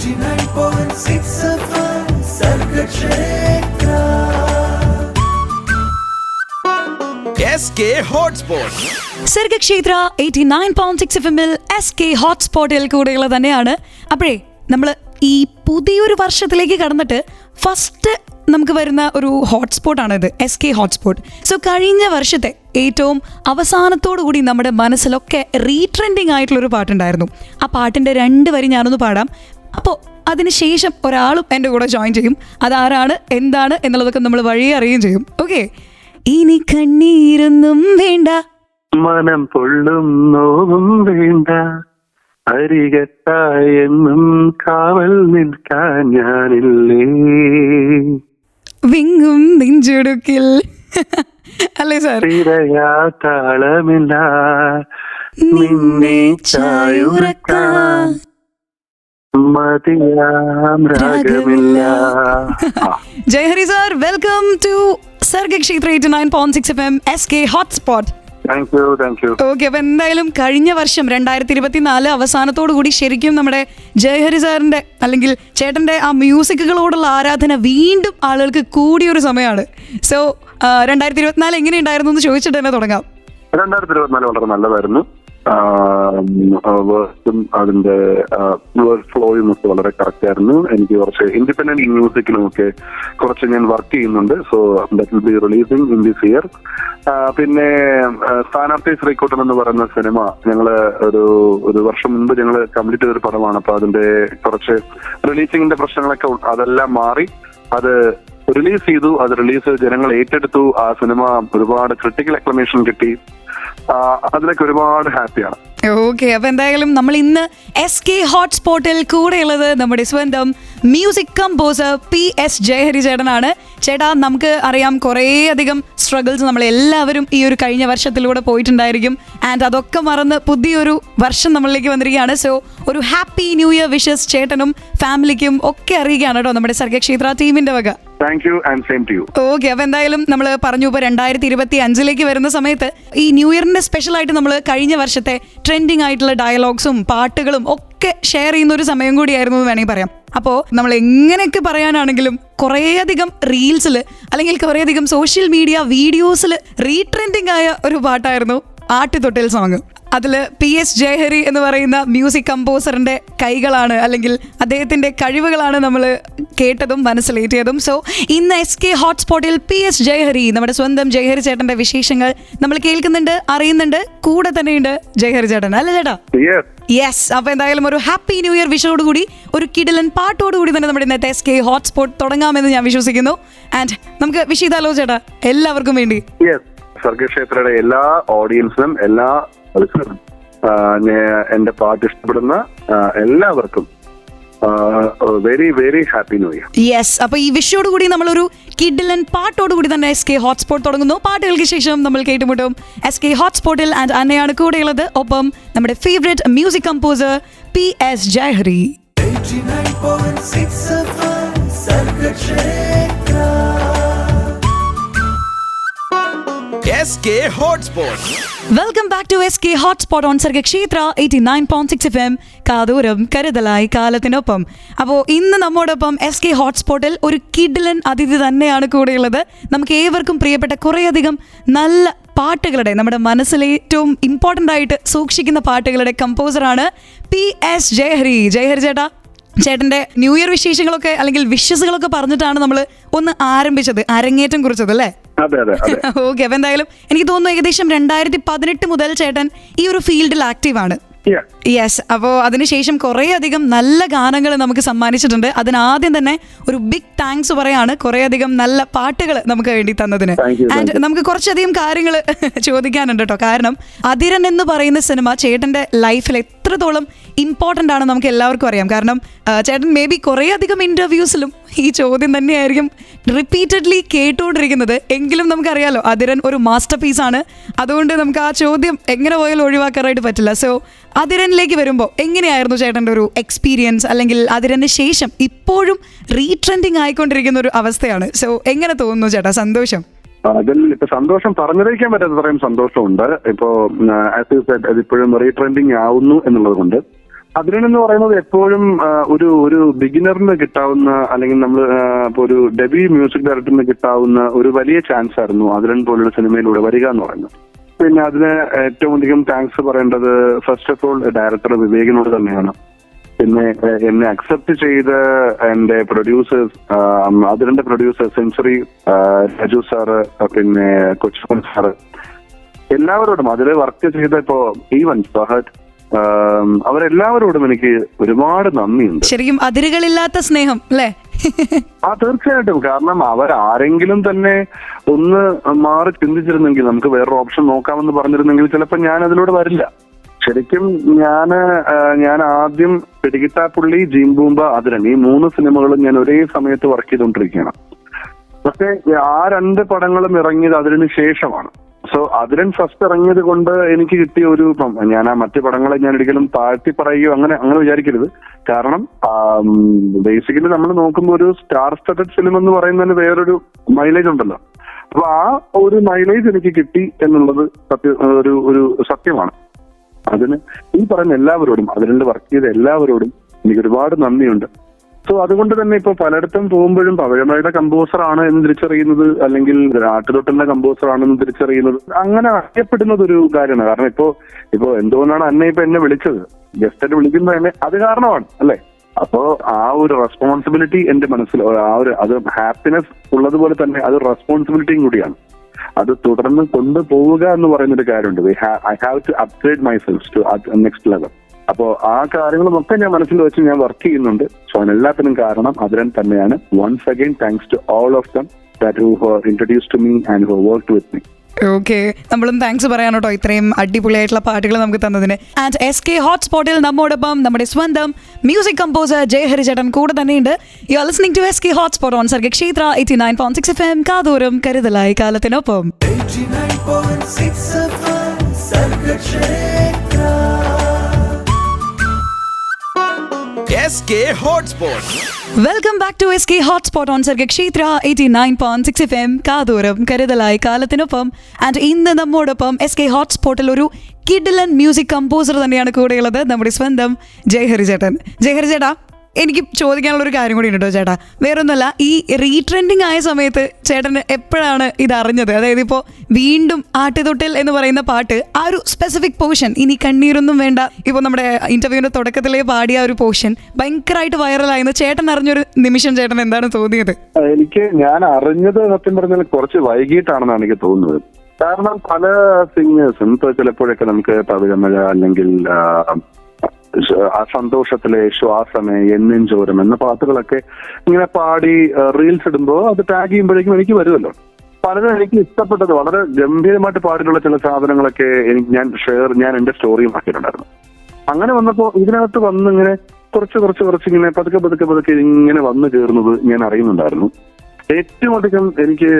89.6 FM Sargakshetra SK Hotspot. Sargakshetra 89.6 FM-ൽ SK ഹോട്ട്സ്പോട്ടിൽ കൂടെയുള്ള തന്നെയാണ്. അപ്പോഴേ നമ്മൾ ഈ പുതിയൊരു വർഷത്തിലേക്ക് കടന്നിട്ട് ഫസ്റ്റ് നമുക്ക് വരുന്ന ഒരു ഹോട്ട്സ്പോട്ടാണിത്, SK ഹോട്ട്സ്പോട്ട്. സോ കഴിഞ്ഞ വർഷത്തെ ഏറ്റവും അവസാനത്തോടു കൂടി നമ്മുടെ മനസ്സിലൊക്കെ റീട്രെൻഡിങ് ആയിട്ടുള്ളൊരു പാട്ടുണ്ടായിരുന്നു. ആ പാട്ടിൻ്റെ 2 വരി ഞാനൊന്ന് പാടാം. അപ്പോൾ അതിനുശേഷം ഒരാളും എൻ്റെ കൂടെ ജോയിൻ ചെയ്യും. അതാരാണ്, എന്താണ് എന്നുള്ളതൊക്കെ നമ്മൾ വഴിയെ അറിയുകയും ചെയ്യും. ഓക്കെ, ഇനി കണ്ണീരൊന്നും വേണ്ട, മനം പൊള്ളും നോവും വേണ്ട, അരികത്തായെന്നും കാവൽ നിൽക്കാൻ ഞാനില്ലേ, വിങ്ങും നെഞ്ചുടുക്കിൽ അല്ലേ സാർ? തിരയാ താളമില്ല നിന്നെ ചായുറക്കാൻ മതിയാം രാഗമില്ല. Jayahari sir, welcome to Sargakshetra 89.6 FM SK hotspot. Thank you. Okay, അപ്പൊ എന്തായാലും കഴിഞ്ഞ വർഷം 2024 അവസാനത്തോടു കൂടി ശരിക്കും നമ്മുടെ ജയഹരി സാറിന്റെ അല്ലെങ്കിൽ ചേട്ടന്റെ ആ മ്യൂസിക്കുകളോടുള്ള ആരാധന വീണ്ടും ആളുകൾക്ക് കൂടിയൊരു സമയമാണ്. സോ 2024 എങ്ങനെയുണ്ടായിരുന്നു എന്ന് ചോദിച്ചിട്ട് തന്നെ തുടങ്ങാം. 2024 വളരെ നല്ലതായിരുന്നു. വേർഡും അതിന്റെ വേർഡ് ഫ്ലോയും ഒക്കെ വളരെ കറക്റ്റ് ആയിരുന്നു. എനിക്ക് കുറച്ച് ഇൻഡിപെൻഡന്റ് മ്യൂസിക്കിലും ഒക്കെ കുറച്ച് ഞാൻ വർക്ക് ചെയ്യുന്നുണ്ട്. So that will be releasing in this year. പിന്നെ സ്ഥാനാർത്ഥി ശ്രീകുട്ടൻ എന്ന് പറയുന്ന സിനിമ ഞങ്ങള് ഒരു വർഷം മുൻപ് ഞങ്ങൾ കംപ്ലീറ്റ് ചെയ്തൊരു പടമാണ്. അപ്പൊ അതിന്റെ കുറച്ച് റിലീസിംഗിന്റെ പ്രശ്നങ്ങളൊക്കെ അതെല്ലാം മാറി അത് റിലീസ് ചെയ്തു. അത് റിലീസ് ജനങ്ങൾ ഏറ്റെടുത്തു. ആ സിനിമ ഒരുപാട് ക്രിട്ടിക്കൽ അക്ലമേഷൻ കിട്ടി. അതിലൊക്കെ ഒരുപാട് ഹാപ്പിയാണ്. ഓക്കെ, അപ്പൊ എന്തായാലും നമ്മൾ ഇന്ന് SK ഹോട്ട്സ്പോട്ടിൽ കൂടെയുള്ളത് നമ്മുടെ സ്വന്തം മ്യൂസിക് കമ്പോസർ PS ജയഹരി ചേട്ടനാണ്. ചേട്ടാ, നമുക്ക് അറിയാം കുറേ അധികം സ്ട്രഗിൾസ് നമ്മൾ എല്ലാവരും ഈ ഒരു കഴിഞ്ഞ വർഷത്തിലൂടെ പോയിട്ടുണ്ടായിരിക്കും. ആൻഡ് അതൊക്കെ മറന്ന് പുതിയൊരു വർഷം നമ്മളിലേക്ക് വന്നിരിക്കുകയാണ്. സോ ഒരു ഹാപ്പി ന്യൂ ഇയർ വിഷസ് ചേട്ടനും ഫാമിലിക്കും ഒക്കെ അറിയുകയാണ് കേട്ടോ നമ്മുടെ സർഗക്ഷേത്ര ടീമിന്റെ വക. Thank you and same to you. Okay, അപ്പൊ എന്തായാലും നമ്മൾ പറഞ്ഞു ഇപ്പോൾ 2025 വരുന്ന സമയത്ത് ഈ ന്യൂ ഇയറിന്റെ സ്പെഷ്യൽ ആയിട്ട് നമ്മൾ കഴിഞ്ഞ വർഷത്തെ ട്രെൻഡിങ് ആയിട്ടുള്ള ഡയലോഗ്സും പാട്ടുകളും ഒക്കെ ഷെയർ ചെയ്യുന്ന ഒരു സമയം കൂടിയായിരുന്നു എന്ന് വേണമെങ്കിൽ പറയാം. അപ്പോൾ നമ്മൾ എങ്ങനെയൊക്കെ പറയാനാണെങ്കിലും കുറേയധികം റീൽസിൽ അല്ലെങ്കിൽ കുറേയധികം സോഷ്യൽ മീഡിയ വീഡിയോസിൽ റീട്രെൻഡിങ് ആയ ഒരു പാട്ടായിരുന്നു ആട്ടുതൊട്ടിൽ സോങ്. അതിൽ PS ജയഹരി എന്ന് പറയുന്ന മ്യൂസിക് കമ്പോസറിന്റെ കൈകളാണ് അല്ലെങ്കിൽ അദ്ദേഹത്തിന്റെ കഴിവുകളാണ് നമ്മൾ കേട്ടതും മനസ്സിലേറ്റിയതും. സോ ഇന്ന് SK ഹോട്ട്സ്പോട്ടിൽ PS ജയഹരി, നമ്മുടെ സ്വന്തം ജയഹരി ചേട്ടന്റെ വിശേഷങ്ങൾ നമ്മൾ കേൾക്കുന്നുണ്ട്, അറിയുന്നുണ്ട്. കൂടെ തന്നെയുണ്ട് ജയഹരി ചേട്ടൻ, അല്ലേ ചേട്ടാ? യെസ്. അപ്പൊ എന്തായാലും ഒരു ഹാപ്പി ന്യൂ ഇയർ വിഷോടുകൂടി ഒരു കിടിലൻ പാട്ടോടുകൂടി തന്നെ നമ്മുടെ ഇന്നത്തെ SK ഹോട്ട്സ്പോട്ട് തുടങ്ങാമെന്ന് ഞാൻ വിശ്വസിക്കുന്നു. ആൻഡ് നമുക്ക് വിഷ് ചെയ്താലോ ചേട്ടാ, എല്ലാവർക്കും വേണ്ടി? സർഗക്ഷേത്രയുടെ എല്ലാ ഓഡിയൻസിനും എല്ലാ എന്റെ പാട്ട് ഇഷ്ടപ്പെടുന്ന എല്ലാവർക്കും very very happy new year. Yes. അപ്പൊ ഈ വിഷയോട് കൂടി നമ്മളൊരു കിഡിലൻ പാട്ടോടുകൂടി തന്നെ SK ഹോട്ട്സ്പോട്ട് തുടങ്ങുന്നു. പാട്ടുകൾക്ക് ശേഷം നമ്മൾ കേട്ടുമുട്ടും SK ഹോട്ട്സ്പോട്ടിൽ. ആൻഡ് അന്നയാണ് കൂടെയുള്ളത്, ഒപ്പം നമ്മുടെ favourite music composer PS Jayahari. 89.6 FM Sargakshetra SK Hotspot. Welcome back to SK hotspot on Sargakshetra 89.6 FM. കാതൂരം കരുതലായി കാലത്തിനൊപ്പം. അപ്പോൾ ഇന്ന് നമ്മോടൊപ്പം SK ഹോട്ട്സ്പോട്ടിൽ ഒരു കിഡിലൻ അതിഥി തന്നെയാണ് കൂടെയുള്ളത്. നമുക്ക് ഏവർക്കും പ്രിയപ്പെട്ട കുറേയധികം നല്ല പാട്ടുകളുടെ, നമ്മുടെ മനസ്സിൽ ഏറ്റവും ഇമ്പോർട്ടൻ്റ് ആയിട്ട് സൂക്ഷിക്കുന്ന പാട്ടുകളുടെ കമ്പോസറാണ് PS ജയഹരി. ജയഹരി ചേട്ടാ, ചേട്ടൻ്റെ ന്യൂ ഇയർ വിശേഷങ്ങളൊക്കെ അല്ലെങ്കിൽ വിഷസുകളൊക്കെ പറഞ്ഞിട്ടാണ് നമ്മൾ ഒന്ന് ആരംഭിച്ചത്, അരങ്ങേറ്റം കുറിച്ചത് അല്ലേ? ഓക്കെ, അപ്പൊ എന്തായാലും എനിക്ക് തോന്നുന്നു ഏകദേശം 2018 മുതൽ ചേട്ടൻ ഈ ഒരു ഫീൽഡിൽ ആക്റ്റീവാണ്. യെസ്. അപ്പോൾ അതിനുശേഷം കുറേ അധികം നല്ല ഗാനങ്ങൾ നമുക്ക് സമ്മാനിച്ചിട്ടുണ്ട്. അതിനാദ്യം തന്നെ ഒരു ബിഗ് താങ്ക്സ് പറയാണ് കുറേ അധികം നല്ല പാട്ടുകൾ നമുക്ക് വേണ്ടി തന്നതിന്. ആൻഡ് നമുക്ക് കുറച്ചധികം കാര്യങ്ങൾ ചോദിക്കാനുണ്ട് കേട്ടോ. കാരണം അതിരൻ എന്ന് പറയുന്ന സിനിമ ചേട്ടൻ്റെ ലൈഫിൽ എത്രത്തോളം ഇമ്പോർട്ടൻ്റ് ആണ് നമുക്ക് എല്ലാവർക്കും അറിയാം. കാരണം ചേട്ടൻ മേ ബി കുറേ അധികം ഇൻ്റർവ്യൂസിലും ഈ ചോദ്യം തന്നെയായിരിക്കും റിപ്പീറ്റഡ്ലി കേട്ടുകൊണ്ടിരിക്കുന്നത്. എങ്കിലും നമുക്കറിയാലോ അതിരൻ ഒരു മാസ്റ്റർ പീസാണ്. അതുകൊണ്ട് നമുക്ക് ആ ചോദ്യം എങ്ങനെ പോയാലും ഒഴിവാക്കാനായിട്ട് പറ്റില്ല. സോ അതിരനിലേക്ക് വരുമ്പോൾ എങ്ങനെയായിരുന്നു ചേട്ടൻ്റെ ഒരു എക്സ്പീരിയൻസ്? അല്ലെങ്കിൽ അതിരന് ശേഷം ഇപ്പോഴും റീട്രെൻഡിങ് ആയിക്കൊണ്ടിരിക്കുന്ന ഒരു അവസ്ഥയാണ്. സോ എങ്ങനെ തോന്നുന്നു ചേട്ടാ? സന്തോഷം? അതിൽ ഇപ്പൊ സന്തോഷം പറഞ്ഞറിയിക്കാൻ പറ്റാത്തത്രയും സന്തോഷമുണ്ട്. ഇപ്പോ ആസ് യു സെഡ് അതിപ്പോഴും റീട്രെൻഡിങ് ആവുന്നു എന്നുള്ളത് കൊണ്ട് അതിലെന്ന് പറയുന്നത് എപ്പോഴും ഒരു ബിഗിനറിന് കിട്ടാവുന്ന, അല്ലെങ്കിൽ നമ്മൾ ഇപ്പോൾ ഒരു ഡെബ്യൂ മ്യൂസിക് ഡയറക്ടറിന് കിട്ടാവുന്ന ഒരു വലിയ ചാൻസ് ആയിരുന്നു അതിരൻ പോലുള്ള സിനിമയിലൂടെ വരിക എന്ന് പറയുന്നത്. പിന്നെ അതിന് ഏറ്റവും അധികം താങ്ക്സ് പറയേണ്ടത് ഫസ്റ്റ് ഓഫ് ഓൾ ഡയറക്ടർ വിവേകിനോട് തന്നെയാണ്. പിന്നെ എന്നെ അക്സെപ്റ്റ് ചെയ്ത എന്റെ പ്രൊഡ്യൂസേഴ്സ്, അതിരന്റെ പ്രൊഡ്യൂസർ സെഞ്ചുറി, രാജു സാറ്, പിന്നെ കൊച്ചുമൻ സാറ്, എല്ലാവരോടും അതിൽ വർക്ക് ചെയ്ത ഇപ്പോ ഈവൻ ഫഹദ്, അവരെല്ലാവരോടും എനിക്ക് ഒരുപാട് നന്ദിയുണ്ട്. ശരിക്കും അതിരുകളില്ലാത്ത സ്നേഹം അല്ലേ? തീർച്ചയായിട്ടും. കാരണം അവരാരെങ്കിലും തന്നെ ഒന്ന് മാറി ചിന്തിച്ചിരുന്നെങ്കിൽ, നമുക്ക് വേറൊരു ഓപ്ഷൻ നോക്കാമെന്ന് പറഞ്ഞിരുന്നെങ്കിൽ ചിലപ്പോൾ ഞാൻ അതിലൂടെ വരില്ല. ശരിക്കും ഞാൻ ആദ്യം പിടികിട്ടാപ്പുള്ളി, ജീംബൂമ്പ, അതിരൻ, ഈ 3 സിനിമകളും ഞാൻ ഒരേ സമയത്ത് വർക്ക് ചെയ്തുകൊണ്ടിരിക്കുകയാണ്. പക്ഷെ ആ 2 പടങ്ങളും ഇറങ്ങിയത് അതിന് ശേഷമാണ്. സോ അതിരൻ ഫസ്റ്റ് ഇറങ്ങിയത് കൊണ്ട് എനിക്ക് കിട്ടിയ ഒരു, ഞാൻ ആ മറ്റു പടങ്ങളെ ഞാൻ ഒരിക്കലും താഴ്ത്തി പറയുകയോ അങ്ങനെ വിചാരിക്കരുത്. കാരണം ബേസിക്കലി നമ്മൾ നോക്കുമ്പോൾ ഒരു സ്റ്റാർ സ്റ്റഡഡ് ഫിലിം എന്ന് പറയുന്നതിന് വേറൊരു മൈലേജ് ഉണ്ടല്ലോ. അപ്പൊ ആ ഒരു മൈലേജ് എനിക്ക് കിട്ടി എന്നുള്ളത് ഒരു സത്യമാണ്. അതിന് ഈ പറയുന്ന എല്ലാവരോടും, അതിൽ വർക്ക് ചെയ്ത എല്ലാവരോടും എനിക്ക് ഒരുപാട് നന്ദിയുണ്ട്. സോ അതുകൊണ്ട് തന്നെ ഇപ്പൊ പലയിടത്തും പോകുമ്പോഴും പവഴമഴയുടെ കമ്പോസർ ആണ് എന്ന് തിരിച്ചറിയുന്നത്, അല്ലെങ്കിൽ ആട്ടുതൊട്ടലിന്റെ കമ്പോസർ ആണെന്ന് തിരിച്ചറിയുന്നത്, അങ്ങനെ അറിയപ്പെടുന്നത് ഒരു കാര്യമാണ്. കാരണം ഇപ്പോ എന്തുകൊണ്ടാണ് അന്നെ ഇപ്പൊ എന്നെ വിളിച്ചത്, ഗസ്റ്റായിട്ട് വിളിക്കുന്നത് തന്നെ അത് കാരണമാണ് അല്ലെ? അപ്പോ ആ ഒരു റെസ്പോൺസിബിലിറ്റി എന്റെ മനസ്സിൽ, അത് ഹാപ്പിനെസ് ഉള്ളതുപോലെ തന്നെ അത് റെസ്പോൺസിബിലിറ്റിയും കൂടിയാണ്. അത് തുടർന്ന് കൊണ്ടുപോവുക എന്ന് പറയുന്നൊരു കാര്യമുണ്ട്. I have to upgrade myself to next level. അപ്പോ ആ കാര്യങ്ങളുമൊക്കെ ഞാൻ മനസ്സിൽ വെച്ച് ഞാൻ വർക്ക് ചെയ്യുന്നുണ്ട്. സോ അതിനെല്ലാത്തിനും കാരണം അതിരൻ തന്നെയാണ്. Once again thanks to all of them that who introduced to me and who worked with me. Okay, നമ്മളും താങ്ക്സ് പറയാനോ കേട്ടോ ഇത്രയും അടിപൊളിയായിട്ടുള്ള പാട്ടുകൾ നമുക്ക് തന്നതിന്. ആൻഡ് SK ഹോട്ട്സ്പോട്ടിൽ നമ്മോടൊപ്പം നമ്മുടെ സ്വന്തം മ്യൂസിക് കമ്പോസർ ജയഹരിചേട്ടൻ കൂടെ തന്നെയുണ്ട്. You are listening to SK hotspot on Sargakshetra 89.6 FM കാതോരം കരുതലായി കാലത്തിനൊപ്പം. 89.6 FM Sargakshetra. SK Hotspot. Welcome back to SK hotspot on Sargakshetra 89.6 FM കാതോരം കരുതലായി കാലത്തിനൊപ്പം. ആൻഡ് ഇന്ന് നമ്മോടൊപ്പം SK ഹോട്ട്സ്പോട്ടിൽ ഒരു കിഡിലൻ മ്യൂസിക് കമ്പോസർ തന്നെയാണ് കൂടെയുള്ളത്, നമ്മുടെ സ്വന്തം ജയഹരിചേട്ടൻ. ജയഹരിചേട്ടാ, എനിക്ക് ചോദിക്കാനുള്ളൊരു കാര്യം കൂടി ഉണ്ട് കേട്ടോ ചേട്ടാ. വേറൊന്നുമല്ല, ഈ റീട്രെൻഡിങ് ആയ സമയത്ത് ചേട്ടന് എപ്പോഴാണ് ഇത് അറിഞ്ഞത്? അതായത് ഇപ്പോൾ വീണ്ടും ആട്ടുതൊട്ടിൽ എന്ന് പറയുന്ന പാട്ട്, ആ ഒരു സ്പെസിഫിക് പോർഷൻ, ഇനി കണ്ണീരൊന്നും വേണ്ട, ഇപ്പോൾ നമ്മുടെ ഇന്റർവ്യൂവിന്റെ തുടക്കത്തിലേ പാടിയ ഒരു പോർഷൻ ഭയങ്കരമായിട്ട് വൈറലായിരുന്നു. ചേട്ടൻ അറിഞ്ഞൊരു നിമിഷം ചേട്ടൻ എന്താണ് തോന്നിയത്? ഞാൻ അറിഞ്ഞത് സത്യം പറഞ്ഞാൽ കുറച്ച് വൈകിട്ടാണെന്നാണ് എനിക്ക് തോന്നുന്നത്. കാരണം പല സിംഗേഴ്സും ഇപ്പോൾ ചിലപ്പോഴൊക്കെ നമുക്ക് പവിഴമഴ അല്ലെങ്കിൽ ആ സന്തോഷത്തിലെ ശ്വാസമേ എന്നും ചോരം എന്ന പാട്ടുകളൊക്കെ ഇങ്ങനെ പാടി റീൽസ് ഇടുമ്പോൾ അത് ടാഗ് ചെയ്യുമ്പോഴേക്കും എനിക്ക് വരുമല്ലോ. പലരും എനിക്ക് ഇഷ്ടപ്പെട്ടത് വളരെ ഗംഭീരമായിട്ട് പാടിയിട്ടുള്ള ചില സാധനങ്ങളൊക്കെ ഞാൻ എന്റെ സ്റ്റോറിയും ആക്കിയിട്ടുണ്ടായിരുന്നു. അങ്ങനെ വന്നപ്പോൾ ഇതിനകത്ത് വന്നിങ്ങനെ കുറച്ച് ഇങ്ങനെ പതുക്കെ ഇങ്ങനെ വന്നു കയറുന്നത് ഞാൻ അറിയുന്നുണ്ടായിരുന്നു. ഏറ്റവും അധികം എനിക്ക്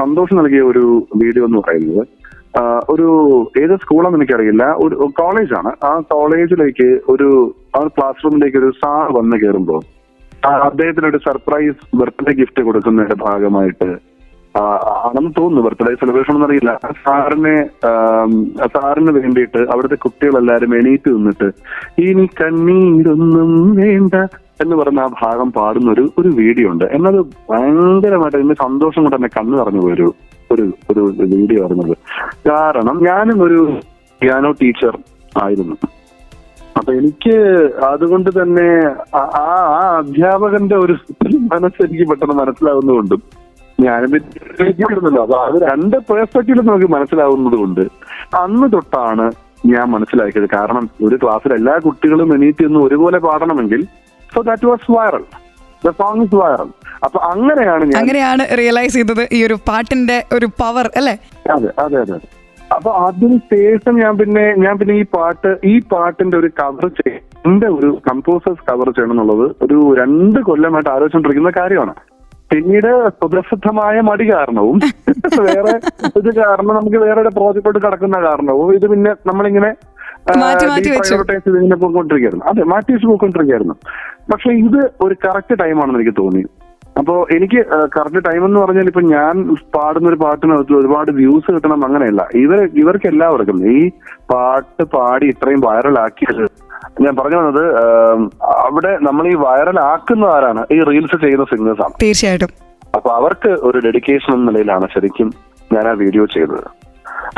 സന്തോഷം നൽകിയ ഒരു വീഡിയോ എന്ന് പറയുന്നത്, ഏത് സ്കൂളാന്ന് എനിക്കറിയില്ല, ഒരു കോളേജാണ്. ആ കോളേജിലേക്ക് ആ ക്ലാസ് റൂമിലേക്ക് ഒരു സാർ വന്ന് കയറുമ്പോൾ അദ്ദേഹത്തിന് ഒരു സർപ്രൈസ് ബർത്ത്ഡേ ഗിഫ്റ്റ് കൊടുക്കുന്നതിന്റെ ഭാഗമായിട്ട് ആണെന്ന് തോന്നുന്നു, ബർത്ത്ഡേ സെലിബ്രേഷൻ എന്നറിയില്ല, സാറിന് വേണ്ടിയിട്ട് അവിടുത്തെ കുട്ടികളെല്ലാരും എണീറ്റ് നിന്നിട്ട് ഇനി കണ്ണീരൊന്നും വേണ്ട എന്ന് പറഞ്ഞ ആ ഭാഗം പാടുന്ന ഒരു വീഡിയോ ഉണ്ട്. എന്നത് ഭയങ്കരമായിട്ട് എന്നെ സന്തോഷം കൊണ്ട് എന്നെ കണ്ണു നിറഞ്ഞു പോയൊരു ഒരു വീഡിയോ ആയിരുന്നത്. കാരണം ഞാനും ഒരു പിയാനോ ടീച്ചർ ആയിരുന്നു. അപ്പൊ എനിക്ക് അതുകൊണ്ട് തന്നെ ആ അധ്യാപകന്റെ ഒരു മനസ്സ് എനിക്ക് പെട്ടെന്ന് മനസ്സിലാവുന്നതുകൊണ്ടും ഞാനും വിദ്യാർത്ഥിയായിരുന്നല്ലോ, അപ്പൊ അത് 2 പേഴ്സ്പെക്റ്റീവിൽ നമുക്ക് മനസ്സിലാവുന്നത് കൊണ്ട് അന്ന് തൊട്ടാണ് ഞാൻ മനസ്സിലാക്കിയത്. കാരണം ഒരു ക്ലാസ്സിൽ എല്ലാ കുട്ടികളും എണീറ്റ് നിന്ന് ഒരുപോലെ പാടണമെങ്കിൽ so that was viral, the song is viral. അപ്പൊ അങ്ങനെയാണ് റിയലൈസ് ചെയ്തത് ഈ ഒരു പാട്ടിന്റെ ഒരു പവർ അല്ലേ? അതെ. അപ്പൊ അതിന് ശേഷം ഞാൻ പിന്നെ ഈ പാട്ടിന്റെ ഒരു കവർ എന്റെ ഒരു കമ്പോസേഴ്സ് കവർ ചെയ്യണം എന്നുള്ളത് ഒരു 2 കൊല്ലമായിട്ട് ആലോചിച്ചുകൊണ്ടിരിക്കുന്ന കാര്യമാണ്. പിന്നീട് സുപ്രസിദ്ധമായ മടി കാരണവും വേറെ ഒരു കാരണം, നമുക്ക് വേറെ പ്രോജക്റ്റോട് കടക്കുന്ന കാരണവും ഇത് പിന്നെ നമ്മളിങ്ങനെ പോയിക്കൊണ്ടിരിക്കുകയായിരുന്നു. അതെ, മാറ്റി വെച്ച് പോയിക്കൊണ്ടിരിക്കുകയായിരുന്നു. പക്ഷെ ഇത് ഒരു കറക്റ്റ് ടൈമാണെന്ന് എനിക്ക് തോന്നി. അപ്പോ എനിക്ക് കറക്റ്റ് ടൈം എന്ന് പറഞ്ഞാൽ ഇപ്പൊ ഞാൻ പാടുന്ന ഒരു പാട്ടിനകത്ത് ഒരുപാട് വ്യൂസ് കിട്ടണം അങ്ങനെയല്ല. ഇവർക്ക് എല്ലാവർക്കും ഈ പാട്ട് പാടി ഇത്രയും വൈറലാക്കിയത് ഞാൻ പറഞ്ഞു വന്നത് അവിടെ നമ്മൾ ഈ വൈറൽ ആക്കുന്ന ആരാണ്? ഈ റീൽസ് ചെയ്യുന്ന സിംഗേഴ്സ് ആണ്. തീർച്ചയായിട്ടും. അപ്പൊ അവർക്ക് ഒരു ഡെഡിക്കേഷൻ എന്ന നിലയിലാണ് ശരിക്കും ഞാൻ ആ വീഡിയോ ചെയ്തത്.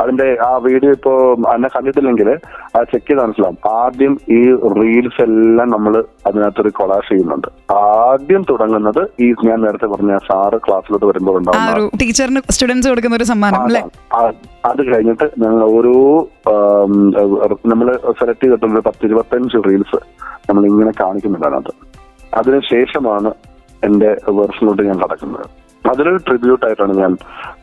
അതിന്റെ ആ വീഡിയോ ഇപ്പോ എന്നെ കണ്ടിട്ടില്ലെങ്കിൽ അത് ചെക്ക് ചെയ്ത് മനസ്സിലാവും. ആദ്യം ഈ റീൽസ് എല്ലാം നമ്മൾ അതിനകത്തൊരു കൊളാഷ് ചെയ്യുന്നുണ്ട്. ആദ്യം തുടങ്ങുന്നത് ഈ ഞാൻ നേരത്തെ പറഞ്ഞ സാറ് ക്ലാസ്സിലോട്ട് വരുമ്പോൾ ഉണ്ടാവുന്ന ടീച്ചറിന് സ്റ്റുഡൻസ് കൊടുക്കുന്ന ഒരു സമ്മാനം അല്ലേ? അത് കഴിഞ്ഞിട്ട് ഞങ്ങൾ ഓരോ നമ്മൾ സെലക്ട് ചെയ്തിട്ടുള്ള 10-25 റീൽസ് നമ്മൾ ഇങ്ങനെ കാണിക്കുന്നുണ്ട് അതിനകത്ത്. അതിനുശേഷമാണ് എന്റെ വേർഷനിലോട്ട് ഞാൻ കടക്കുന്നത്. അതിലൊരു ട്രിബ്യൂട്ട് ആയിട്ടാണ് ഞാൻ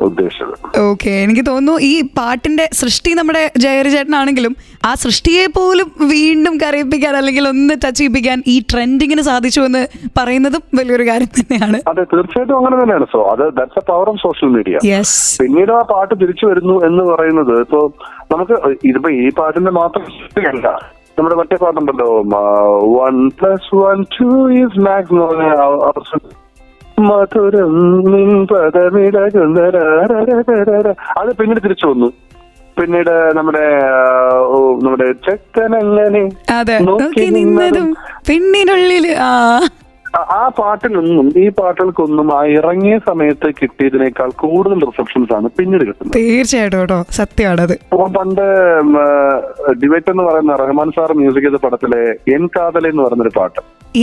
ഉദ്ദേശിച്ചത്. ഓക്കെ, എനിക്ക് തോന്നുന്നു ഈ പാട്ടിന്റെ സൃഷ്ടി നമ്മുടെ ജയഹരി ചേട്ടനാണെങ്കിലും ആ സൃഷ്ടിയെ പോലും വീണ്ടും കരയിപ്പിക്കാൻ അല്ലെങ്കിൽ ഒന്ന് ടച്ച് ചെയ്യിപ്പിക്കാൻ ഈ ട്രെൻഡിങ്ങിന് സാധിച്ചു എന്ന് പറയുന്നതും വലിയൊരു കാര്യം തന്നെയാണ്. അതെ, തീർച്ചയായിട്ടും അങ്ങനെ തന്നെയാണ്. സോ അത് that's A power of social media. പിന്നീട് ആ പാട്ട് തിരിച്ചു വരുന്നു എന്ന് പറയുന്നത് ഇപ്പോ നമുക്ക് ഇതിപ്പോ ഈ പാട്ടിന്റെ മാത്രം സൃഷ്ടിയല്ല. നമ്മുടെ മറ്റേ പാട്ടുണ്ടല്ലോ 1+1 2 is max മധുരം അത് പിന്നീട് തിരിച്ചു വന്നു. പിന്നീട് നമ്മുടെ ചെക്കനങ്ങനെ പെണ്ണിനുള്ളില് ആ പാട്ടിനൊന്നും ഈ പാട്ടുകൾക്കൊന്നും ആ ഇറങ്ങിയ സമയത്ത് കിട്ടിയതിനേക്കാൾ കൂടുതൽ റിസപ്ഷൻസ് ആണ് പിന്നീട് കിട്ടുന്നത്. തീർച്ചയായിട്ടും കേട്ടോ, സത്യമാണത്. പണ്ട് ഡിബേറ്റ് എന്ന് പറയുന്ന റഹ്മാൻ സാർ മ്യൂസിക് ചെയ്ത പടത്തിലെ എൻ കാതലെ എന്ന് പറയുന്നൊരു പാട്ട്.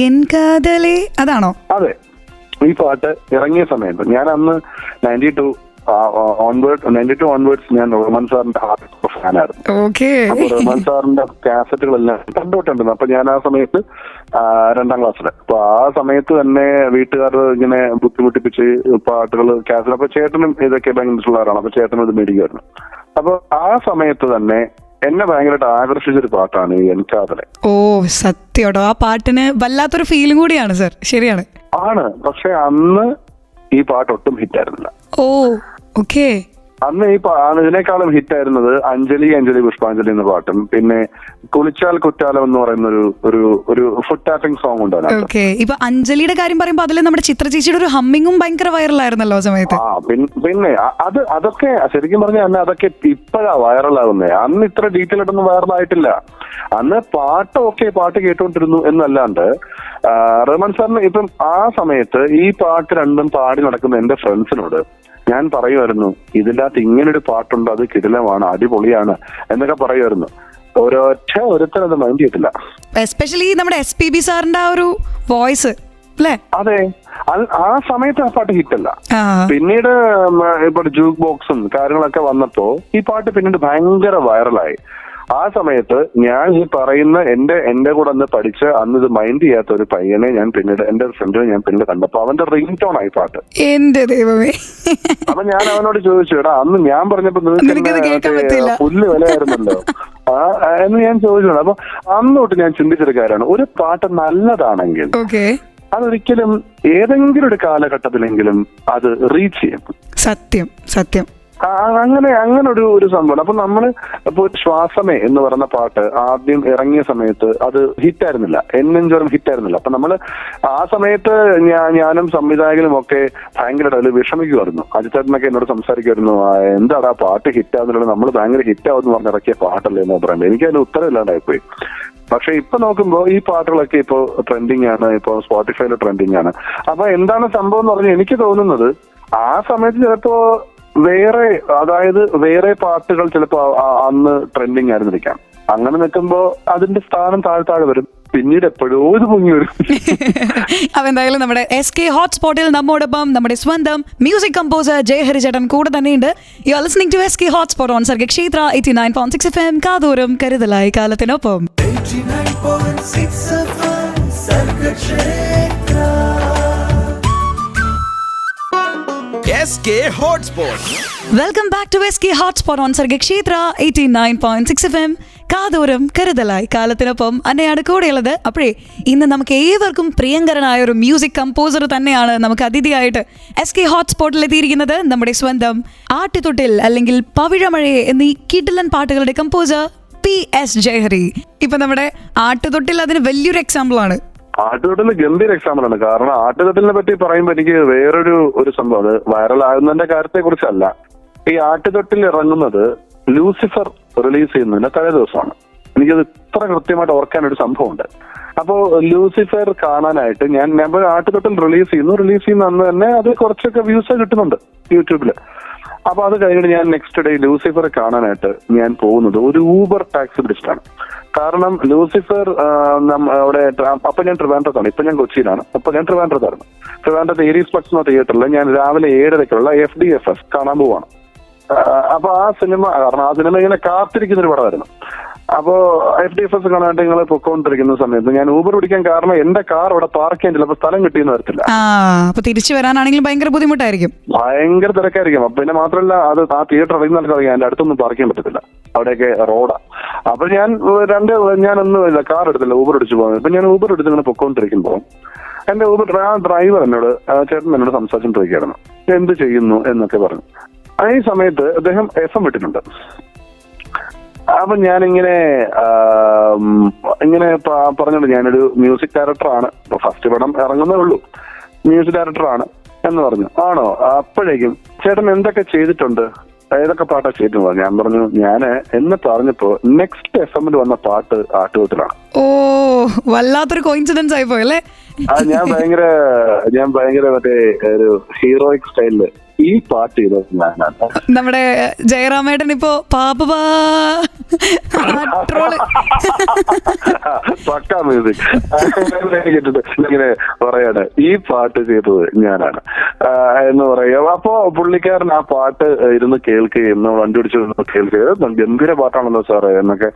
എൻ കാതലെ അതാണോ? അതെ, ഈ പാട്ട് ഇറങ്ങിയ സമയത്ത് ഞാൻ അന്ന് 92 ഓൺവേർഡ്സ് ഞാൻ റഹ്മാൻ സാറിന്റെ ഹാർഡ് ഫാനായിരുന്നു. അപ്പൊ റഹ്മാൻ സാറിന്റെ കാസറ്റുകളെല്ലാം കണ്ടുകൊണ്ടിരുന്നു. അപ്പൊ ഞാൻ ആ സമയത്ത് 2ാം ക്ലാസ്സില്. അപ്പൊ ആ സമയത്ത് തന്നെ വീട്ടുകാർ ഇങ്ങനെ ബുദ്ധിമുട്ടിപ്പിച്ച് പാട്ടുകൾ കാസറ്റ്. അപ്പൊ ചേട്ടനും ഇതൊക്കെ ഭയങ്കര ഇഷ്ടമുള്ളവരാണ്. അപ്പൊ ചേട്ടനും ഇത് മേടിക്കുമായിരുന്നു. അപ്പൊ ആ സമയത്ത് തന്നെ എന്നെ ഭയങ്കരമായിട്ട് ആകർഷിച്ചൊരു പാട്ടാണ് ഈ എനിക്കാതലെ. ഓ സത്യോട്ടോ, ആ പാട്ടിന് വല്ലാത്തൊരു ഫീലും കൂടിയാണ് സർ. ശരിയാണ് ആണ്. പക്ഷെ അന്ന് ഈ പാട്ട് ഒട്ടും ഹിറ്റായിരുന്നില്ല. ഓ ഓക്കെ. അന്ന് ഇതിനേക്കാളും ഹിറ്റായിരുന്നത് അഞ്ജലി പുഷ്പാഞ്ജലി എന്ന പാട്ടും പിന്നെ കുളിച്ചാൽ കുറ്റാലം എന്ന് പറയുന്ന ഒരു ഫുഡ് ടാപ്പിംഗ് സോങ് ഉണ്ട്. ഇപ്പൊ അഞ്ജലിയുടെ കാര്യം പറയുമ്പോ അതിൽ നമ്മുടെ ചിത്ര ചേച്ചിയുടെ ഒരു ഹമ്മിങ്ങും ഭയങ്കര വൈറലായിരുന്നല്ലോ സമയത്ത്. പിന്നെ അതൊക്കെ ശരിക്കും പറഞ്ഞാൽ അന്ന് അതൊക്കെ ഇപ്പോഴാ വൈറലാകുന്നത്. അന്ന് ഇത്ര ഡീറ്റെയിൽ ആയിട്ടൊന്നും വൈറലായിട്ടില്ല. അന്ന് പാട്ട് കേട്ടോണ്ടിരുന്നു എന്നല്ലാണ്ട് റഹ്മാൻ സാറിന് ഇപ്പം ആ സമയത്ത് ഈ പാട്ട് രണ്ടും പാടി നടക്കുന്ന എന്റെ ഫ്രണ്ട്സിനോട് ഞാൻ പറയുമായിരുന്നു, ഇതിനകത്ത് ഇങ്ങനൊരു പാട്ടുണ്ട്, അത് കിടിലമാണ്, അടിപൊളിയാണ് എന്നൊക്കെ പറയുമായിരുന്നു. ഒരുത്തരം അത് മൈൻഡ് ചെയ്തിട്ടില്ല. എസ്പെഷ്യലി നമ്മുടെ SPB സാറിന്റെ ആ ഒരു വോയിസ് അല്ലേ? അതെ, ആ സമയത്ത് ആ പാട്ട് ഹിറ്റല്ല. പിന്നീട് ഇപ്പൊ ജൂക്ക് ബോക്സും കാര്യങ്ങളൊക്കെ വന്നപ്പോ ഈ പാട്ട് പിന്നീട് ഭയങ്കര വൈറലായി. ആ സമയത്ത് ഞാൻ ഈ പറയുന്ന എന്റെ കൂടെ അന്ന് പഠിച്ച അന്ന് ഇത് മൈൻഡ് ചെയ്യാത്ത ഒരു പയ്യനെ ഞാൻ പിന്നീട് എന്റെ ഫ്രണ്ടിനെ ഞാൻ പിന്നീട് കണ്ടപ്പോ അവന്റെ റിംഗ് ടോൺ ആയി പാട്ട്. എന്റെ ദൈവമേ. അപ്പൊ ഞാൻ അവനോട് ചോദിച്ചു, എടാ അന്ന് ഞാൻ പറഞ്ഞപ്പോ പുല്ല് വിലയായിരുന്നല്ലോ എന്ന് ഞാൻ ചോദിച്ചു. അപ്പൊ അന്നോട്ട് ഞാൻ ചിന്തിച്ചൊരു കാര്യമാണ്, ഒരു പാട്ട് നല്ലതാണെങ്കിൽ അതൊരിക്കലും ഏതെങ്കിലും ഒരു കാലഘട്ടത്തിലെങ്കിലും അത് റീച്ച് ചെയ്യും. സത്യം. അങ്ങനെ ഒരു സംഭവം. അപ്പൊ നമ്മള് ഇപ്പൊ ശ്വാസമേ എന്ന് പറയുന്ന പാട്ട് ആദ്യം ഇറങ്ങിയ സമയത്ത് അത് ഹിറ്റായിരുന്നില്ല, എന്നെഞ്ചോരം ഹിറ്റായിരുന്നില്ല. അപ്പൊ നമ്മള് ആ സമയത്ത് ഞാനും സംവിധായകനും ഒക്കെ ഭയങ്കരമായിട്ട് അതിൽ വിഷമിക്കുമായിരുന്നു. അജിത്തേട്ടനൊക്കെ എന്നോട് സംസാരിക്കുമായിരുന്നു, എന്താടാ പാട്ട് ഹിറ്റാവുന്നുള്ളത്, നമ്മൾ ഭയങ്കര ഹിറ്റാവെന്ന് പറഞ്ഞ് ഇറക്കിയ പാട്ടല്ലേ എന്ന് പറയുന്നത്. എനിക്ക് അതിന് ഉത്തരം ഇല്ലാണ്ടായിപ്പോയി. പക്ഷെ ഇപ്പൊ നോക്കുമ്പോ ഈ പാട്ടുകളൊക്കെ ഇപ്പോ ട്രെൻഡിങ് ആണ്, ഇപ്പൊ സ്പോട്ടിഫൈയിൽ ട്രെൻഡിങ് ആണ്. അപ്പൊ എന്താണ് സംഭവം എന്ന് പറഞ്ഞാൽ എനിക്ക് തോന്നുന്നത് ആ സമയത്ത് ചിലപ്പോ വേറെ പാട്ടുകൾ ചിലപ്പോ അന്ന് ട്രെൻഡിങ് ആയിരുന്നിരിക്കാം. അങ്ങനെ നിൽക്കുമ്പോ അതിന്റെ സ്ഥാനം താഴെ വരും. പിന്നീട് എപ്പോഴോ ഇത് പൊങ്ങി വരും. അപ്പൊ എന്തായാലും നമ്മുടെ SK ഹോട്ട്സ്പോട്ടിൽ നമ്മോടൊപ്പം നമ്മുടെ സ്വന്തം മ്യൂസിക് കമ്പോസർ ജയഹരി ചേട്ടൻ കൂടെ തന്നെയുണ്ട്. You are listening to SK hotspot on Sargakshetra 89.6 FM കാതോരം കരുതലായി കാലത്തിനൊപ്പം. 89.6 FM Sargakshetra. SK Hotspot. Welcome back to SK hotspot on Sargakshetra 89.6 FM കാതോരം കരുതലായി കാലത്തിനൊപ്പം അന്നയാണ് കൂടെയുള്ളത്. അപ്പോഴേ ഇന്ന് നമുക്ക് ഏവർക്കും പ്രിയങ്കരനായ ഒരു മ്യൂസിക് കമ്പോസർ തന്നെയാണ് നമുക്ക് അതിഥിയായിട്ട് SK ഹോട്ട്സ്പോട്ടിൽ എത്തിയിരിക്കുന്നത്. നമ്മുടെ സ്വന്തം ആട്ടുതൊട്ടിൽ അല്ലെങ്കിൽ പവിഴമഴയെ എന്നീ കിടിലൻ പാട്ടുകളുടെ കമ്പോസർ PS ജയഹരി. ഇപ്പൊ നമ്മുടെ ആട്ടുതൊട്ടിൽ അതിന് വലിയൊരു എക്സാമ്പിൾ ആണ്. ആട്ടുതൊട്ടിൽ ഗംഭീര എക്സാമ്പിൾ ആണ്. കാരണം ആട്ടുതൊട്ടിലിനെ പറ്റി പറയുമ്പോൾ എനിക്ക് വേറൊരു സംഭവം, അത് വൈറലാകുന്നതിന്റെ കാര്യത്തെ കുറിച്ചല്ല. ഈ ആട്ടുതൊട്ടിൽ ഇറങ്ങുന്നത് ലൂസിഫർ റിലീസ് ചെയ്യുന്നതിന്റെ തലേ ദിവസമാണ്. എനിക്കത് അത്ര കൃത്യമായിട്ട് ഓർക്കാൻ ഒരു സംഭവമുണ്ട്. അപ്പോ ലൂസിഫർ കാണാനായിട്ട് ഞാൻ ആട്ടുതൊട്ടിൽ റിലീസ് ചെയ്യുന്ന അന്ന് തന്നെ അത് കുറച്ചൊക്കെ വ്യൂസ് കിട്ടുന്നുണ്ട് യൂട്യൂബില്. അപ്പൊ അത് കഴിഞ്ഞിട്ട് ഞാൻ നെക്സ്റ്റ് ഡേ ലൂസിഫർ കാണാനായിട്ട് ഞാൻ പോകുന്നത് ഒരു ഊബർ ടാക്സി പിടിച്ചിട്ടാണ്. കാരണം ലൂസിഫർ അവിടെ അപ്പൊ ഞാൻ ട്രിവാൻഡ്രത്താണ്, ഇപ്പൊ ഞാൻ കൊച്ചിയിലാണ്. അപ്പൊ ഞാൻ ട്രിവാൻഡ്രത്തായിരുന്നു. ട്രിവാൻഡ്രത്ത് ഏരീസ് പ്ലക്സ് എന്ന തിയേറ്ററിൽ ഞാൻ രാവിലെ 7:30 FDFS കാണാൻ പോവാണ്. അപ്പൊ ആ സിനിമ ഇങ്ങനെ കാത്തിരിക്കുന്ന ഒരു പടമായിരുന്നു. അപ്പോ FDFS കാണാനായിട്ട് നിങ്ങൾ പൊക്കോണ്ടിരിക്കുന്ന സമയത്ത് ഞാൻ ഊബർ പിടിക്കാൻ കാരണം എന്റെ കാർ അവിടെ പാർക്ക് ചെയ്യാൻ ചിലപ്പോൾ സ്ഥലം കിട്ടിയെന്ന് വരത്തില്ല. അപ്പൊ തിരിച്ചു വരാനാണെങ്കിലും ഭയങ്കര ബുദ്ധിമുട്ടായിരിക്കും, ഭയങ്കര തിരക്കായിരിക്കും. പിന്നെ മാത്രമല്ല അത് ആ തിയേറ്റർ അറിയുന്ന ആൾക്കറിയാം എന്റെ അടുത്തൊന്നും പാർക്ക് ചെയ്യാൻ പറ്റത്തില്ല, അവിടെയൊക്കെ റോഡാ. അപ്പൊ ഞാനൊന്നുമില്ല, കാർ എടുത്തില്ല, ഊബർ അടിച്ചു പോകുന്നത്. ഇപ്പൊ ഞാൻ ഊബർ എടുത്ത് ഇങ്ങനെ പൊക്കോണ്ടിരിക്കുമ്പോൾ എന്റെ ഊബർ ഡ്രൈവർ ചേട്ടൻ എന്നോട് സംസാരിച്ചോണ്ടിരിക്കുകയായിരുന്നു, എന്ത് ചെയ്യുന്നു എന്നൊക്കെ പറഞ്ഞു. ഈ സമയത്ത് അദ്ദേഹം FM ഇട്ടിട്ടുണ്ട്. അപ്പൊ ഞാനിങ്ങനെ പറഞ്ഞോണ്ട് ഞാനൊരു മ്യൂസിക് ഡയറക്ടറാണ്, ഫസ്റ്റ് പടം ഇറങ്ങുന്നേ ഉള്ളൂ, മ്യൂസിക് ഡയറക്ടറാണ് എന്ന് പറഞ്ഞു. ആണോ? അപ്പോഴേക്കും ചേട്ടൻ എന്തൊക്കെ ചെയ്തിട്ടുണ്ട്, ഏതൊക്കെ പാട്ടാ ചെയ്തിട്ടുണ്ട്? ഞാൻ പറഞ്ഞു എന്ന് പറഞ്ഞപ്പോ നെക്സ്റ്റ് FM വന്ന പാട്ട് ആട്ടുകൊട്ടിലാണ്. ഓ, വല്ലാത്തൊരു കോയിൻസിഡൻസ് ആയി പോയല്ലേ. ഞാൻ ഭയങ്കര മറ്റേ ഒരു ഹീറോയിക് സ്റ്റൈലില് ഈ പാട്ട് ചെയ്തത് ഞാനാണ്. നമ്മുടെ ജയറാമേട്ടൻ ഇപ്പോ പക്കാ മ്യൂസിക് ഇങ്ങനെ പറയാണ്, ഈ പാട്ട് ചെയ്തത് ഞാനാണ് എന്ന് പറയുക. അപ്പോ പുള്ളിക്കാരൻ ആ പാട്ട് ഇരുന്ന് കേൾക്കുകയും വണ്ടി പിടിച്ചിരുന്ന് കേൾക്കുകയും ഗംഭീര പാട്ടാണല്ലോ സാറേ എന്നൊക്കെ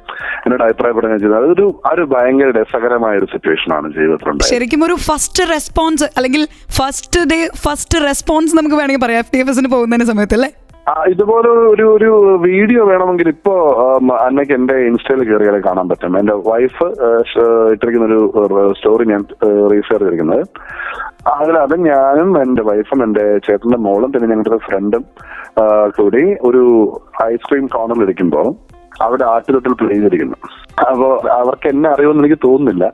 എന്നോട് അഭിപ്രായപ്പെടുകയും ചെയ്തത്. അതൊരു ഭയങ്കര രസകരമായ ഒരു സിറ്റുവേഷൻ ആണ് ജീവിതത്തിലുണ്ടായത്. ശരിക്കും ഒരു ഫസ്റ്റ് റെസ്പോൺസ് അല്ലെങ്കിൽ ഫസ്റ്റ് റെസ്പോൺസ് നമുക്ക് വേണമെങ്കിൽ പറയാം FDFSന് പോകുന്നതിന് സമയത്ത് അല്ലേ. ഇതുപോലെ ഒരു വീഡിയോ വേണമെങ്കിൽ ഇപ്പോ അന്നയ്ക്ക് എന്റെ ഇൻസ്റ്റയിൽ കയറിയാലേ കാണാൻ പറ്റും. എന്റെ വൈഫ് ഇട്ടിരിക്കുന്ന ഒരു സ്റ്റോറി ഞാൻ റീഷെയർ ചെയ്തിരിക്കുന്നത്. അത് ഞാനും എന്റെ വൈഫും എന്റെ ചേട്ടന്റെ മോളും പിന്നെ ഞങ്ങളുടെ ഒരു ഫ്രണ്ടും കൂടി ഒരു ഐസ്ക്രീം കോർണറിൽ ഇരിക്കുമ്പോ അവിടെ ആട്ടുതൊട്ടിൽ പ്ലേ ചെയ്തിരിക്കുന്നു. അപ്പോ അവർക്ക് എന്നെ അറിയുമെന്ന് എനിക്ക് തോന്നുന്നില്ല,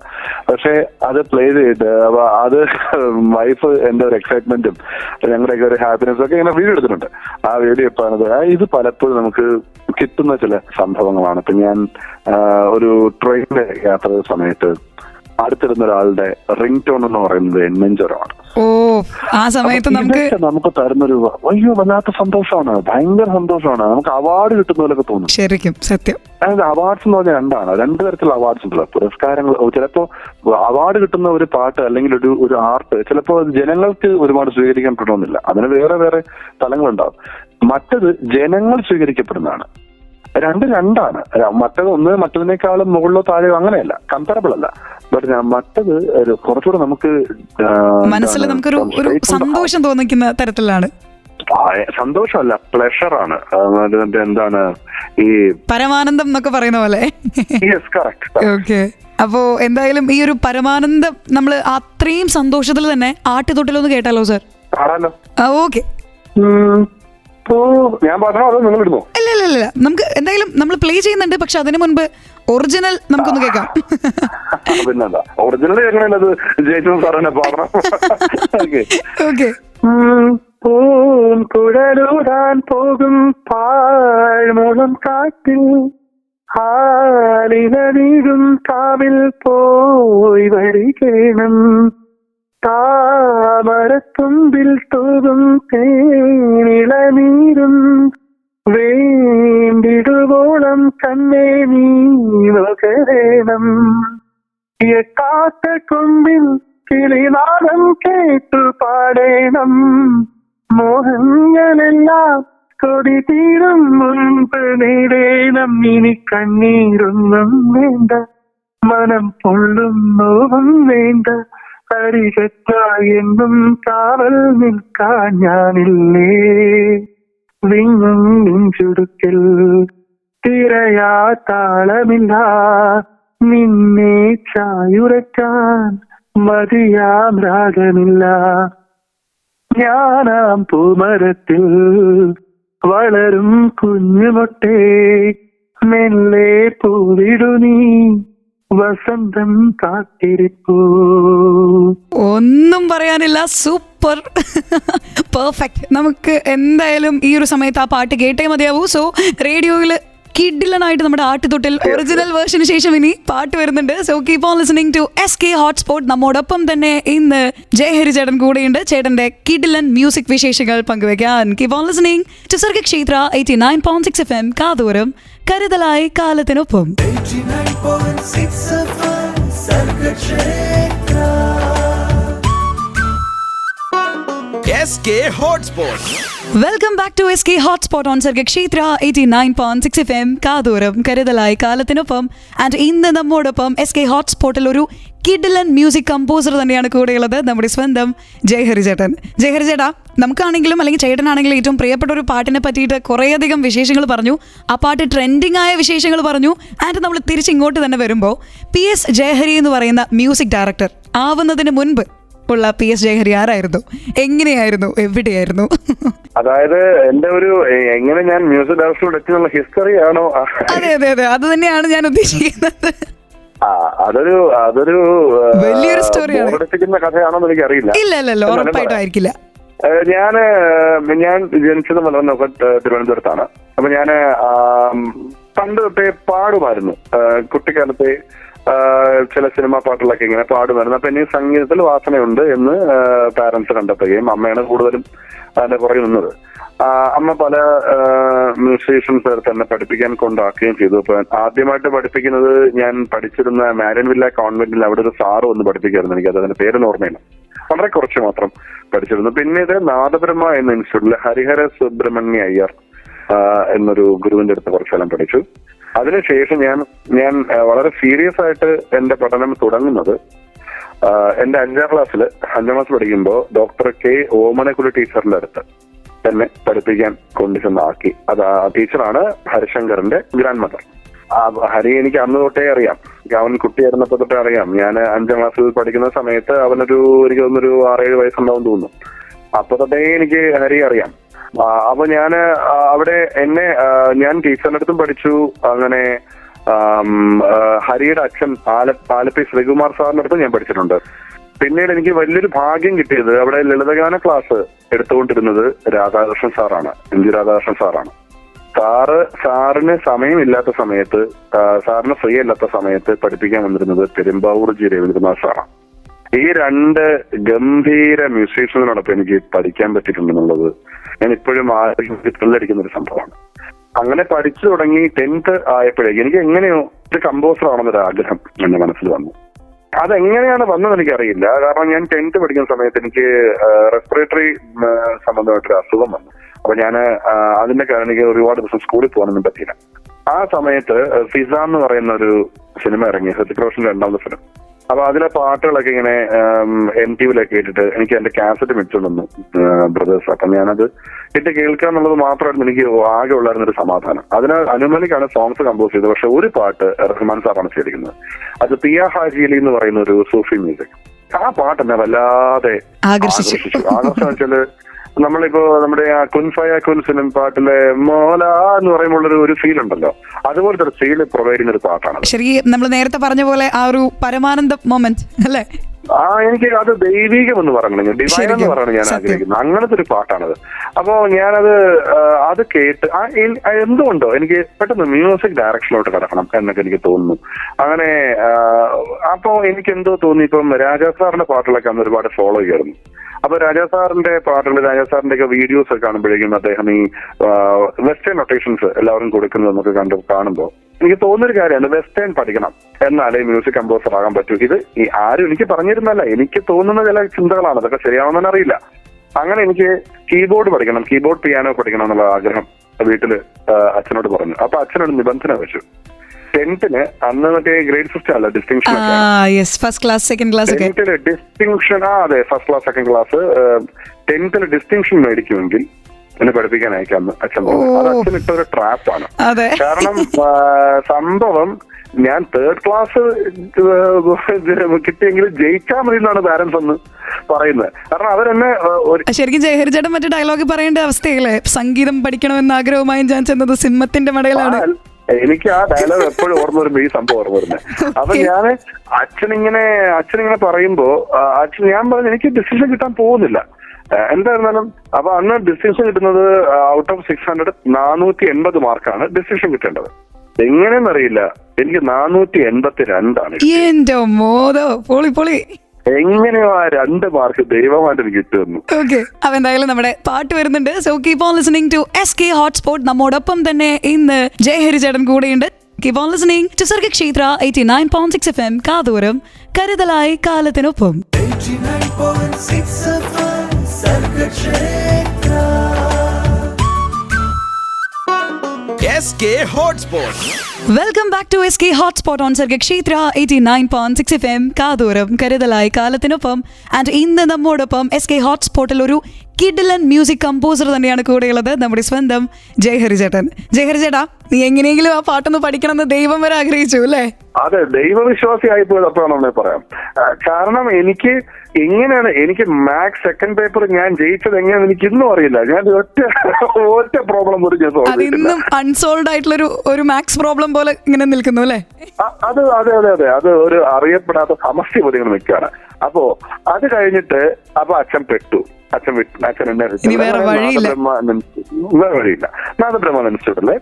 പക്ഷെ അത് പ്ലേ ചെയ്തിട്ട് അപ്പൊ അത് വൈഫ് എന്റെ ഒരു എക്സൈറ്റ്മെന്റും ഞങ്ങളുടെയൊക്കെ ഒരു ഹാപ്പിനെസ്സും ഒക്കെ ഇങ്ങനെ വീഡിയോ എടുത്തിട്ടുണ്ട്. ആ വീഡിയോ എപ്പോഴാണത് ഇത് പലപ്പോഴും നമുക്ക് കിട്ടുന്ന ചില സംഭവങ്ങളാണ്. ഇപ്പൊ ഞാൻ ഒരു ട്രെയിനിലെ യാത്ര സമയത്ത് അടുത്തിരുന്ന ഒരാളുടെ റിംഗ് ടോൺ എന്ന് പറയുന്നത് നെഞ്ചരമാണ്. ഓ, ആ സമയത്ത് നമുക്ക് തരുന്നൊരു വല്ലാത്ത സന്തോഷമാണ്, ഭയങ്കര സന്തോഷമാണ്. നമുക്ക് അവാർഡ് കിട്ടുന്ന പോലൊക്കെ തോന്നും. ശരിക്കും സത്യം. അതായത് അവാർഡ്സ് എന്ന് പറഞ്ഞാൽ രണ്ട് തരത്തിലുള്ള അവാർഡ്സ് ഉണ്ടല്ലോ. പുരസ്കാരങ്ങൾ, ചിലപ്പോ അവാർഡ് കിട്ടുന്ന ഒരു പാട്ട് അല്ലെങ്കിൽ ഒരു ആർട്ട് ചിലപ്പോ ജനങ്ങൾക്ക് ഒരുപാട് സ്വീകരിക്കപ്പെടണമെന്നില്ല, അതിന് വേറെ വേറെ തലങ്ങളുണ്ടാവും. മറ്റത് ജനങ്ങൾ സ്വീകരിക്കപ്പെടുന്നതാണ്. രണ്ടാണ്. മറ്റതിനേക്കാളും മുകളിലോ താഴെയോ അങ്ങനെയല്ല, കമ്പയറബിൾ അല്ല. ബട്ട് മറ്റത് കുറച്ചുകൂടെ നമുക്ക് മനസ്സിൽ നമുക്കൊരു സന്തോഷം തോന്നിക്കുന്ന തരത്തിലാണ്. സന്തോഷമല്ല, പ്ലഷറാണ്. എന്താണ് ഈ പരമാനന്ദം എന്നൊക്കെ പറയുന്ന പോലെ. ഓക്കെ, അപ്പോ എന്തായാലും ഈ ഒരു പരമാനന്ദം നമ്മൾ അത്രയും സന്തോഷത്തിൽ തന്നെ ആട്ടുതൊട്ടിലൊന്ന് കേട്ടാലോ സാർ? ഓക്കെ, ഞാൻ പറഞ്ഞോ അതോ നിങ്ങൾ ഇടുന്നോ? ഇല്ല, നമുക്ക് എന്തായാലും നമ്മൾ പ്ലേ ചെയ്യുന്നുണ്ട്, പക്ഷെ അതിനു മുൻപ് ഒറിജിനൽ നമുക്കൊന്ന് കേൾക്കാം. പിന്നെന്താ ഒറിജിനൽ എങ്ങനെയുള്ളത്? ജയിച്ചു സാറിനെ പാടണം. ഓക്കെ. കുഴലൂരാൻ പോകും പാഴ്മൂളം കാട്ടിൽ ആലിനീടും കാവിൽ പോയി വരികേണം താമരത്തുമ്പിൽ തൂകും തേനിളനീരും വേണ്ടിടുവോളം കണ്ണേ നീ നോക്കണം എട്ടാത്ത കൊമ്പിൽ കിളിനാദം കേട്ടു പാടേണം മോഹങ്ങളെല്ലാം കൊടി തീരും മുൻപ് നേടേണം ഇനി കണ്ണീരൊന്നും വേണ്ട മനം പൊള്ളും നോവും വേണ്ട അരികത്തായി എന്നും കാവൽ നിൽക്കാൻ ഞാനില്ലേ വിങ്ങും നെഞ്ചുടുക്കൽ തിരയാ താളമില്ല നിന്നെ ചായുറക്കാൻ മതിയാം രാഗമില്ല ഞാനാം പൂമരത്തിൽ വളരും കുഞ്ഞുമൊട്ടേ മെല്ലെ പൂവിടു നീ വസന്തം കാത്തിരിപ്പൂ. ഒന്നും പറയാനില്ല, സൂപ്പർ, പെർഫെക്റ്റ്. നമുക്ക് എന്തായാലും ഈ ഒരു സമയത്ത് ആ പാട്ട് കേട്ടേ മതിയാവൂ. സോ റേഡിയോയിൽ കിഡിലനായിട്ട് നമ്മുടെ ആട്ടുതൊട്ടിൽ ഒറിജിനൽ വേർഷന് ശേഷം ഇനി പാട്ട് വരുന്നുണ്ട്. So keep on listening to SK hotspot. നമ്മോടൊപ്പം തന്നെ ഇന്ന് ജയഹരി ചേട്ടൻ കൂടെയുണ്ട്. ചേട്ടന്റെ കിഡിലൻ മ്യൂസിക് വിശേഷങ്ങൾ പങ്കുവെക്കാൻ. Keep on listening to Sargakshetra 89.6 FM കാതോരം കരുതലായി കാലത്തിനൊപ്പം. 89.6 FM Sargakshetra. SK Hotspot. Welcome back to SK hotspot on Sargakshetra 89.6 FM കാതോരം കരുതലായി കാലത്തിനൊപ്പം. ആൻഡ് ഇന്ന് നമ്മോടൊപ്പം SK ഹോട്ട്സ്പോട്ടിൽ ഒരു കിഡിലൻ മ്യൂസിക് കമ്പോസർ തന്നെയാണ് കൂടെയുള്ളത്, നമ്മുടെ സ്വന്തം ജയഹരി ചേട്ടൻ. ജയഹരി ചേട്ടാ, നമുക്കാണെങ്കിലും അല്ലെങ്കിൽ ചേട്ടനാണെങ്കിലും ഏറ്റവും പ്രിയപ്പെട്ട ഒരു പാട്ടിനെ പറ്റിയിട്ട് കുറേയധികം വിശേഷങ്ങൾ പറഞ്ഞു. ആ പാട്ട് ട്രെൻഡിങ് ആയ വിശേഷങ്ങൾ പറഞ്ഞു. ആൻഡ് നമ്മൾ തിരിച്ചിങ്ങോട്ട് തന്നെ വരുമ്പോൾ PS ജയഹരി എന്ന് പറയുന്ന മ്യൂസിക് ഡയറക്ടർ ആവുന്നതിന് മുൻപ് ഉള്ള PS ജയഹരി ആരായിരുന്നു, എങ്ങനെയായിരുന്നു, എവിടെയായിരുന്നു? അതായത് എന്റെ ഒരു എങ്ങനെ ഞാൻ മ്യൂസിക് ഡയറക്ടറോട് എത്തിയുള്ള ഹിസ്റ്ററി ആണോ? അതെ അതെ അതെ, അത് തന്നെയാണ് ഞാൻ ഉദ്ദേശിക്കുന്നത്. അതൊരു വലിയൊരു സ്റ്റോറിയാണ്. പഠിപ്പിക്കുന്ന കഥയാണോന്ന് എനിക്ക് അറിയില്ല. ഇല്ല ഉറപ്പായിട്ടും ആയിരിക്കില്ല. ഞാൻ ജനിച്ചത് തിരുവനന്തപുരത്താണ്. അപ്പൊ ഞാന് പണ്ട് തൊട്ടേ പാടുമായിരുന്നു. കുട്ടിക്കാലത്തെ ചില സിനിമാ പാട്ടുകളൊക്കെ ഇങ്ങനെ പാടുമായിരുന്നു. അപ്പൊ എനിക്ക് സംഗീതത്തിൽ വാസനയുണ്ട് എന്ന് പാരന്റ്സ് കണ്ടെത്തുകയും അമ്മയാണ് കൂടുതലും അതിന്റെ പുറകെ നിന്നത്. അമ്മ പല മ്യൂസീഷ്യൻസ് തന്നെ പഠിപ്പിക്കാൻ കൊണ്ടാക്കുകയും ചെയ്തു. അപ്പൊ ആദ്യമായിട്ട് പഠിപ്പിക്കുന്നത് ഞാൻ പഠിച്ചിരുന്ന മാരിയൻവില്ല കോൺവെന്റിൽ അവിടെ ഒരു സാറ് വന്ന് പഠിപ്പിക്കായിരുന്നു. എനിക്ക് അതിന്റെ പേരൊന്നും ഓർമ്മയില്ല, വളരെ കുറച്ച് മാത്രം പഠിച്ചിരുന്നു. പിന്നീട് നാദബ്രഹ്മ എന്ന ഇൻസ്റ്റിറ്റ്യൂട്ടിൽ ഹരിഹര സുബ്രഹ്മണ്യ അയ്യർ എന്നൊരു ഗുരുവിന്റെ അടുത്ത് കുറച്ചെല്ലാം പഠിച്ചു. അതിനുശേഷം ഞാൻ വളരെ സീരിയസ് ആയിട്ട് എന്റെ പഠനം തുടങ്ങുന്നത് എന്റെ 5ാം ക്ലാസ് പഠിക്കുമ്പോൾ ഡോക്ടർ K ഓമനക്കുടി ടീച്ചറിന്റെ അടുത്ത് എന്നെ പഠിപ്പിക്കാൻ കൊണ്ടുചെന്നാക്കി. അത് ആ ടീച്ചറാണ് ഹരിശങ്കറിന്റെ ഗ്രാൻഡ് മദർ. ഹരി എനിക്ക് അന്ന് തൊട്ടേ അറിയാം. അവൻ കുട്ടിയായിരുന്നപ്പോ തൊട്ടേ അറിയാം. ഞാൻ 5ാം ക്ലാസ്സിൽ പഠിക്കുന്ന സമയത്ത് അവനൊരു എനിക്ക് തോന്നുന്നൊരു 6-7 വയസ്സുണ്ടാവും തോന്നുന്നു. അപ്പൊ തൊട്ടേ എനിക്ക് ഹരി അറിയാം. അപ്പൊ ഞാന് അവിടെ ഞാൻ ടീച്ചറിന്റെ അടുത്തും പഠിച്ചു. അങ്ങനെ ഹരിയുടെ അച്ഛൻ ആലപ്പി ശ്രീകുമാർ സാറിന്റെ അടുത്തും ഞാൻ പഠിച്ചിട്ടുണ്ട്. പിന്നീട് എനിക്ക് വലിയൊരു ഭാഗ്യം കിട്ടിയത് അവിടെ ലളിതഗാന ക്ലാസ് എടുത്തുകൊണ്ടിരുന്നത് രാധാകൃഷ്ണൻ സാറാണ്, MG രാധാകൃഷ്ണൻ സാറാണ്. സാറിന് സമയമില്ലാത്ത സമയത്ത്, സാറിന് ഫ്രീ അല്ലാത്ത സമയത്ത് പഠിപ്പിക്കാൻ വന്നിരുന്നത് പെരുമ്പാവൂർ G രവീന്ദ്രനാഥ് സാറാണ്. ഈ 2 ഗംഭീര മ്യൂസീഷ്യൻസിനോടൊപ്പം എനിക്ക് പഠിക്കാൻ പറ്റിയിട്ടുണ്ടെന്നുള്ളത് ഞാൻ ഇപ്പോഴും ത്രില്ലടിക്കുന്ന ഒരു സംഭവമാണ്. അങ്ങനെ പഠിച്ചു തുടങ്ങി 10th ആയപ്പോഴേക്ക് എനിക്ക് എങ്ങനെയോ ഒരു കമ്പോസർ ആണെന്നൊരു ആഗ്രഹം എന്റെ മനസ്സിൽ വന്നു. അതെങ്ങനെയാണ് വന്നത് എനിക്കറിയില്ല. കാരണം ഞാൻ 10th പഠിക്കുന്ന സമയത്ത് എനിക്ക് റെസ്പിറേറ്ററി സംബന്ധമായിട്ടൊരു അസുഖം വന്നു. അപ്പൊ ഞാൻ അതിന്റെ കാരണം എനിക്ക് ഒരുപാട് ദിവസം സ്കൂളിൽ പോകാനൊന്നും പറ്റിയില്ല. ആ സമയത്ത് ഫിസ എന്ന് പറയുന്ന ഒരു സിനിമ ഇറങ്ങി, ഹൃതിക് റോഷന്റെ 2ാമത്തെ ഫിലിം. അപ്പൊ അതിലെ പാട്ടുകളൊക്കെ ഇങ്ങനെ MTVയിലൊക്കെ കേട്ടിട്ട് എനിക്ക് എന്റെ കാസറ്റ് മിച്ചുണ്ടെന്നു ബ്രദേഴ്സ്. അപ്പൊ ഞാനത് ഇട്ട് കേൾക്കുക എന്നുള്ളത് മാത്രമായിരുന്നു എനിക്ക് ആകെ ഉള്ളായിരുന്ന ഒരു സമാധാനം. അതിന് അനുമലിക്കാണ് സോങ്സ് കമ്പോസ് ചെയ്തത്. പക്ഷെ ഒരു പാട്ട് റഹ്മാൻ സാറാണ് ചെയ്തിരിക്കുന്നത്. അത് പിയ ഹാജിലി എന്ന് പറയുന്ന ഒരു സൂഫി മ്യൂസിക്. ആ പാട്ട് എന്നെ വല്ലാതെ ആകർഷിച്ചു. ആകർഷണം വെച്ചാല് നമ്മളിപ്പോ നമ്മുടെ ആ കുൻഫയ കുൻ ഫിലിം പാട്ടിലെ മോല എന്ന് പറയുമ്പോൾ ഒരു ഫീൽ ഉണ്ടല്ലോ, അതുപോലത്തെ ഒരു ഫീൽ പ്രൊവൈഡ് ചെയ്യുന്ന ഒരു പാട്ടാണ്. ശരി, നമ്മൾ നേരത്തെ പറഞ്ഞ പോലെ ആ ഒരു പരമാനന്ദ മൊമെന്റ് അല്ലേ? എനിക്ക് അത് ദൈവികം എന്ന് പറയണെങ്കിൽ, ഡിവൈൻ എന്ന് പറയണം ഞാൻ ആഗ്രഹിക്കുന്നത്. അങ്ങനത്തെ ഒരു പാട്ടാണത്. അപ്പോ ഞാനത് കേട്ട് എന്തുകൊണ്ടോ എനിക്ക് പെട്ടെന്ന് മ്യൂസിക് ഡയറക്ഷനിലോട്ട് കിടക്കണം എന്നൊക്കെ എനിക്ക് തോന്നുന്നു. അങ്ങനെ അപ്പോ എനിക്ക് എന്തോ തോന്നി, ഇപ്പം രാജാ സാറിന്റെ പാട്ടുകളൊക്കെ അന്ന് ഒരുപാട് ഫോളോ ചെയ്യായിരുന്നു. അപ്പൊ രാജാ സാറിന്റെ പാട്ടുകൾ, രാജാ സാറിന്റെ ഒക്കെ വീഡിയോസ് ഒക്കെ കാണുമ്പോഴേക്കും അദ്ദേഹം ഈ വെസ്റ്റേൺ നൊട്ടേഷൻസ് എല്ലാവരും കൊടുക്കുന്നതെന്നൊക്കെ കാണുമ്പോൾ എനിക്ക് തോന്നുന്നൊരു കാര്യമാണ്, വെസ്റ്റേൺ പഠിക്കണം എന്നാലേ മ്യൂസിക് കമ്പോസർ ആകാൻ പറ്റൂ. ഇത് ആരും എനിക്ക് പറഞ്ഞിരുന്നല്ല, എനിക്ക് തോന്നുന്ന ചില ചിന്തകളാണ്. അതൊക്കെ ശരിയാവുമെന്ന് അറിയില്ല. അങ്ങനെ എനിക്ക് കീബോർഡ് പഠിക്കണം, കീബോർഡ് പിയാനോ പഠിക്കണം എന്നുള്ള ആഗ്രഹം വീട്ടില് അച്ഛനോട് പറഞ്ഞു. അപ്പൊ അച്ഛനോട് നിബന്ധന വെച്ചു. 10th അന്ന് മറ്റേ ഗ്രേഡ് സിസ്റ്റം അല്ല, distinction first class second class distinction. അതെ, first class second class. 10th distinction മേടിക്കുമെങ്കിൽ എന്നെ പഠിപ്പിക്കാൻ അയക്കാന്ന് അച്ഛൻ പറഞ്ഞു. അത് അച്ഛനിട്ട ഒരു ട്രാപ്പാണ്. കാരണം സംഭവം ഞാൻ 3rd ക്ലാസ് കിട്ടിയെങ്കിലും ജയിച്ചാൽ മതി എന്നാണ് പാരന്റ്സ് എന്ന് പറയുന്നത്. കാരണം അവരെന്നെ ശരിക്കും ജയഹരി ചേട്ടൻ മറ്റേ ഡയലോഗ് പറയേണ്ട അവസ്ഥയല്ലേ, സംഗീതം പഠിക്കണമെന്ന ആഗ്രഹവുമായി ഞാൻ ചെന്നത് സിംഹത്തിന്റെ മടയിലാണ്. എനിക്ക് ആ ഡയലോഗ് എപ്പോഴും ഓർമ്മ വരുമ്പോ ഈ സംഭവം ഓർമ്മ വരുന്നത്. അപ്പൊ ഞാൻ അച്ഛനിങ്ങനെ പറയുമ്പോ ഞാൻ പറഞ്ഞു എനിക്ക് ഡിസിഷൻ കിട്ടാൻ പോകുന്നില്ല എന്തായിരുന്നാലും. അപ്പൊ അന്ന് ഡിസ്റ്റിങ്ഷൻ കിട്ടുന്നത് ഔട്ട് ഓഫ് 600 480 മാർക്കാണ് ഡിസ്റ്റിങ്ഷൻ കിട്ടേണ്ടത്. എങ്ങനെയെന്നറിയില്ല, എനിക്ക് 482 എന്റെ മോദോ, പൊളി പൊളി. എങ്ങനെയോ ആ 2 മാർക്ക് ദൈവമായിട്ട് എനിക്ക് കിട്ടുന്നു. ഓക്കെ, അപ്പൊ എന്തായാലും നമ്മുടെ പാട്ട് വരുന്നുണ്ട്. So keep on listening to SK hotspot. നമ്മോടൊപ്പം തന്നെ ഇന്ന് ജയഹരി ചേട്ടൻ കൂടെയുണ്ട്. Keep on listening to Sargakshetra 89.6 FM കാതോരം കരുതലായി കാലത്തിനൊപ്പം. 89.6 FM Sargakshetra. SK Hotspot. Welcome back to SK hotspot on Sargakshetra 89.6 FM കാതോരം കരുതലായി കാലത്തിനൊപ്പം. ആൻഡ് ഇന്ന് നമ്മോടൊപ്പം SK ഹോട്ട്സ്പോട്ടിൽ ഒരു കിഡിലൻ മ്യൂസിക് കമ്പോസർ തന്നെയാണ് കൂടെയുള്ളത്, നമ്മുടെ സ്വന്തം ജയഹരി ചേട്ടൻ. ജയഹരി ചേട്ടാ, നീ എങ്ങനെയെങ്കിലും ആ പാട്ടൊന്ന് പഠിക്കണമെന്ന് ദൈവം വരെ ആഗ്രഹിച്ചു അല്ലേ? അതെ, ദൈവവിശ്വാസിയായി പോയത് അപ്പോഴാണ് പറയാം. കാരണം എനിക്ക് മാത്സ് സെക്കൻഡ് പേപ്പർ ഞാൻ ജയിച്ചത് എങ്ങനെയാണെന്ന് എനിക്ക് ഇന്നും അറിയില്ല. ഞാൻ ഒറ്റ പ്രോബ്ലം പോലും ഞാൻ സോൾവ് ചെയ്തിട്ടില്ല. അതിന്നും അൺസോൾവ് ആയിട്ടുള്ള ഒരു മാത്സ് പ്രോബ്ലം പോലെ ഇങ്ങനെ നിൽക്കുന്നു അല്ലേ? അതെ, അത് ഒരു അറിയപ്പെടാത്ത സമസ്യ പോലെ ഇങ്ങനെ നിൽക്കുകയാണ്. അപ്പോ അത് കഴിഞ്ഞിട്ട് അച്ഛൻ പെട്ടു. അച്ഛൻ എന്നെ വേറെ വഴിയില്ല. നാദബ്രഹ്മ ഇൻസ്റ്റിറ്റ്യൂട്ടിലെ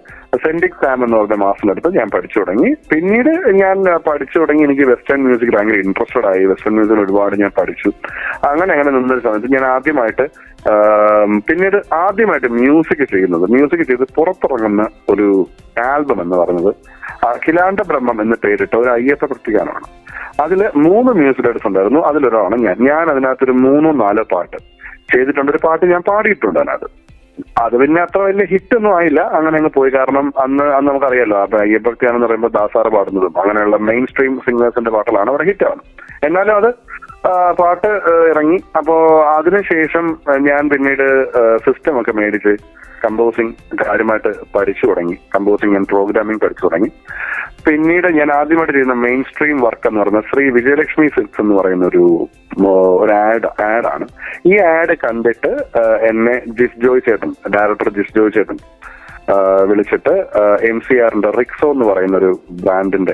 സെന്റിക് സാം എന്ന് പറഞ്ഞ മാസ്റ്ററിനടുത്ത് ഞാൻ പഠിച്ചു തുടങ്ങി. പിന്നീട് ഞാൻ പഠിച്ചു തുടങ്ങി. എനിക്ക് വെസ്റ്റേൺ മ്യൂസിക് ഭയങ്കര ഇൻട്രസ്റ്റഡ് ആയി. വെസ്റ്റേൺ മ്യൂസിക് ഒരുപാട് ഞാൻ പഠിച്ചു. അങ്ങനെ നിന്നൊരു സമയത്ത് ഞാൻ ആദ്യമായിട്ട് മ്യൂസിക് ചെയ്ത് പുറത്തിറങ്ങുന്ന ഒരു ആൽബം എന്ന് പറയുന്നത് അഖിലാണ്ട ബ്രഹ്മം എന്ന് പേരിട്ട ഒരു അയ്യപ്പ ഭക്തിഗാനമാണ്. അതില് 3 മ്യൂസിക് ഡയറക്ടേഴ്സ് ഉണ്ടായിരുന്നു. അതിലൊരാളാണ് ഞാൻ അതിനകത്തൊരു 3-4 പാട്ട് ചെയ്തിട്ടുണ്ട്. ഒരു പാട്ട് ഞാൻ പാടിയിട്ടുണ്ട് അതിനകത്ത്. അത് പിന്നെ അത്ര വലിയ ഹിറ്റ് ഒന്നും ആയില്ല, അങ്ങനെ അങ്ങ് പോയി. കാരണം അന്ന് നമുക്കറിയാലോ, അപ്പൊ അയ്യപ്പക്തിയാണെന്ന് പറയുമ്പോൾ ദാസാറ് പാടുന്നതും അങ്ങനെയുള്ള മെയിൻ സ്ട്രീം സിംഗേഴ്സിന്റെ പാട്ടുകളാണ് അവിടെ ഹിറ്റ് ആവുന്നത്. എന്നാലും അത് പാട്ട് ഇറങ്ങി. അപ്പോ അതിനുശേഷം ഞാൻ പിന്നീട് സിസ്റ്റം ഒക്കെ മേടിച്ച് കമ്പോസിങ് കാര്യമായിട്ട് പഠിച്ചു തുടങ്ങി. കമ്പോസിങ് ആൻഡ് പ്രോഗ്രാമിംഗ് പഠിച്ചു തുടങ്ങി. പിന്നീട് ഞാൻ ആദ്യമായിട്ട് ചെയ്യുന്ന മെയിൻ സ്ട്രീം വർക്ക് എന്ന് പറയുന്നത് ശ്രീ വിജയലക്ഷ്മി സിൽക്സ് എന്ന് പറയുന്ന ഒരു ആഡാണ്. ഈ ആഡ് കണ്ടിട്ട് എന്നെ ഡയറക്ടർ ജിസ് ജോയ് ചേട്ടൻ വിളിച്ചിട്ട് MCRന്റെ റിക്സോ എന്ന് പറയുന്ന ഒരു ബ്രാൻഡിന്റെ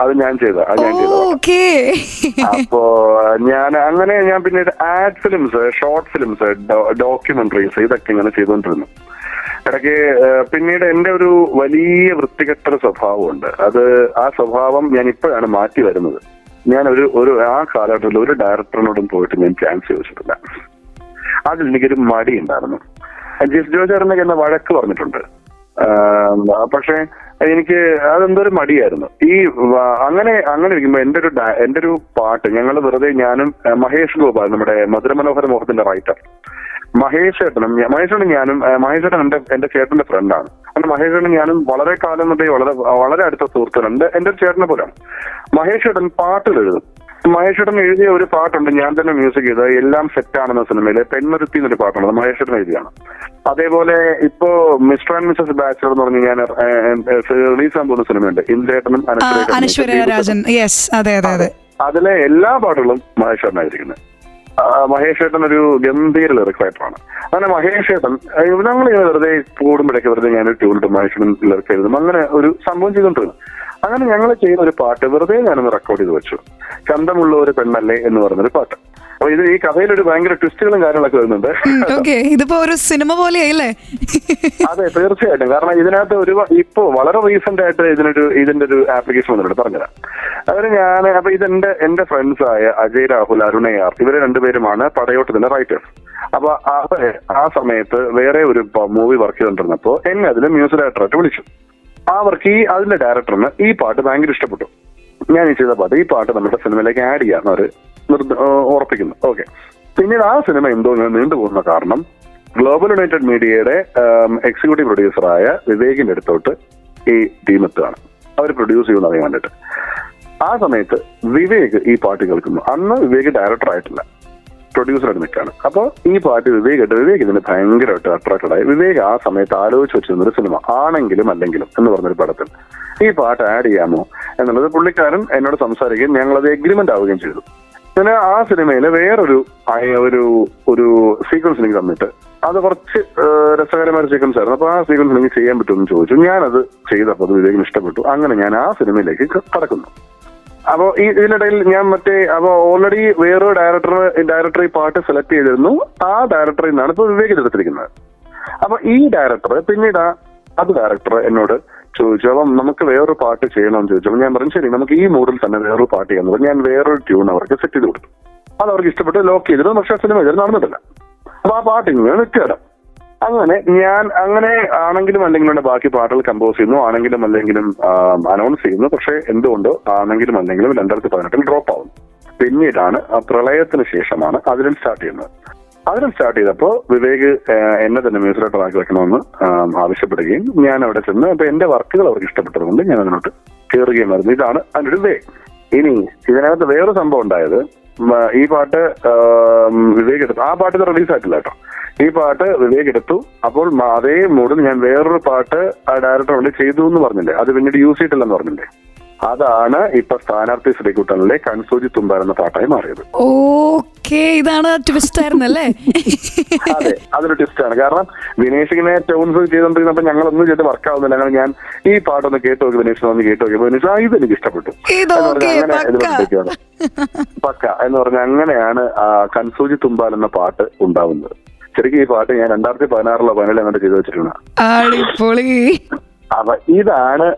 അത് ഞാൻ ചെയ്ത. അപ്പോ ഞാൻ പിന്നീട് add films, short films, documentaries ഇതൊക്കെ ഇങ്ങനെ ചെയ്തുകൊണ്ടിരുന്നു. ഇടയ്ക്ക് പിന്നീട് എന്റെ ഒരു വലിയ വൃത്തികെട്ടൊരു സ്വഭാവമുണ്ട്. ആ സ്വഭാവം ഞാൻ ഇപ്പോഴാണ് മാറ്റി വരുന്നത്. ഞാൻ ആ കാലഘട്ടത്തിൽ ഒരു ഡയറക്ടറിനോടും പോയിട്ട് ഞാൻ ചാൻസ് ചോദിച്ചിട്ടില്ല. അതിൽ എനിക്കൊരു മടി ഉണ്ടായിരുന്നു. ജിസ് ജോയ് ചേട്ടനൊക്കെ എന്നെ വഴക്ക് പറഞ്ഞിട്ടുണ്ട്. പക്ഷെ എനിക്ക് അതെന്തോ ഒരു മടിയായിരുന്നു. അങ്ങനെ ഇരിക്കുമ്പോ എന്റെ ഒരു പാട്ട് ഞങ്ങൾ വെറുതെ, ഞാനും മഹേഷ് ഗോപാൽ, നമ്മുടെ മധുരമനോഹര മോഹത്തിന്റെ റൈറ്റർ മഹേഷ് ചേട്ടൻ എന്റെ ചേട്ടന്റെ ഫ്രണ്ടാണ്. അങ്ങനെ മഹേഷ് ചേട്ടൻ ഞാനും വളരെ കാലം തൊട്ടേ വളരെ അടുത്ത സുഹൃത്തുക്കളുണ്ട്. എന്റെ ഒരു ചേട്ടനെ പോലെയാണ്. മഹേഷ് ചേട്ടൻ പാട്ടുകൾ എഴുതും. മഹേഷ് ചേട്ടൻ എഴുതിയ ഒരു പാട്ടുണ്ട്, ഞാൻ തന്നെ മ്യൂസിക് ചെയ്ത്, എല്ലാം സെറ്റാണെന്ന സിനിമയിലെ പെൺമരുത്തി എന്നൊരു പാട്ടുണ്ട്, മഹേഷ് ചേട്ടൻ എഴുതിയാണ്. അതേപോലെ ഇപ്പോ മിസ്റ്റർ ആൻഡ് മിസസ് ബാച്ചലർ എന്ന് പറഞ്ഞ് ഞാൻ റിലീസ് ആകാൻ പോകുന്ന സിനിമയുണ്ട്, ഇന്ദ്രേട്ടനും അനശ്വരരാജൻ. അതിലെ എല്ലാ പാട്ടുകളും മഹേഷ് ചേട്ടനായിരിക്കുന്നത്. മഹേഷ് ചേട്ടൻ ഒരു ഗംഭീര ലിറിക്സ് റൈറ്ററാണ്. അങ്ങനെ മഹേഷ് ചേട്ടൻ ഞങ്ങളിങ്ങനെ വെറുതെ കൂടുമ്പോഴേക്ക് വെറുതെ ഞാനൊരു ട്യൂണിട്ട് മഹേഷ് ചേട്ടൻ ലിറിക്സ് എഴുതും. അങ്ങനെ ഒരു സംഭവം ചെയ്തോണ്ടിരുന്നു. അങ്ങനെ ഞങ്ങൾ ചെയ്യുന്ന ഒരു പാട്ട് വെറുതെ ഞാനൊന്ന് റെക്കോർഡ് ചെയ്ത് വെച്ചു. ചന്തമുള്ള ഒരു പെണ്ണല്ലേ എന്ന് പറയുന്നൊരു പാട്ട്. അപ്പൊ ഈ കഥയിലൊരു ഭയങ്കര ട്വിസ്റ്റുകളും കാര്യങ്ങളൊക്കെ വരുന്നുണ്ട്. ഇതിപ്പോ ഒരു സിനിമ പോലെയല്ലേ? അതെ, തീർച്ചയായിട്ടും. കാരണം ഇതിനകത്ത് ഇപ്പോ വളരെ റീസെന്റ് ആയിട്ട് ഇതിന്റെ ഒരു ആപ്ലിക്കേഷൻ വന്നിട്ടുണ്ട്, പറഞ്ഞുതരാം. അപ്പൊ എന്റെ ഫ്രണ്ട്സ് ആയ അജയ് രാഹുൽ, അരുണയാർ, ഇവര് രണ്ടുപേരുമാണ് പടയോട്ടത്തിന്റെ റൈറ്റേഴ്സ്. അപ്പൊ ആ സമയത്ത് വേറെ ഒരു മൂവി വർക്ക് ചെയ്തോണ്ടിരുന്നപ്പോ എന്നെ അതിന് മ്യൂസിക് ഡയറക്ടറായിട്ട് വിളിച്ചു. അതിന്റെ ഡയറക്ടറിന് ഈ പാട്ട് ഭയങ്കര ഇഷ്ടപ്പെട്ടു. ഞാൻ ചെയ്ത പാട്ട്, ഈ പാട്ട് നമ്മുടെ സിനിമയിലേക്ക് ആഡ് ചെയ്യാന്ന് അവര് ഉറപ്പിക്കുന്നു. ഓക്കെ. പിന്നീട് ആ സിനിമ എന്തോ നീണ്ടുപോകുന്ന കാരണം ഗ്ലോബൽ യുണൈറ്റഡ് മീഡിയയുടെ എക്സിക്യൂട്ടീവ് പ്രൊഡ്യൂസറായ വിവേകിന്റെ അടുത്തോട്ട് ഈ ടീം എത്തുകയാണ്. അവർ പ്രൊഡ്യൂസ് ചെയ്യുമെന്ന് അറിയാൻ വേണ്ടിട്ട്. ആ സമയത്ത് വിവേക് ഈ പാട്ട് കേൾക്കുന്നു. അന്ന് വിവേക് ഡയറക്ടർ ആയിട്ടില്ല, പ്രൊഡ്യൂസറായിട്ട് നിൽക്കുകയാണ്. അപ്പോൾ ഈ പാട്ട് വിവേക് ഇതിന് ഭയങ്കരമായിട്ട് അട്രാക്റ്റഡ് ആയി. വിവേക് ആ സമയത്ത് ആലോചിച്ച് വെച്ചിരുന്നൊരു സിനിമ ആണെങ്കിലും അല്ലെങ്കിലും എന്ന് പറഞ്ഞൊരു പടത്തിൽ ഈ പാട്ട് ആഡ് ചെയ്യാമോ എന്നുള്ളത് പുള്ളിക്കാരൻ എന്നോട് സംസാരിക്കുകയും ഞങ്ങളത് എഗ്രിമെന്റ് ആവുകയും ചെയ്തു. പിന്നെ ആ സിനിമയിലെ വേറൊരു ഒരു സീക്വൻസ് എനിക്ക് തന്നിട്ട് അത് കുറച്ച് രസകരമായ സീക്വൻസ് ആയിരുന്നു. അപ്പൊ ആ സീക്വൻസ് എനിക്ക് ചെയ്യാൻ പറ്റുമെന്ന് ചോദിച്ചു. ഞാനത് ചെയ്തപ്പോൾ അത് വിവേകിന് ഇഷ്ടപ്പെട്ടു. അങ്ങനെ ഞാൻ ആ സിനിമയിലേക്ക് കടക്കുന്നു. അപ്പോ ഇതിനിടയിൽ ഞാൻ ഓൾറെഡി വേറൊരു ഡയറക്ടർ ഈ പാട്ട് സെലക്ട് ചെയ്തിരുന്നു. ആ ഡയറക്ടറിൽ നിന്നാണ് ഇപ്പൊ വിവേക് എടുത്തിരിക്കുന്നത്. അപ്പൊ ഈ ഡയറക്ടർ പിന്നീട് അത് ഡയറക്ടർ എന്നോട് ചോദിച്ചു, അപ്പം നമുക്ക് വേറൊരു പാട്ട് ചെയ്യണമെന്ന് ചോദിച്ചു. ഞാൻ പറഞ്ഞു ശരി, നമുക്ക് ഈ മൂഡിൽ തന്നെ വേറൊരു പാട്ട് ചെയ്യാന്ന് പറഞ്ഞു. ഞാൻ വേറൊരു ട്യൂൺ അവർക്ക് സെറ്റ് ചെയ്ത് കൊടുത്തു. അത് അവർക്ക് ഇഷ്ടപ്പെട്ട് ലോക്ക് ചെയ്തിട്ട്, പക്ഷേ സിനിമ ചെയ്ത് നടന്നിട്ടില്ല. അപ്പൊ ആ പാട്ട് ഇങ്ങനെ നിൽക്കുകയാണ്. അങ്ങനെ ഞാൻ അങ്ങനെ ആണെങ്കിലും അല്ലെങ്കിലും ബാക്കി പാട്ടുകൾ കമ്പോസ് ചെയ്യുന്നു, ആണെങ്കിലും അല്ലെങ്കിലും അനൗൺസ് ചെയ്യുന്നു. പക്ഷെ എന്തുകൊണ്ടോ ആണെങ്കിലും അല്ലെങ്കിലും 2018 ഡ്രോപ്പ് ആവുന്നു. പിന്നീടാണ് ആ പ്രളയത്തിന് ശേഷമാണ് അതിലും സ്റ്റാർട്ട് ചെയ്യുന്നത്. അതിലും സ്റ്റാർട്ട് ചെയ്തപ്പോൾ വിവേക് എന്നെ തന്നെ മ്യൂസിക് ഡയറക്ടർ ആക്കി വെക്കണമെന്ന് ആവശ്യപ്പെടുകയും ഞാൻ അവിടെ ചെന്ന് അപ്പൊ എന്റെ വർക്കുകൾ അവർക്ക് ഇഷ്ടപ്പെട്ടതുകൊണ്ട് ഞാൻ അതിനോട്ട് കയറുകയുമായിരുന്നു. ഇതാണ് അതിൻ്റെ ഒരു വേ. ഇനി ഇതിനകത്ത് വേറൊരു സംഭവം ഉണ്ടായത്, ഈ പാട്ട് വിവേക് എടുത്തു. ആ പാട്ട് റിലീസ് ആയിട്ടില്ല കേട്ടോ. ഈ പാട്ട് വിവേക് എടുത്തു. അപ്പോൾ അതേ മൂഡിൽ ഞാൻ വേറൊരു പാട്ട് ആ ഡയറക്ടർ വേണ്ടി ചെയ്തു എന്ന് പറഞ്ഞില്ലേ, അത് പിന്നീട് യൂസ് ചെയ്തിട്ടില്ലെന്ന് പറഞ്ഞില്ലേ, അതാണ് ഇപ്പൊ സ്ഥാനാർത്ഥി ശ്രീകുട്ടനിലെ കൺസൂജി തുമ്പാർ എന്ന പാട്ടായി മാറിയത്. ഓക്കെ, ഇതാണ് ട്വിസ്റ്റ് ആയിരുന്നല്ലേ? അതെ, അതൊരു ട്വിസ്റ്റ് ആണ്. കാരണം വിനേഷിനെ ടോൺസ് ചെയ്തോണ്ടിരുന്നപ്പോ ഞങ്ങളൊന്നും ചെയ്ത് വർക്ക് ആവുന്നില്ല. അങ്ങനെ ഞാൻ ഈ പാട്ടൊന്ന് കേട്ട് നോക്കി, വിനേഷിനെ ഒന്ന് കേട്ട് നോക്കിയപ്പോ വിനേഷ് ഇത് എനിക്ക് ഇഷ്ടപ്പെട്ടു പക്ക എന്ന് പറഞ്ഞ അങ്ങനെയാണ് കൺസൂജി തുമ്പാൽ എന്ന പാട്ട് ഉണ്ടാവുന്നത്. ശരിക്കും ഈ പാട്ട് ഞാൻ 2016 അങ്ങോട്ട് ചെയ്തു വെച്ചിട്ടുണ്ട്. അപ്പൊ ഇതാണ്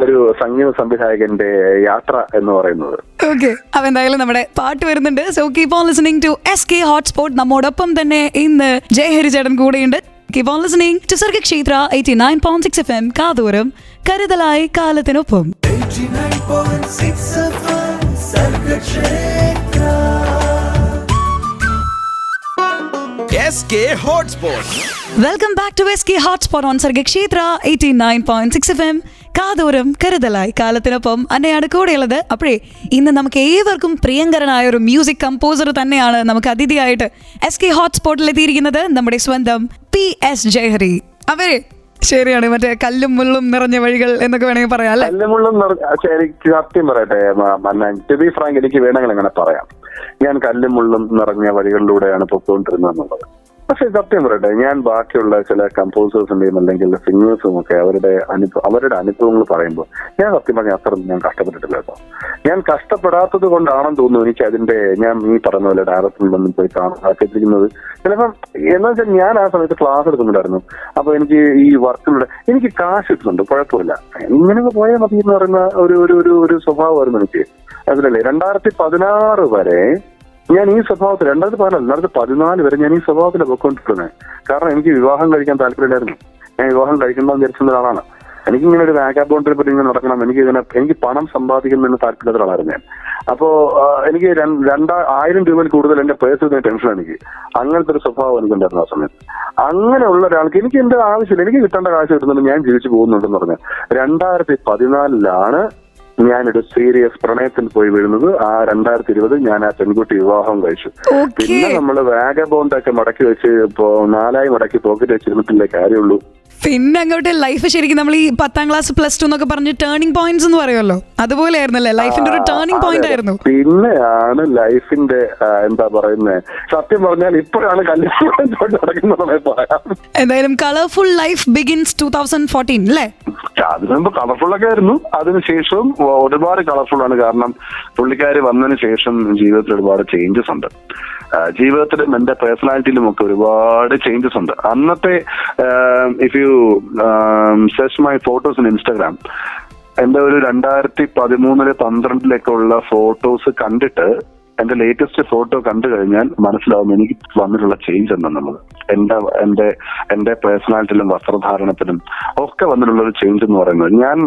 ഒരു സംഗീത സംവിധായകന്റെ യാത്ര എന്ന് പറയുന്നത്. ഓക്കെ, അപ്പൊ എന്തായാലും നമ്മുടെ പാട്ട് വരുന്നുണ്ട്. So keep on listening to SK hotspot. നമ്മോടൊപ്പം തന്നെ ഇന്ന് ജയഹരി ചേട്ടൻ കൂടെയുണ്ട്. Keep on listening to Sargakshetra 89.6 FM കാതോരം കരുതലായി കാലത്തിനൊപ്പം. 89.6 FM Sargakshetra. SK Hotspot. Welcome back to SK hotspot on Sargakshetra 89.6 FM കാതോരം കരുതലായി കാലത്തിനൊപ്പം. അന്നെയാണ് കൂടെയുള്ളത്. അപ്പോഴേ ഇന്ന് നമുക്ക് ഏവർക്കും പ്രിയങ്കരനായ ഒരു മ്യൂസിക് കമ്പോസർ തന്നെയാണ് നമുക്ക് അതിഥിയായിട്ട് SK ഹോട്ട്സ്പോട്ടിൽ എത്തിയിരിക്കുന്നത്, നമ്മുടെ സ്വന്തം PS ജയഹരി. അവര് ശരിയാണ്, മറ്റേ കല്ലും മുള്ളും നിറഞ്ഞ വഴികൾ എന്നൊക്കെ വേണമെങ്കിൽ പറയാം അല്ലെ? കല്ലും മുള്ളും സത്യം പറയട്ടെ, ടു ബി ഫ്രാങ്ക് എനിക്ക് വേണമെങ്കിൽ അങ്ങനെ പറയാം. ഞാൻ കല്ലും മുള്ളും നിറഞ്ഞ വഴികളിലൂടെയാണ് പൊയ്ക്കൊണ്ടിരുന്നത് എന്നുള്ളത്. പക്ഷെ സത്യം പറയട്ടെ, ഞാൻ ബാക്കിയുള്ള ചില കമ്പോസേഴ്സിന്റെയും അല്ലെങ്കിൽ സിംഗേഴ്സും ഒക്കെ അവരുടെ അനുഭവങ്ങൾ പറയുമ്പോൾ ഞാൻ സത്യം പറഞ്ഞാൽ അത്ര ഞാൻ കഷ്ടപ്പെട്ടിട്ടില്ല കേട്ടോ. ഞാൻ കഷ്ടപ്പെടാത്തത് കൊണ്ടാണെന്ന് തോന്നുന്നു എനിക്ക് അതിന്റെ ഞാൻ ഈ പറഞ്ഞ പോലെ ഡയറക്ടറിലൊന്നും പോയി കാണാതിരിക്കുന്നത്. ചിലപ്പം എന്താ വെച്ചാൽ ഞാൻ ആ സമയത്ത് ക്ലാസ് എടുക്കുന്നുണ്ടായിരുന്നു. അപ്പൊ എനിക്ക് ഈ വർക്കിലൂടെ എനിക്ക് കാശ് കിട്ടുന്നുണ്ട്, കുഴപ്പമില്ല, ഇങ്ങനെയൊക്കെ പോയാൽ മതി എന്ന് പറയുന്ന ഒരു സ്വഭാവമായിരുന്നു എനിക്ക്. അതിലല്ലേ 2016 വരെ ഞാൻ ഈ സ്വഭാവത്തിൽ 2014 വരെ ഞാൻ ഈ സ്വഭാവത്തിൽ പൊയ്ക്കൊണ്ടിരുന്നത്. കാരണം എനിക്ക് വിവാഹം കഴിക്കാൻ താല്പര്യമില്ലായിരുന്നു. ഞാൻ വിവാഹം കഴിക്കണമെന്ന് വിചാരിച്ചിരുന്ന ഒരാളാണ്. എനിക്കിങ്ങനെ ഒരു വാഗാബോണ്ടിനെ പറ്റി ഇങ്ങനെ നടക്കണം, എനിക്ക് പണം സമ്പാദിക്കുന്നതിന് താല്പര്യമുള്ള ഒരാളായിരുന്നു ഞാൻ. അപ്പോ എനിക്ക് 2,000 രൂപയിൽ കൂടുതൽ എന്റെ പേഴ്സിന് ടെൻഷൻ എനിക്ക്. അങ്ങനത്തെ ഒരു സ്വഭാവം എനിക്കുണ്ടായിരുന്നു ആ സമയത്ത്. അങ്ങനെയുള്ള ഒരാൾക്ക് എനിക്ക് എന്റെ ആവശ്യമില്ല, എനിക്ക് കിട്ടേണ്ട കാശ് കിട്ടുന്നുണ്ട്, ഞാൻ ജീവിച്ചു പോകുന്നുണ്ടെന്ന് പറഞ്ഞാൽ 2014 ഞാനൊരു സീരിയസ് പ്രണയത്തിൽ പോയി വീഴുന്നത്. ആ 2020 ഞാൻ ആ പെൺകുട്ടി വിവാഹം കഴിച്ചു. പിന്നെ നമ്മള് വാഗബോണ്ടൊക്കെ മടക്കി വെച്ച് ഇപ്പോ 4 മടക്കി പോക്കറ്റ് വെച്ചിരുന്നിട്ടില്ലേ കാര്യമുള്ളൂ. പിന്നെ അങ്ങോട്ട് ലൈഫ് ശരിക്കും നമ്മൾ ഈ 10ാം ക്ലാസ് +2 എന്നൊക്കെ പറഞ്ഞ് ടേണിംഗ് പോയിന്റ്സ് എന്ന് പറയുമല്ലോ, അതുപോലെ ആയിരുന്നല്ലേ ലൈഫിന്റെ ഒരു ടേണിംഗ് പോയിന്റ് ആയിരുന്നു. പിന്നെയാണ് ലൈഫിന്റെ എന്താ പറയുന്നത്, സത്യം പറഞ്ഞാൽ ഇപ്പോഴാണ് കല്യാണം നടക്കുന്നത് പറയാം. എന്തായാലും കളർഫുൾ ലൈഫ് ബിഗിൻസ് 2014 അല്ലേ? അതിനു മുമ്പ് കളർഫുൾ ഒക്കെ ആയിരുന്നു, അതിനുശേഷവും ഒരുപാട് കളർഫുൾ ആണ്. കാരണം പുള്ളിക്കാരി വന്നതിന് ശേഷം ജീവിതത്തിൽ ഒരുപാട് ചേഞ്ചസ് ഉണ്ട്. ജീവിതത്തിലും എന്റെ പേഴ്സണാലിറ്റിയിലും ഒക്കെ ഒരുപാട് ചേഞ്ചസ് ഉണ്ട്. അന്നത്തെ if you search my photos in Instagram, എന്റെ ഒരു 2013-12 ഉള്ള ഫോട്ടോസ് കണ്ടിട്ട് എന്റെ ലേറ്റസ്റ്റ് ഫോട്ടോ കണ്ടു കഴിഞ്ഞാൽ മനസ്സിലാവും എനിക്ക് വന്നിട്ടുള്ള ചേഞ്ച് എന്താണെന്നുള്ളത്. എന്റെ പേഴ്സണാലിറ്റിയിലും വസ്ത്രധാരണത്തിലും ഒക്കെ വന്നിട്ടുള്ള ഒരു ചേഞ്ച് എന്ന് പറയുന്നത്. ഞാൻ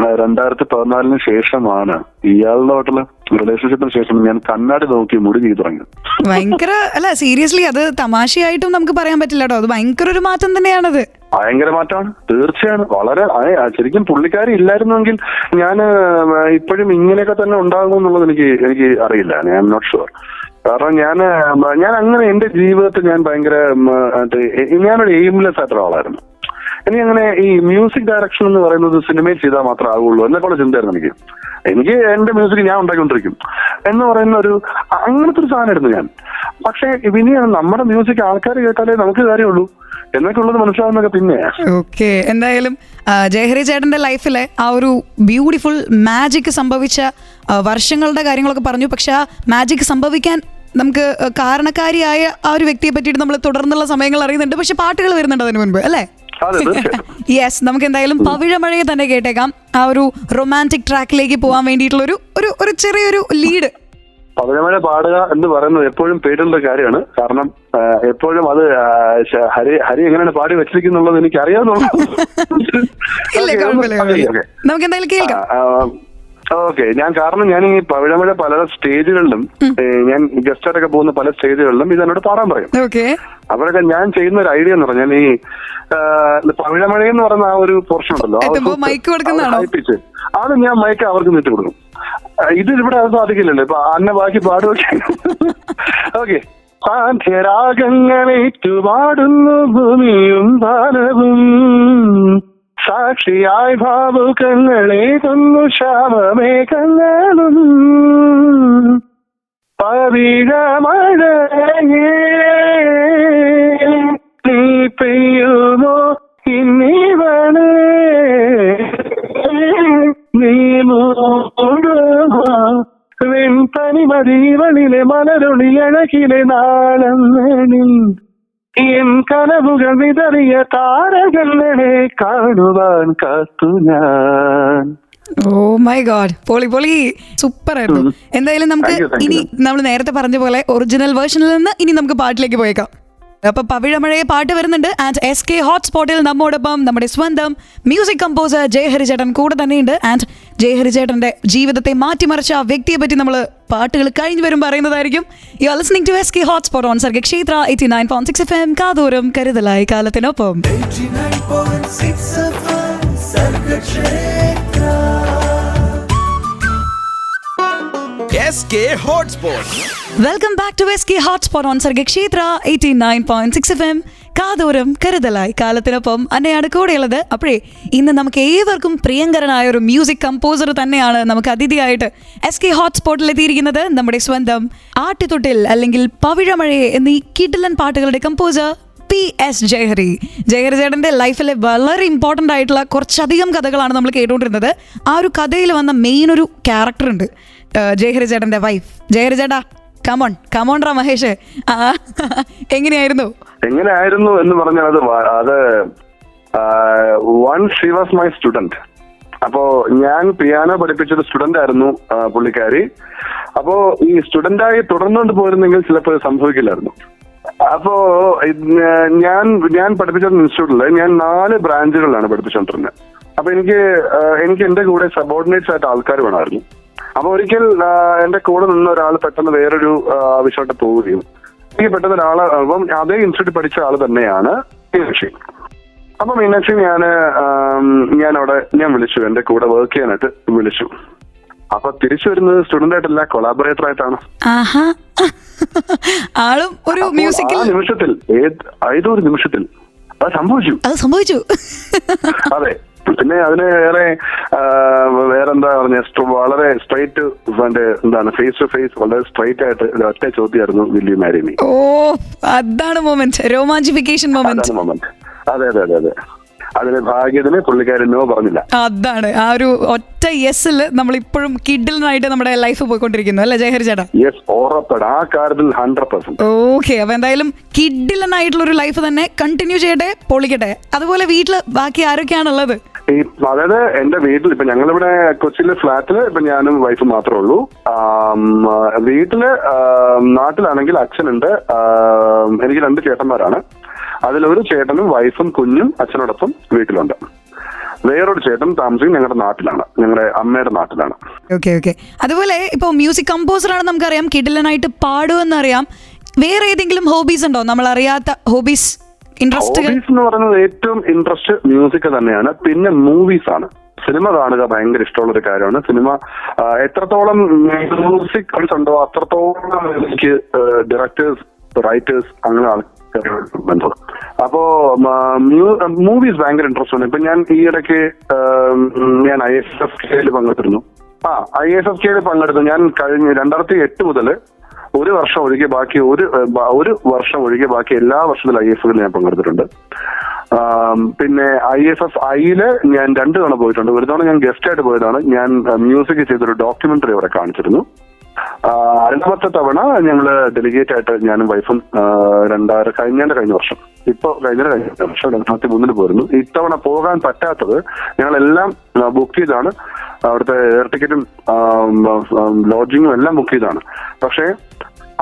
2014 ശേഷമാണ് ഇയാളുടെ റിലേഷൻഷിപ്പിന് ശേഷം ഞാൻ കണ്ണാടി നോക്കി മുടി ചെയ്തു തുടങ്ങിയത്. ഭയങ്കര അല്ല, സീരിയസ്ലി അത് തമാശയായിട്ടും നമുക്ക് പറയാൻ പറ്റില്ല കേട്ടോ. അത് ഭയങ്കര ഒരു മാറ്റം തന്നെയാണത്. ഭയങ്കര മാറ്റമാണ്, തീർച്ചയാണ്. വളരെ ശരിക്കും പുള്ളിക്കാരി ഇല്ലായിരുന്നെങ്കിൽ ഞാൻ ഇപ്പോഴും ഇങ്ങനെയൊക്കെ തന്നെ ഉണ്ടാകും എന്നുള്ളത് എനിക്ക് അറിയില്ല. I am not sure. കാരണം ഞാൻ അങ്ങനെ എന്റെ ജീവിതത്തിൽ ഞാൻ ഭയങ്കര ഞാനൊരു എയിംലെസ് ആയിട്ടുള്ള ആളായിരുന്നു. ഇനി അങ്ങനെ ഈ മ്യൂസിക് ഡയറക്ഷൻ എന്ന് പറയുന്നത് സിനിമയിൽ ചെയ്താൽ മാത്രമേ ആവുള്ളൂ എന്നെക്കുള്ള ചിന്തയായിരുന്നു എനിക്ക് എന്റെ മ്യൂസിക് ഞാൻ ഉണ്ടാക്കിക്കൊണ്ടിരിക്കും എന്ന് പറയുന്ന അങ്ങനത്തെ ഒരു സാധനമായിരുന്നു ഞാൻ. പക്ഷെ ഇനിയാണ് നമ്മുടെ മ്യൂസിക് ആൾക്കാർ കേട്ടാലേ നമുക്ക് കാര്യമുള്ളൂ എന്നൊക്കെ ഉള്ളത് മനസ്സിലാവുന്നൊക്കെ പിന്നെ. ഓക്കെ, എന്തായാലും ജയഹരി ചേട്ടന്റെ ലൈഫിലെ ആ ഒരു ബ്യൂട്ടിഫുൾ മാജിക് സംഭവിച്ച വർഷങ്ങളുടെ കാര്യങ്ങളൊക്കെ പറഞ്ഞു. പക്ഷെ ആ മാജിക് സംഭവിക്കാൻ നമുക്ക് കാരണക്കാരിയായ ആ ഒരു വ്യക്തിയെ പറ്റിയിട്ട് നമ്മൾ തുടർന്നുള്ള സമയങ്ങൾ അറിയുന്നുണ്ട്, പക്ഷെ പാട്ടുകൾ വരുന്നുണ്ട് അതിന് മുൻപ് അല്ലേ? യെസ്, നമുക്ക് എന്തായാലും പവിഴമഴയെ തന്നെ കേട്ടേക്കാം. ആ ഒരു റൊമാൻറ്റിക് ട്രാക്കിലേക്ക് പോകാൻ വേണ്ടിയിട്ടുള്ള ഒരു ചെറിയൊരു ലീഡ്. പവിഴമഴ പാടുക എന്ന് പറയുന്നത് എപ്പോഴും പേടിയുള്ള കാര്യമാണ്. കാരണം എപ്പോഴും അത് ഹരി എങ്ങനെയാണ് പാടി വെച്ചിരിക്കുന്നുള്ളത് എനിക്ക് അറിയാവുന്നുള്ളൂ. നമുക്ക് എന്തായാലും കേൾക്കാം. ഓക്കെ, ഞാൻ ഈ പവിഴമഴ പല സ്റ്റേജുകളിലും ഞാൻ ഗസ്റ്റായിട്ടൊക്കെ പോകുന്ന പല സ്റ്റേജുകളിലും ഇത് എന്നോട് പാടാൻ പറയും. അവരൊക്കെ ഞാൻ ചെയ്യുന്ന ഒരു ഐഡിയ എന്ന് പറഞ്ഞാൽ ഈ പവിഴമഴ എന്ന് പറയുന്ന ആ ഒരു പോർഷൻ ഉണ്ടല്ലോ, ഹൈപ്പിച്ച് അത് ഞാൻ മൈക്ക് അവർക്ക് നീട്ടി കൊടുക്കും. ഇത് ഇവിടെ അത് സാധിക്കില്ലല്ലോ, ഇപ്പൊ അന്നെ ബാക്കി പാടുവൊക്കെ. ഓക്കെ, സാധ്യരാഗങ്ങളേറ്റുപാടുന്നു ഭൂമിയും വാനവും, സാക്ഷിയായി ഭാവുകങ്ങളെ കൊന്നു ശാപമേഘങ്ങളും, പവിഴമഴയേ നീ പെയ്യുമോ ഇന്നിവളേ, നീ വെൺപനിമതിവളിലെ മലരൊളി അഴകിലെ നാളങ്ങളിൽ എൻ കനവുകൾ വിതറിയ താരകളെ കാണുവാൻ കാത്തു ഞാൻ. ഓ മൈ ഗോഡ്, പൊളി പൊളി, സൂപ്പർ ആയിരുന്നു. എന്തായാലും നമുക്ക് ഇനി നമ്മൾ നേരത്തെ പറഞ്ഞ പോലെ ഒറിജിനൽ വേർഷനിൽ നിന്ന് ഇനി നമുക്ക് പാട്ടിലേക്ക് പോയേക്കാം. അപ്പൊ പവിഴമഴയെ പാട്ട് വരുന്നുണ്ട്. ആൻഡ് SK ഹോട്ട്സ്പോട്ടിൽ നമ്മോടൊപ്പം നമ്മുടെ സ്വന്തം മ്യൂസിക് കമ്പോസർ ജയഹരിചേട്ടൻ കൂടെ തന്നെയുണ്ട്. ആൻഡ് ജയഹരിചേട്ടന്റെ ജീവിതത്തെ മാറ്റിമറിച്ച ആ വ്യക്തിയെ പറ്റി നമ്മൾ പാട്ടുകൾ കഴിഞ്ഞ് വരും പറയുന്നതായിരിക്കും. You are listening to SK hotspot on Sargakshetra 89.6 FM. കാതോരം കരുതലായി കാലത്തിനൊപ്പം. SK Hotspot. Welcome back to SK Hotspot on Sargakshetra 89.6 FM. കാതോരം കരുതലായി കാലത്തിനൊപ്പം അന്നയാണ് കൂടെയുള്ളത്. അപ്പോഴേ ഇന്ന് നമുക്ക് ഏവർക്കും പ്രിയങ്കരനായ ഒരു മ്യൂസിക് കമ്പോസർ തന്നെയാണ് നമുക്ക് അതിഥിയായിട്ട് SK ഹോട്ട്സ്പോട്ടിൽ എത്തിയിരിക്കുന്നത്. നമ്മുടെ സ്വന്തം ആട്ടുതൊട്ടിൽ അല്ലെങ്കിൽ പവിഴമഴയെ എന്നീ കിടിലൻ പാട്ടുകളുടെ കമ്പോസർ PS ജയഹരി. ജയഹരി ചേട്ടൻ്റെ ലൈഫിലെ വളരെ ഇമ്പോർട്ടൻ്റ് ആയിട്ടുള്ള കുറച്ചധികം കഥകളാണ് നമ്മൾ കേട്ടുകൊണ്ടിരുന്നത്. ആ ഒരു കഥയിൽ വന്ന മെയിൻ ഒരു ക്യാരക്ടർ ഉണ്ട്, ജയഹരി ചേട്ടൻ്റെ വൈഫ്. ജയഹരി ചേട്ടാ, കമോൺ റാ മഹേഷ്, എങ്ങനെയായിരുന്നു എന്ന് പറഞ്ഞാൽ അത് once she was my student. അപ്പോ ഞാൻ പിയാനോ പഠിപ്പിച്ചൊരു സ്റ്റുഡന്റ് ആയിരുന്നു പുള്ളിക്കാരി. അപ്പോ ഈ സ്റ്റുഡന്റായി തുടർന്നുകൊണ്ട് പോയിരുന്നെങ്കിൽ ചിലപ്പോൾ സംഭവിക്കില്ലായിരുന്നു. അപ്പോ ഞാൻ പഠിപ്പിച്ച ഇൻസ്റ്റിറ്റ്യൂട്ടില് ഞാൻ 4 ബ്രാഞ്ചുകളിലാണ് പഠിപ്പിച്ചുകൊണ്ടിരുന്നത്. അപ്പൊ എനിക്ക് എന്റെ കൂടെ സബോർഡിനേറ്റ്സ് ആയിട്ട് ആൾക്കാർ വേണമായിരുന്നു. അപ്പൊ ഒരിക്കൽ എന്റെ കൂടെ നിന്ന ഒരാൾ പെട്ടെന്ന് വേറൊരു ആവശ്യമായിട്ട് പോവുകയും എനിക്ക് പെട്ടെന്ന് ഒരാള്, അപ്പം അതേ ഇൻസ്റ്റിറ്റ്യൂട്ടിൽ പഠിച്ച ആള് തന്നെയാണ് മീനാക്ഷി. അപ്പൊ മീനാക്ഷി ഞാൻ വിളിച്ചു, എന്റെ കൂടെ വർക്ക് ചെയ്യാനായിട്ട് വിളിച്ചു. അപ്പൊ തിരിച്ചു വരുന്നത് സ്റ്റുഡന്റ് ആയിട്ടല്ല, കൊളാബറേറ്റർ ആയിട്ടാണ്. ആളും ഒരു മ്യൂസിക്കൽ നിമിഷത്തിൽ ഏതൊരു നിമിഷത്തിൽ അത് സംഭവിച്ചു. അതെ, പിന്നെ അതിന് വേറെന്താ പറഞ്ഞ വളരെ സ്ട്രൈറ്റ് എന്താണ് ഫേസ് ടു ഫേസ് വളരെ സ്ട്രൈറ്റ് ആയിട്ട് ഒറ്റ ചോദ്യമായിരുന്നു, വിൽ യു മാരി മീ? ഓ, അതാണ് മൊമെന്റ്, റൊമാൻറ്റിഫിക്കേഷൻ മൊമെന്റ്. അതെ. അതിന് ഭാഗ്യത്തിന് പുള്ളിക്കാരൻ നോ പറഞ്ഞില്ല. അതാണ് ആ ഒരു ഒറ്റ യെസ്സിൽ നമ്മൾ ഇപ്പോഴും കിഡിലിനായിട്ട് നമ്മുടെ ലൈഫ് പോയിക്കൊണ്ടിരിക്കുന്നു അല്ലേ ജയഹരി ചേട്ടാ? യെസ്, ഉറപ്പാണ് ആ കാര്യത്തിൽ 100%. ഓക്കെ, അപ്പൊ എന്തായാലും കിഡിലനായിട്ടുള്ള ഒരു ലൈഫ് തന്നെ കണ്ടിന്യൂ ചെയ്യട്ടെ, പൊളിക്കട്ടെ. അതുപോലെ വീട്ടില് ബാക്കി ആരൊക്കെയാണുള്ളത്? അതായത് എന്റെ വീട്ടിൽ ഇപ്പൊ ഞങ്ങളിവിടെ കൊച്ചിയിലെ ഫ്ലാറ്റില് ഇപ്പൊ ഞാനും വൈഫും മാത്രമേ ഉള്ളൂ. വീട്ടില് നാട്ടിലാണെങ്കിൽ അച്ഛനുണ്ട്, എനിക്ക് 2 ചേട്ടന്മാരാണ്. അതിലൊരു ചേട്ടനും വൈഫും കുഞ്ഞും അച്ഛനോടൊപ്പം വീട്ടിലുണ്ട്. വേറൊരു ചേട്ടൻ താമസിക്കും ഞങ്ങളുടെ നാട്ടിലാണ്, ഞങ്ങളുടെ അമ്മയുടെ നാട്ടിലാണ്. ഓക്കെ. അതുപോലെ ഇപ്പൊ മ്യൂസിക് കമ്പോസർ ആണ്, നമുക്കറിയാം, കിടിലനായിട്ട് പാടുമെന്നറിയാം. വേറെ ഏതെങ്കിലും ഹോബീസ് ഉണ്ടോ, നമ്മൾ അറിയാത്ത ഹോബീസ്? ഹോബീസ് എന്ന് പറയുന്നത് ഏറ്റവും ഇൻട്രസ്റ്റ് മ്യൂസിക് തന്നെയാണ്. പിന്നെ മൂവീസ് ആണ്. സിനിമ കാണുക ഭയങ്കര ഇഷ്ടമുള്ള ഒരു കാര്യമാണ്. സിനിമ എത്രത്തോളം മ്യൂസിക് ഉണ്ടോ അത്രത്തോളം എനിക്ക് ഡയറക്ടേഴ്സ്, റൈറ്റേഴ്സ് അങ്ങനെ ബന്ധം. അപ്പോ മൂവീസ് ഭയങ്കര ഇൻട്രസ്റ്റ് ആണ്. ഇപ്പൊ ഞാൻ ഈ ഇടയ്ക്ക് ഞാൻ ISFKയിൽ പങ്കെടുത്തിരുന്നു. ISFKയിൽ പങ്കെടുത്തു. ഞാൻ കഴിഞ്ഞ 2008 മുതൽ ഒരു വർഷം ഒഴികെ ബാക്കി എല്ലാ വർഷത്തിലും ISFKയിൽ ഞാൻ പങ്കെടുത്തിട്ടുണ്ട്. പിന്നെ IFFIയില് ഞാൻ 2 തവണ പോയിട്ടുണ്ട്. ഒരു തവണ ഞാൻ ഗസ്റ്റ് ആയിട്ട് പോയതാണ്. ഞാൻ മ്യൂസിക് ചെയ്തൊരു ഡോക്യുമെന്ററി അവിടെ കാണിച്ചിരുന്നു. രണ്ടാമത്തെ തവണ ഞങ്ങള് ഡെലിഗേറ്റ് ആയിട്ട് ഞാനും വൈഫും കഴിഞ്ഞ വർഷം കഴിഞ്ഞ വർഷം 2023 പോയിരുന്നു. ഇത്തവണ പോകാൻ പറ്റാത്തത് ഞങ്ങളെല്ലാം ബുക്ക് ചെയ്താണ്, അവിടുത്തെ എയർ ടിക്കറ്റും ലോഡ്ജിങ്ങും എല്ലാം ബുക്ക് ചെയ്താണ്. പക്ഷേ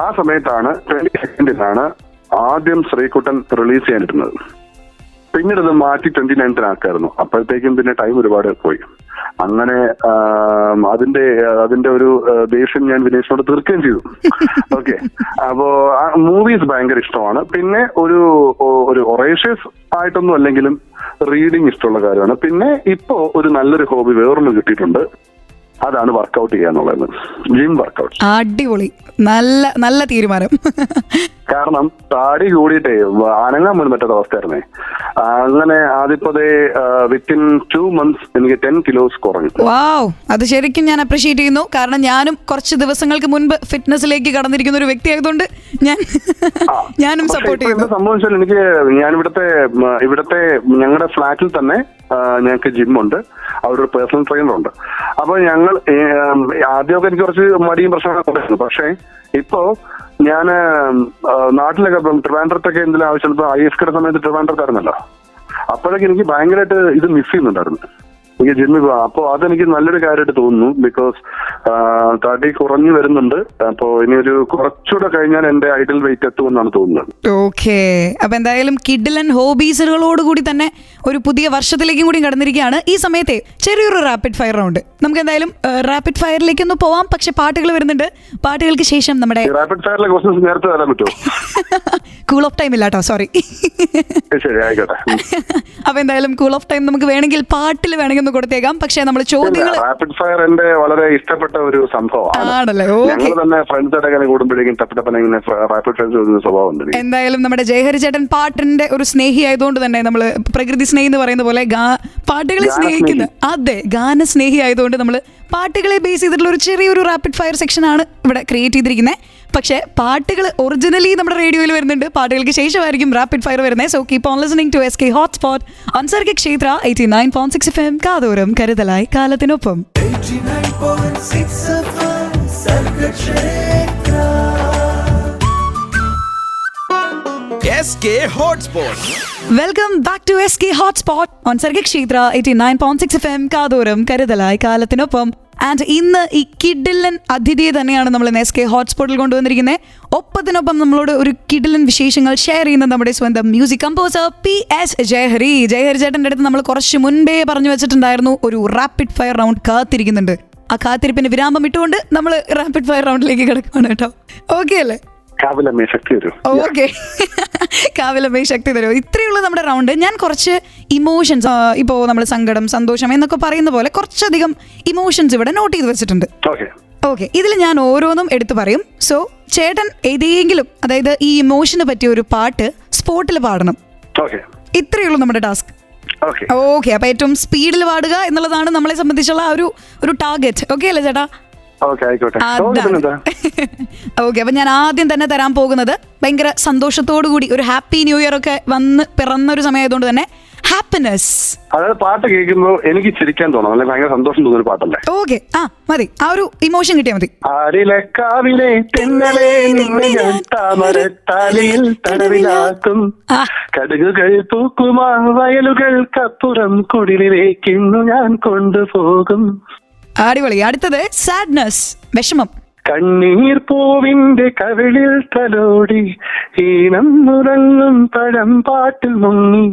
ആ സമയത്താണ് 22 ആദ്യം ശ്രീകുട്ടൻ റിലീസ് ചെയ്യാനിരുന്നത്. പിന്നീട് അത് മാറ്റി 29 അപ്പോഴത്തേക്കും പിന്നെ ടൈം ഒരുപാട് പോയി. അങ്ങനെ അതിന്റെ ഒരു ദേഷ്യം ഞാൻ വിനേഷിനോട് തീർക്കുകയും ചെയ്തു. ഓക്കെ, അപ്പോ മൂവീസ് ഭയങ്കര ഇഷ്ടമാണ്. പിന്നെ ഒരു ഒറേഷ്യസ് ആയിട്ടൊന്നും അല്ലെങ്കിലും റീഡിങ് ഇഷ്ടമുള്ള കാര്യമാണ്. പിന്നെ ഇപ്പോ ഒരു നല്ലൊരു ഹോബി വേറൊന്ന് കിട്ടിയിട്ടുണ്ട്, അതാണ് വർക്കൗട്ട് ചെയ്യാന്നുള്ളത്, ജിം വർക്കൗട്ട്. അടിപൊളി, നല്ല നല്ല തീരുമാനം. കാരണം താടി കൂടിയിട്ടേ അനങ്ങാൻ പോലും പറ്റാത്ത അവസ്ഥയായിരുന്നേ. അങ്ങനെ ആദ്യപ്പതേ വിത്തിൻ 2 months എനിക്ക് 10 kilos കുറഞ്ഞു. വാവ്, അത് ശരിക്കും ഞാൻ അപ്രീഷിയേറ്റ് ചെയ്യുന്നു. കാരണം ഞാനും കുറച്ച് ദിവസങ്ങൾക്ക് മുൻപ് ഫിറ്റ്നസിലേക്ക് കടന്നിരിക്കുന്ന ഒരു വ്യക്തി ആയതുകൊണ്ട് ഞാനും സപ്പോർട്ട് ചെയ്യുന്നു. സംഭവിച്ചാൽ ഞാൻ ഇവിടുത്തെ ഞങ്ങളുടെ ഫ്ലാറ്റിൽ തന്നെ ഞങ്ങൾക്ക് ജിമ്മുണ്ട്, അവിടെ ഒരു പേഴ്സണൽ ട്രെയിനർ ഉണ്ട്. അപ്പൊ ഞങ്ങൾ ആദ്യമൊക്കെ എനിക്ക് കുറച്ച് മടിയും പ്രശ്നങ്ങളൊക്കെ ഉണ്ടായിരുന്നു. പക്ഷേ ഇപ്പോ ഞാൻ നാട്ടിലൊക്കെ ട്രിവാൻഡ്രത്തൊക്കെ എന്തെങ്കിലും ആവശ്യം, IFKയുടെ സമയത്ത് ട്രിവാൻഡ്രത്തായിരുന്നല്ലോ, അപ്പോഴൊക്കെ എനിക്ക് ഭയങ്കരമായിട്ട് ഇത് മിസ് ചെയ്യുന്നുണ്ടായിരുന്നു, എനിക്ക് ജിമ്മിൽ പോകാം. അപ്പോൾ അതെനിക്ക് നല്ലൊരു കാര്യമായിട്ട് തോന്നുന്നു. ബിക്കോസ് തടി കുറഞ്ഞു വരുന്നുണ്ട്. അപ്പോൾ ഇനി ഒരു കുറച്ചുകൂടെ കഴിഞ്ഞാൽ എന്റെ ഐഡൽ വെയിറ്റ് എത്തുമെന്നാണ് തോന്നുന്നത്. ഓക്കെ, അപ്പൊ എന്തായാലും കിഡ്ലൻ ഹോബീസുകളോടുകൂടി തന്നെ ഒരു പുതിയ വർഷത്തിലേക്കും കൂടി കടന്നിരിക്കുകയാണ്. ഈ സമയത്തെ ചെറിയൊരു റാപ്പിഡ് ഫയർ റൗണ്ട് നമുക്ക് എന്തായാലും റാപ്പിഡ് ഫയറിലേക്ക് ഒന്ന് പോവാം. പക്ഷെ പാട്ടുകൾ വരുന്നുണ്ട്, പാട്ടുകൾക്ക് ശേഷം നമ്മുടെ റാപ്പിഡ് ഫയറിലെ ക്വസ്റ്റ്യൻസ് നേരത്തെ തരാൻ പറ്റുമോ? കൂൾ ഓഫ് ടൈം ഇല്ലാട്ടോ, സോറി. ശരി, ആയിക്കോട്ടെ. അപ്പൊ എന്തായാലും കൂൾ ഓഫ് ടൈം നമുക്ക് വേണമെങ്കിൽ പാട്ടിൽ വേണമെങ്കിൽ ഒന്ന് കൊടുത്തേക്കാം. പക്ഷെ നമ്മൾ ചോദ്യങ്ങൾ റാപ്പിഡ് ഫയർ എന്റെ വളരെ ഇഷ്ടപ്പെട്ട ഒരു സംഭവമാണ്. ഞങ്ങൾ തന്നെ ഫ്രണ്ട്സായിട്ടൊക്കെ കൂടുമ്പോഴേക്കും ടപ്പനെ റാപ്പിഡ് ഫയർ ചോദിക്കുന്ന സ്വഭാവമുണ്ട്. എന്തായാലും നമ്മുടെ ജയഹരി ചേട്ടൻ പാട്ടിന്റെ ഒരു സ്നേഹി ആയതുകൊണ്ട് തന്നെ നമ്മള് പ്രകൃതി സ്നേഹി എന്ന് പറയുന്ന പോലെ പാട്ടുകളെ സ്നേഹിക്കുന്ന, അതെ, ഗാന സ്നേഹി ആയതുകൊണ്ട് നമ്മൾ പാട്ടുകളെ ബേസ് ചെയ്തിട്ടുള്ള ഒരു ചെറിയൊരു റാപ്പിഡ് ഫയർ സെക്ഷൻ ആണ് ഇവിടെ ക്രിയേറ്റ് ചെയ്തിരിക്കുന്നത്. പക്ഷേ പാട്ടുകൾ ഒറിജിനലി നമ്മുടെ റേഡിയോയിൽ വരുന്നുണ്ട്, പാട്ടുകൾക്ക് ശേഷമായിരിക്കും റാപ്പിഡ് ഫയർ വരുന്നത്. So keep on listening to SK hotspot on Sargakshetra 89.6 FM കാതോരം കരുതലായി കാലത്തിനൊപ്പം. 89.6 FM സർഗ ക്ഷേത്ര. SK Hotspot. Welcome back to SK hotspot on Sargakshetra 89.6 FM കാതോരം കരുതലായി കാലത്തിനൊപ്പം. ആൻഡ് ഇന്ന് ഈ കിഡിലൻ അതിഥിയെ തന്നെയാണ് നമ്മൾ SK ഹോട്ട്സ്പോട്ടിൽ കൊണ്ടുവന്നിരിക്കുന്നത്. ഒപ്പത്തിനൊപ്പം നമ്മളോട് ഒരു കിഡിലൻ വിശേഷങ്ങൾ ഷെയർ ചെയ്യുന്ന നമ്മുടെ സ്വന്തം മ്യൂസിക് കമ്പോസർ PS ജയഹരി ചേട്ടൻ്റെ അടുത്ത് നമ്മൾ കുറച്ച് മുൻപേ പറഞ്ഞു വെച്ചിട്ടുണ്ടായിരുന്നു ഒരു റാപ്പിഡ് ഫയർ റൗണ്ട് കാത്തിരിക്കുന്നുണ്ട്. ആ കാത്തിരിപ്പിന് വിരാമം ഇട്ടുകൊണ്ട് നമ്മൾ റാപ്പിഡ് ഫയർ റൗണ്ടിലേക്ക് കിടക്കുകയാണ് കേട്ടോ. ഓക്കെ അല്ലേ? ഓക്കെ, കാവിലമ്മേ ശക്തി തരൂ. ഇത്രയുള്ള നമ്മുടെ റൗണ്ട്. ഞാൻ കുറച്ച് ഇമോഷൻസ്, ഇപ്പോൾ നമ്മൾ സങ്കടം, സന്തോഷം എന്നൊക്കെ പറയുന്ന പോലെ കുറച്ചധികം ഇമോഷൻസ് ഇവിടെ നോട്ട് ചെയ്ത് വെച്ചിട്ടുണ്ട്. ഓക്കെ, ഇതിൽ ഞാൻ ഓരോന്നും എടുത്തു പറയും. സോ ചേട്ടൻ ഏതെങ്കിലും, അതായത് ഈ ഇമോഷന് പറ്റിയ ഒരു പാട്ട് സ്പോട്ടിൽ പാടണം. ഇത്രയുള്ളൂ നമ്മുടെ ടാസ്ക്. ഓക്കെ, അപ്പൊ ഏറ്റവും സ്പീഡിൽ പാടുക എന്നുള്ളതാണ് നമ്മളെ സംബന്ധിച്ചുള്ള ഒരു ടാർഗറ്റ്. ഓക്കെ അല്ലേ ചേട്ടാ? ഓക്കെ, അപ്പൊ ഞാൻ ആദ്യം തന്നെ തരാൻ പോകുന്നത് ഭയങ്കര സന്തോഷത്തോടു കൂടി ഒരു ഹാപ്പി ന്യൂ ഇയർ ഒക്കെ വന്ന് പിറന്നൊരു സമയമായതുകൊണ്ട് തന്നെ ഹാപ്പിനെസ്. അതായത് പാട്ട് കേൾക്കുമ്പോൾ എനിക്ക് ചിരിക്കാൻ തോന്നും, അല്ലെങ്കിൽ ഭയങ്കര സന്തോഷം തോന്നുന്ന പാട്ടല്ലേ? ഓക്കെ, മതി, ആ ഒരു ഇമോഷൻ കിട്ടിയാൽ മതി. കടുകുകൾ പൂക്കുമാ വയലുകൾക്കപ്പുറം കുടിലേക്കുന്നു ഞാൻ കൊണ്ടുപോകും. അടിപൊളി. അടുത്തത് സാഡ്നസ്, വിഷമം. കണ്ണീർ പൂവിന്റെ കവിളിൽ തലോടി ഈണം മുറങ്ങും പഴം പാട്ടിൽ മുങ്ങി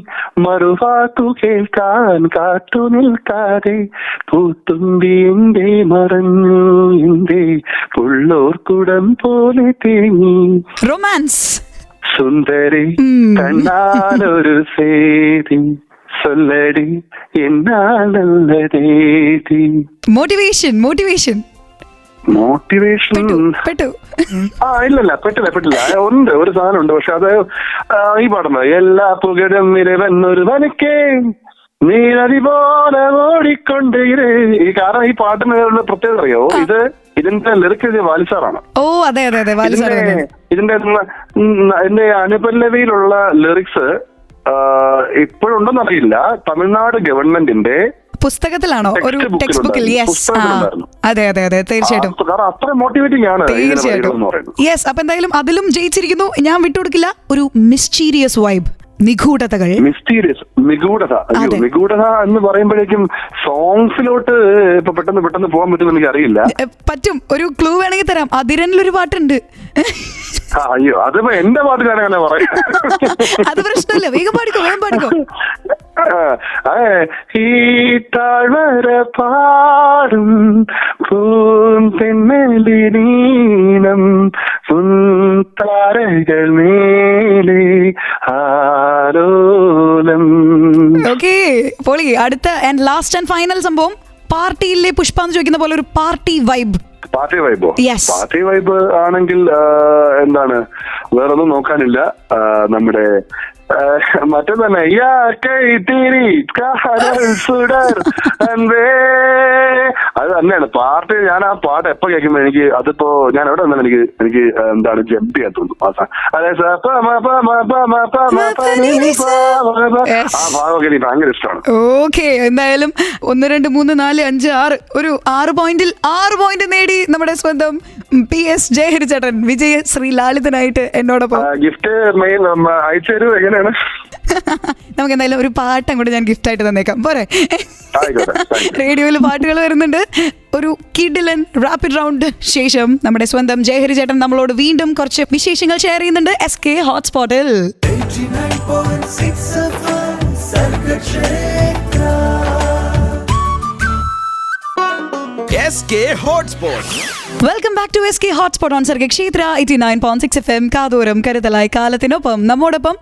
മറുവാക്കു കേൾക്കാൻ കാത്തു നിൽക്കാതെ പൂത്തുമ്പി എന്റെ മറഞ്ഞു എന്റെ പുള്ളോർക്കുടം പോലെ തേങ്ങി. റൊമാൻസ്. സുന്ദരി കണ്ണാലൊരു സേതി சொல்லடி എന്നാണല്ലതേതി. മോട്ടിവേഷൻ ഇല്ലല്ല, പെട്ടില്ല. ഉണ്ട്, ഒരു സാധനം ഉണ്ട്. പക്ഷെ അത് ഈ പാടുന്നത് എല്ലാ പുകടും നിലവന്നൊരു വനക്കേ നീരതി പോലെ ഓടിക്കൊണ്ടേ. കാരണം ഈ പാട്ടിന് പ്രത്യേകത അറിയോ? ഇതിന്റെ ലിറിക്സ് എഴുതിയ വാലിസാറാണ്. ഓ അതെ, ഇതിന്റെ അനുപല്ലവിയിലുള്ള ലിറിക്സ് ഇപ്പോഴുണ്ടെന്നറിയില്ല. തമിഴ്നാട് ഗവൺമെന്റിന്റെ പുസ്തകത്തിലാണോ ഒരു ടെക്സ്റ്റ് ബുക്കിൽ? യെസ്, അതെ അതെ അതെ, തീർച്ചയായിട്ടും യെസ്. അപ്പൊ എന്തായാലും അതിലും ജയിച്ചിരിക്കുന്നു. ഞാൻ വിട്ടുകൊടുക്കില്ല. ഒരു മിസ്റ്റീരിയസ് വൈബ്, നിഗൂഢതകൾ. നിഗൂഢത എന്ന് പറയുമ്പോഴേക്കും സോങ്സിലോട്ട് ഇപ്പൊ പെട്ടെന്ന് പോകാൻ പറ്റുമെന്ന് എനിക്ക് അറിയില്ല. പറ്റും. ഒരു ക്ലൂ വേണമെങ്കിൽ തരാം. അതിരനിലൊരു പാട്ടുണ്ട്. അയ്യോ, അതിപ്പോ എന്റെ പാട്ട് ഞാൻ അങ്ങനെ പറയാം. അത് പ്രശ്നമില്ല, വേഗം പാടിക്കോ, വേഗം പാടിക്കോ. ഈ താഴ്വര പാടും പൂന്തെന്നലിനീനം താരകൾ മേലെ ആലോലം. ഓക്കേ, പൊളി. അടുത്ത ആൻഡ് ലാസ്റ്റ് ആൻഡ് ഫൈനൽ സംഭവം, പാർട്ടിയിലെ പുഷ്പ എന്ന് ചോദിക്കുന്ന പോലെ ഒരു പാർട്ടി വൈബ്. പാർട്ടി വൈബോ? പാർട്ടി വൈബ് ആണെങ്കിൽ എന്താണ്, വേറൊന്നും നോക്കാനില്ല. നമ്മുടെ മറ്റേ തന്നെ അത് തന്നെയാണ് പാർട്ടി. ഞാൻ ആ പാട്ട് എപ്പോ കേൾക്കുമ്പോ എനിക്ക് അതിപ്പോ ഞാൻ എവിടെ വന്നാലും എനിക്ക് എന്താണ് ജമ്പ് ചെയ്യാൻ തോന്നും. അതായത് ആ ഭാഗമൊക്കെ എനിക്ക് ഭയങ്കര ഇഷ്ടമാണ്. ഓക്കെ, എന്തായാലും 1 2 3 4 5 6 ഒരു 6 പോയിന്റിൽ 6 പോയിന്റ് നേടി നമ്മുടെ സ്വന്തം PS ജയഹരി ചേട്ടൻ വിജയ ശ്രീ ലാളിതനായിട്ട് എന്നോടൊപ്പം. ഗിഫ്റ്റ് അയച്ചു തരൂ, എങ്ങനെയാണ്? നമുക്ക് എന്തായാലും ഒരു പാട്ട് അങ്ങോട്ട് ഞാൻ ഗിഫ്റ്റ് ആയിട്ട് തന്നേക്കാം, പോരെ? റേഡിയോയിൽ പാട്ടുകൾ വരുന്നുണ്ട്. ഒരു കിഡിലൻ റാപ്പിഡ് റൗണ്ട് ശേഷം നമ്മുടെ സ്വന്തം ജയഹരി ചേട്ടൻ നമ്മളോട് വീണ്ടും കുറച്ച് വിശേഷങ്ങൾ ഷെയർ ചെയ്യുന്നുണ്ട് SK ഹോട്ട്സ്പോട്ടിൽ. SK Hotspot. Welcome back to SK hotspot on Sargakshetra 89.6 FM. കാതോരം കരുതലായി കാലത്തിനൊപ്പം. നമ്മോടൊപ്പം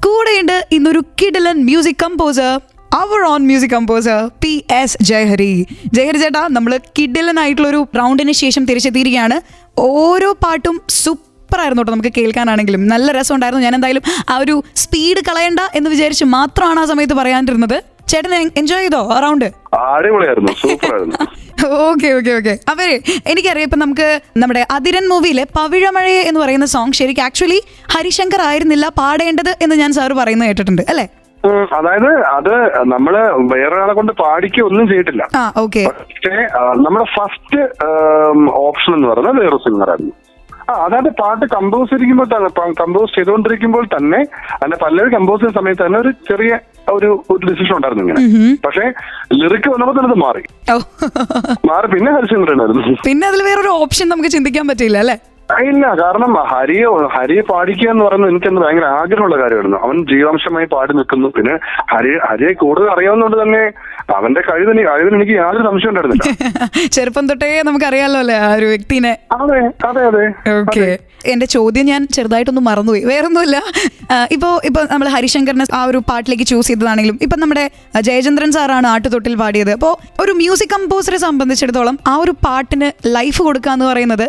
കൂടെയുണ്ട് ഇന്നൊരു കിഡിലൻ music composer, our own music composer PS Jayahari. Jayahari ചേട്ടാ, നമ്മൾ കിഡിലൻ ആയിട്ടുള്ളൊരു റൗണ്ടിന് ശേഷം തിരിച്ചെത്തിയിരിക്കുകയാണ്. ഓരോ പാട്ടും സൂപ്പറായിരുന്നു കേട്ടോ, നമുക്ക് കേൾക്കാനാണെങ്കിലും നല്ല രസമുണ്ടായിരുന്നു. ഞാൻ എന്തായാലും ആ ഒരു സ്പീഡ് കളയണ്ട എന്ന് വിചാരിച്ച് മാത്രമാണ് ആ സമയത്ത് പറയാണ്ടിരുന്നത്. ചേട്ടൻ എൻജോയ് ചെയ്തോ ആ റൗണ്ട്? അടിപൊളിയായിരുന്നു, സൂപ്പറായിരുന്നു. ഓക്കെ. അവരെ എനിക്കറിയാം, ഇപ്പൊ നമുക്ക് നമ്മുടെ അതിരൻ മൂവിയിലെ പവിഴമഴയെ എന്ന് പറയുന്ന സോങ് ശരിക്കും ആക്ച്വലി ഹരിശങ്കർ ആയിരുന്നില്ല പാടേണ്ടത് എന്ന് ഞാൻ സാറ് പറയുന്നത് കേട്ടിട്ടുണ്ട്, അല്ലേ? അതായത് അത് നമ്മള് വേറൊരാളെ കൊണ്ട് പാടിക്കുക ഒന്നും ചെയ്തിട്ടില്ല. പക്ഷേ നമ്മുടെ ഫസ്റ്റ് ഓപ്ഷൻ എന്ന് പറയുന്നത് വേറൊരു സിംഗറായിരുന്നു. അതായത് പാട്ട് കമ്പോസ് ചെയ്തുകൊണ്ടിരിക്കുമ്പോൾ തന്നെ അതിന്റെ പല്ലവി കമ്പോസ് ചെയ്യുന്ന സമയത്ത് തന്നെ ഒരു ചെറിയ ഒരു ഡിസിഷൻ ഉണ്ടായിരുന്നു ഇങ്ങനെ. പക്ഷെ ലിറിക്ക് വന്നപ്പോ തന്നെ അത് മാറി. പിന്നെ ഹരിശങ്കറായിരുന്നു. പിന്നെ അതിൽ വേറൊരു ഓപ്ഷൻ നമുക്ക് ചിന്തിക്കാൻ പറ്റില്ല, അല്ലേ? ഇല്ല, കാരണം ഹരിയെ പാടിക്കുക എന്ന് പറയുന്നത് എനിക്കെന്ന് ഭയങ്കര ആഗ്രഹമുള്ള കാര്യമായിരുന്നു. അവൻ ജീവാംശമായി പാടി നിൽക്കുന്നു. പിന്നെ ഹരിയെ കൂടുതൽ അറിയാവുന്നതുകൊണ്ട് തന്നെ അവന്റെ കഴിവിന് എനിക്ക് യാതൊരു സംശയം ഉണ്ടായിരുന്നില്ല. ചെറുപ്പം തൊട്ടേ നമുക്ക് അറിയാലോ അല്ലേ ആ ഒരു വ്യക്തിനെ? അതെ. ഓക്കെ, എന്റെ ചോദ്യം ഞാൻ ചെറുതായിട്ടൊന്നും മറന്നുപോയി. വേറൊന്നുമില്ല. ഇപ്പൊ നമ്മൾ ഹരിശങ്കറിനെ ആ ഒരു പാട്ടിലേക്ക് ചൂസ് ചെയ്തതാണെങ്കിലും ഇപ്പൊ നമ്മുടെ ജയചന്ദ്രൻ സാറാണ് ആട്ടുതൊട്ടിൽ പാടിയത്. അപ്പോൾ ഒരു മ്യൂസിക് കമ്പോസറെ സംബന്ധിച്ചിടത്തോളം ആ ഒരു പാട്ടിന് ലൈഫ് കൊടുക്കുക എന്ന് പറയുന്നത്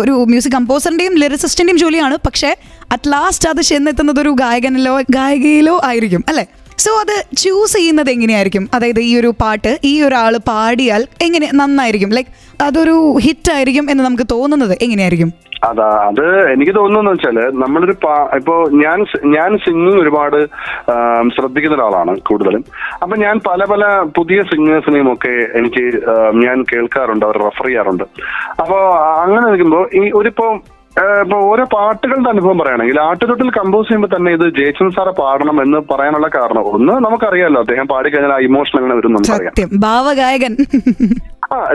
ഒരു മ്യൂസിക് കമ്പോസറിന്റെയും ലിറിസിസ്റ്റിന്റെയും ജോലിയാണ്. പക്ഷെ അറ്റ് ലാസ്റ്റ് അത് ചെന്നെത്തുന്നത് ഒരു ഗായികയിലോ ആയിരിക്കും, അല്ലെ? സോ അത് ചൂസ് ചെയ്യുന്നത് എങ്ങനെയായിരിക്കും? അതായത് ഈ ഒരു പാട്ട് ഈ ഒരാള് പാടിയാൽ എങ്ങനെ നന്നായിരിക്കും, ലൈക്ക് അതൊരു ഹിറ്റ് ആയിരിക്കും എന്ന് നമുക്ക് തോന്നുന്നത് എങ്ങനെയായിരിക്കും? അത് എനിക്ക് തോന്നുന്നു വെച്ചാല് നമ്മളൊരു ഇപ്പോ ഞാൻ സിംഗിങ് ഒരുപാട് ശ്രദ്ധിക്കുന്ന ഒരാളാണ് കൂടുതലും. അപ്പൊ ഞാൻ പല പുതിയ സിംഗേഴ്സിനെയും ഒക്കെ എനിക്ക് ഞാൻ കേൾക്കാറുണ്ട്, അവർ റെഫർ ചെയ്യാറുണ്ട്. അപ്പൊ അങ്ങനെ നിൽക്കുമ്പോ ഇപ്പൊ ഓരോ പാട്ടുകളുടെ അനുഭവം പറയുകയാണെങ്കിൽ ആട്ടുതൊട്ടിൽ കമ്പോസ് ചെയ്യുമ്പോൾ തന്നെ ഇത് ജയചന്ദ്രൻ സാറെ പാടണം എന്ന് പറയാനുള്ള കാരണം ഒന്ന് നമുക്കറിയാലോ, അദ്ദേഹം പാടിക്കഴിഞ്ഞാൽ ആ ഇമോഷൻ അങ്ങനെ വരും നമുക്കറിയാം. ഭാവഗായകൻ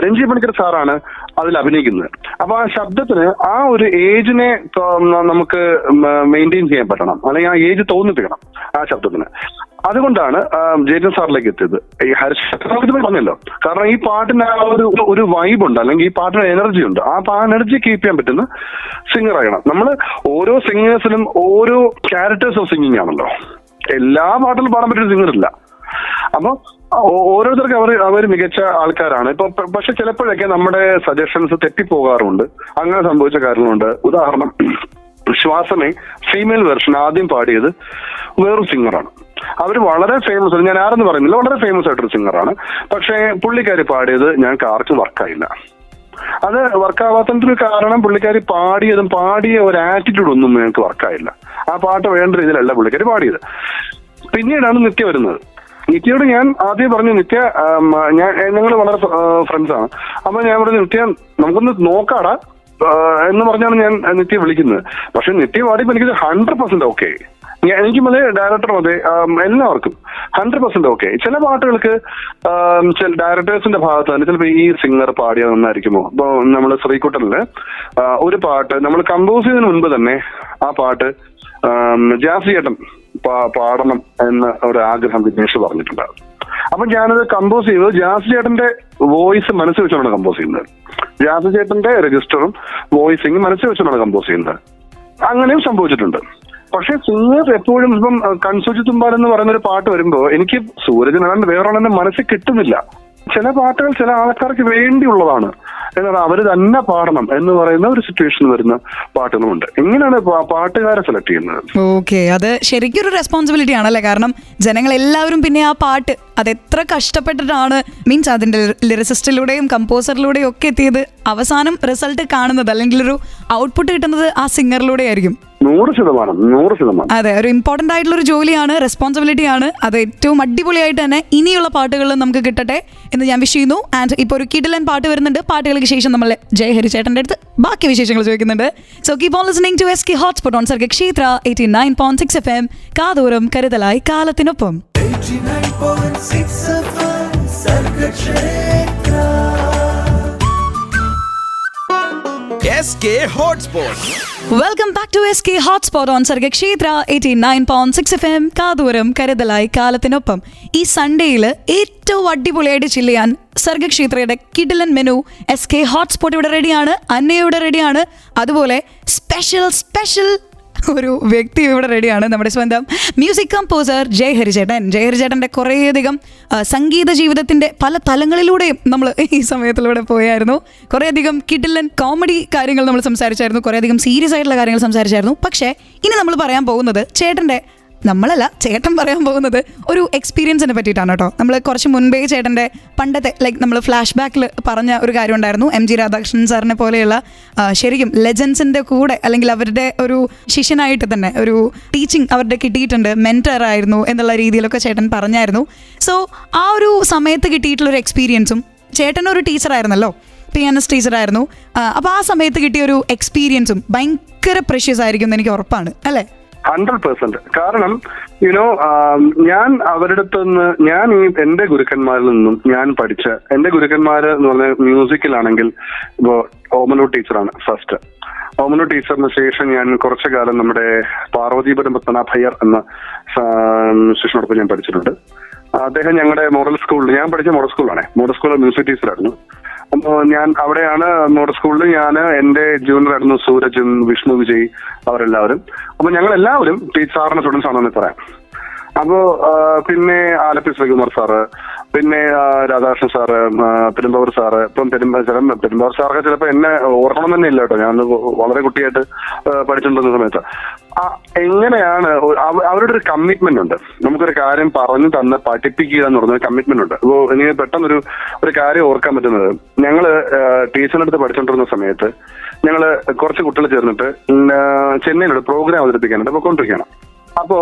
രഞ്ജി പണിക്കർ സാറാണ് അതിൽ അഭിനയിക്കുന്നത്. അപ്പൊ ആ ശബ്ദത്തിന് ആ ഒരു ഏജിനെ നമുക്ക് മെയിൻറ്റെയിൻ ചെയ്യാൻ പറ്റണം, അല്ലെങ്കിൽ ആ ഏജ് തോന്നിപ്പിക്കണം ആ ശബ്ദത്തിന്. അതുകൊണ്ടാണ് ജയചന്ദ്രൻ സാറിലേക്ക് എത്തിയത്. ഈ ഹരിശങ്കർ പറഞ്ഞല്ലോ, കാരണം ഈ പാട്ടിന് ആ ഒരു വൈബ് ഉണ്ട്, അല്ലെങ്കിൽ ഈ പാട്ടിന് എനർജി ഉണ്ട്. ആ എനർജി കീപ്പ് ചെയ്യാൻ പറ്റുന്ന സിംഗർ ആകണം. നമ്മൾ ഓരോ സിംഗേഴ്സിനും ഓരോ ക്യാരക്ടേഴ്സ് ഓഫ് സിംഗിങ് ആണല്ലോ. എല്ലാ പാട്ടിലും പാടാൻ പറ്റിയ സിംഗർ ഇല്ല. അപ്പൊ ഓരോരുത്തർക്കും അവർ മികച്ച ആൾക്കാരാണ്. ഇപ്പൊ പക്ഷെ ചിലപ്പോഴൊക്കെ നമ്മുടെ സജഷൻസ് തെറ്റിപ്പോകാറുണ്ട്. അങ്ങനെ സംഭവിച്ച കാര്യങ്ങളുണ്ട്. ഉദാഹരണം, ശ്വാസമേ ഫീമെയിൽ വെർഷൻ ആദ്യം പാടിയത് വേറൊരു സിംഗറാണ്. അവർ വളരെ ഫേമസ്, ഞാൻ ആരെന്ന് പറയുന്നില്ല, വളരെ ഫേമസ് ആയിട്ടൊരു സിംഗറാണ്. പക്ഷെ പുള്ളിക്കാരി പാടിയത് ഞങ്ങൾക്ക് ആർക്കും വർക്കായില്ല. അത് വർക്കാവാത്തതിന്റെ കാരണം പുള്ളിക്കാരി പാടിയ ഒരു ആറ്റിറ്റ്യൂഡ് ഒന്നും ഞങ്ങൾക്ക് വർക്കായില്ല. ആ പാട്ട് വേണ്ട രീതിയിലല്ല പുള്ളിക്കാരി പാടിയത്. പിന്നീടാണ് നിത്യ വരുന്നത്. നിത്യയോട് ഞാൻ ആദ്യം പറഞ്ഞു, നിത്യ ഞങ്ങൾ വളരെ ഫ്രണ്ട്സാണ്. അപ്പൊ ഞാൻ പറഞ്ഞു, നിത്യ നമുക്കൊന്ന് നോക്കാടാ എന്ന് പറഞ്ഞാണ് ഞാൻ നിത്യ വിളിക്കുന്നത്. പക്ഷെ നിത്യ പാടിയപ്പോൾ എനിക്കത് 100% ഓക്കെ. എനിക്കും അതെ, ഡയറക്ടറും അതെ, എല്ലാവർക്കും 100% ഓക്കെ. ചില പാട്ടുകൾക്ക് ചില ഡയറക്ടേഴ്സിന്റെ ഭാഗത്ത് തന്നെ ചിലപ്പോൾ ഈ സിംഗർ പാടിയാൽ നന്നായിരിക്കുമോ. ഇപ്പൊ നമ്മള് ശ്രീകുട്ടനില് ഒരു പാട്ട് നമ്മൾ കമ്പോസ് ചെയ്തതിന് മുൻപ് തന്നെ ആ പാട്ട് ജാസി ചേട്ടൻ പാടണം എന്ന ഒരു ആഗ്രഹം വിഘ്നേഷ് പറഞ്ഞിട്ടുണ്ടായിരുന്നു. അപ്പൊ ഞാനത് കമ്പോസ് ചെയ്തത് ജാസി ചേട്ടന്റെ വോയിസ് മനസ്സിൽ വെച്ചുകൊണ്ടാണ് കമ്പോസ് ചെയ്യുന്നത്. ജാസി ചേട്ടന്റെ രജിസ്റ്ററും വോയിസിങ് മനസ്സിൽ വെച്ചുകൊണ്ടാണ് കമ്പോസ് ചെയ്യുന്നത്. അങ്ങനെയും സംഭവിച്ചിട്ടുണ്ട്. പക്ഷെ സിംഗേഴ്സ് എപ്പോഴും ഇപ്പം കൺസൂചി തുമ്പാൽ എന്ന് പറയുന്ന ഒരു പാട്ട് വരുമ്പോ എനിക്ക് സൂരജിനല്ലാണ്ട് വേറൊരെണ്ണം മനസ്സിൽ കിട്ടുന്നില്ല. ചില പാട്ടുകൾ ചില ആൾക്കാർക്ക് വേണ്ടിയുള്ളതാണ്, എന്നാൽ അവര് തന്നെ പാടണം എന്ന് പറയുന്ന ഒരു സിറ്റുവേഷൻ വരുന്ന പാട്ടുകളുണ്ട്. എങ്ങനെയാണ് പാട്ടുകാരെ സെലക്ട് ചെയ്യുന്നത്? ഓക്കെ, അത് ശരിക്കും ഒരു റെസ്പോൺസിബിലിറ്റി ആണല്ലേ. കാരണം ജനങ്ങൾ എല്ലാവരും പിന്നെ ആ പാട്ട് അതെത്ര കഷ്ടപ്പെട്ടിട്ടാണ് മീൻസ് അതിന്റെ ലിറിസിസ്റ്റിലൂടെയും കമ്പോസറിലൂടെയും ഒക്കെ എത്തിയത്, അവസാനം റിസൾട്ട് കാണുന്നത് അല്ലെങ്കിൽ ഒരു ഔട്ട്പുട്ട് കിട്ടുന്നത് ആ സിംഗറിലൂടെ ആയിരിക്കും. 100%. അതെ, ഒരു ഇമ്പോർട്ടന്റ് ആയിട്ടുള്ള ഒരു ജോലിയാണ്, റെസ്പോൺസിബിലിറ്റി ആണ്. അത് ഏറ്റവും അടിപൊളിയായിട്ട് തന്നെ ഇനിയുള്ള പാട്ടുകളിൽ നമുക്ക് കിട്ടട്ടെ എന്ന് ഞാൻ വിഷ് ചെയ്യുന്നു. ആൻഡ് ഇപ്പോൾ ഒരു കിടിലൻ പാട്ട് വരുന്നുണ്ട്. പാട്ടുകൾക്ക് ശേഷം നമ്മൾ ജയഹരി ചേട്ടൻ്റെ അടുത്ത് ബാക്കി വിശേഷങ്ങൾ ചോദിക്കുന്നുണ്ട്. So keep on listening to SK hotspot on Sargakshetra 89.6 FM. കാതോരം കരുതലായി കാലത്തിനൊപ്പം. 89.6 FM Sargakshetra. SK Hotspot. Welcome back to SK hotspot on Sargakshetra 89.6 FM. കാതോരം കരുതലായി കാലത്തിനൊപ്പം. ഈ സൺഡേയിൽ ഏറ്റവും അടിപൊളിയായിട്ട് ചില്ല് ചെയ്യാൻ സർഗക്ഷേത്രയുടെ കിടിലൻ മെനു SK ഹോട്ട്സ്പോട്ട് ഇവിടെ റെഡിയാണ്, അന്നയുടെ റെഡിയാണ്. അതുപോലെ സ്പെഷ്യൽ ഒരു വ്യക്തി ഇവിടെ റെഡിയാണ്, നമ്മുടെ സ്വന്തം മ്യൂസിക് കമ്പോസർ ജയഹരി ചേട്ടൻ. ജയഹരി ചേട്ടൻ്റെ കുറേയധികം സംഗീത ജീവിതത്തിൻ്റെ പല തലങ്ങളിലൂടെയും നമ്മൾ ഈ സമയത്തിലൂടെ പോയായിരുന്നു. കുറേയധികം കിടിലൻ കോമഡി കാര്യങ്ങൾ നമ്മൾ സംസാരിച്ചായിരുന്നു, കുറേയധികം സീരിയസ് ആയിട്ടുള്ള കാര്യങ്ങൾ സംസാരിച്ചായിരുന്നു. പക്ഷേ ഇനി നമ്മൾ പറയാൻ പോകുന്നത് ചേട്ടൻ പറയാൻ പോകുന്നത് ഒരു എക്സ്പീരിയൻസിനെ പറ്റിയിട്ടാണ് കേട്ടോ. നമ്മൾ കുറച്ച് മുൻപേ ചേട്ടൻ്റെ പണ്ടത്തെ നമ്മൾ ഫ്ലാഷ് ബാക്കിൽ പറഞ്ഞ ഒരു കാര്യം ഉണ്ടായിരുന്നു. MG രാധാകൃഷ്ണൻ സാറിനെ പോലെയുള്ള ശരിക്കും ലെജൻസിൻ്റെ കൂടെ അല്ലെങ്കിൽ അവരുടെ ഒരു ശിഷ്യനായിട്ട് തന്നെ ഒരു ടീച്ചിങ് അവരുടെ കിട്ടിയിട്ടുണ്ട്, മെൻറ്റർ ആയിരുന്നു എന്നുള്ള രീതിയിലൊക്കെ ചേട്ടൻ പറഞ്ഞായിരുന്നു. സോ ആ ഒരു സമയത്ത് കിട്ടിയിട്ടുള്ളൊരു എക്സ്പീരിയൻസും, ചേട്ടനൊരു ടീച്ചറായിരുന്നല്ലോ, പിയാനിസ്റ്റ് ടീച്ചറായിരുന്നു. അപ്പോൾ ആ സമയത്ത് കിട്ടിയൊരു എക്സ്പീരിയൻസും ഭയങ്കര പ്രഷ്യസ് ആയിരിക്കും എന്ന് എനിക്ക് ഉറപ്പാണ്, അല്ലേ? 100%. കാരണം ഞാൻ അവരുടെ അടുത്തുനിന്ന് ഞാൻ എന്റെ ഗുരുക്കന്മാരിൽ നിന്നും ഞാൻ പഠിച്ച എന്റെ ഗുരുക്കന്മാര് എന്ന് പറഞ്ഞാൽ മ്യൂസിക്കിലാണെങ്കിൽ ഇപ്പോ ഓമനു ടീച്ചറാണ് ഫസ്റ്റ്. ഓമനു ടീച്ചറിന് ശേഷം ഞാൻ കുറച്ചു കാലം നമ്മുടെ പാർവതീപുരം പത്മനാഭയ്യർ എന്ന ശിഷ്യനോടൊപ്പം ഞാൻ പഠിച്ചിട്ടുണ്ട്. അദ്ദേഹം ഞങ്ങളുടെ മോഡൽ സ്കൂളിൽ, ഞാൻ പഠിച്ച മോഡൽ സ്കൂളാണ്, മോഡൽ സ്കൂളിൽ മ്യൂസിക് ടീച്ചറായിരുന്നു. അപ്പോൾ ഞാൻ അവിടെയാണ് മോഡൽ സ്കൂളിൽ ഞാൻ എന്റെ ജൂനിയർ ആയിരുന്നു സൂരജും വിഷ്ണു വിജയ് അവരെല്ലാവരും. അപ്പൊ ഞങ്ങൾ എല്ലാവരും സാറിന്റെ സ്റ്റുഡൻസ് ആണെന്ന് പറയാം. അപ്പോ പിന്നെ ആലപ്പി ശ്രീകുമാർ സാറ്, പിന്നെ രാധാകൃഷ്ണൻ സാറ്, പെരുമ്പാവൂർ സാറ്. ഇപ്പം പെരുമ്പാവൂർ സാറൊക്കെ ചിലപ്പോൾ എന്നെ ഓർക്കണം തന്നെ ഇല്ല കേട്ടോ, ഞാൻ വളരെ കുട്ടിയായിട്ട് പഠിച്ചിട്ടുണ്ടെന്ന സമയത്ത്. എങ്ങനെയാണ് അവരുടെ ഒരു കമ്മിറ്റ്മെന്റ് ഉണ്ട്, നമുക്കൊരു കാര്യം പറഞ്ഞു തന്ന് പഠിപ്പിക്കുക എന്ന് പറഞ്ഞ കമ്മിറ്റ്മെന്റ് ഉണ്ട്. അപ്പോൾ എനിക്ക് പെട്ടെന്നൊരു കാര്യം ഓർക്കാൻ പറ്റുന്നത്, ഞങ്ങള് ടീച്ചറിന്റെ അടുത്ത് പഠിച്ചുകൊണ്ടിരുന്ന സമയത്ത് ഞങ്ങള് കുറച്ച് കുട്ടികൾ ചേർന്നിട്ട് ചെന്നൈയിലൊരു പ്രോഗ്രാം അവതരിപ്പിക്കാനായിട്ട് പോയിക്കൊണ്ടിരിക്കുകയാണ്. അപ്പോ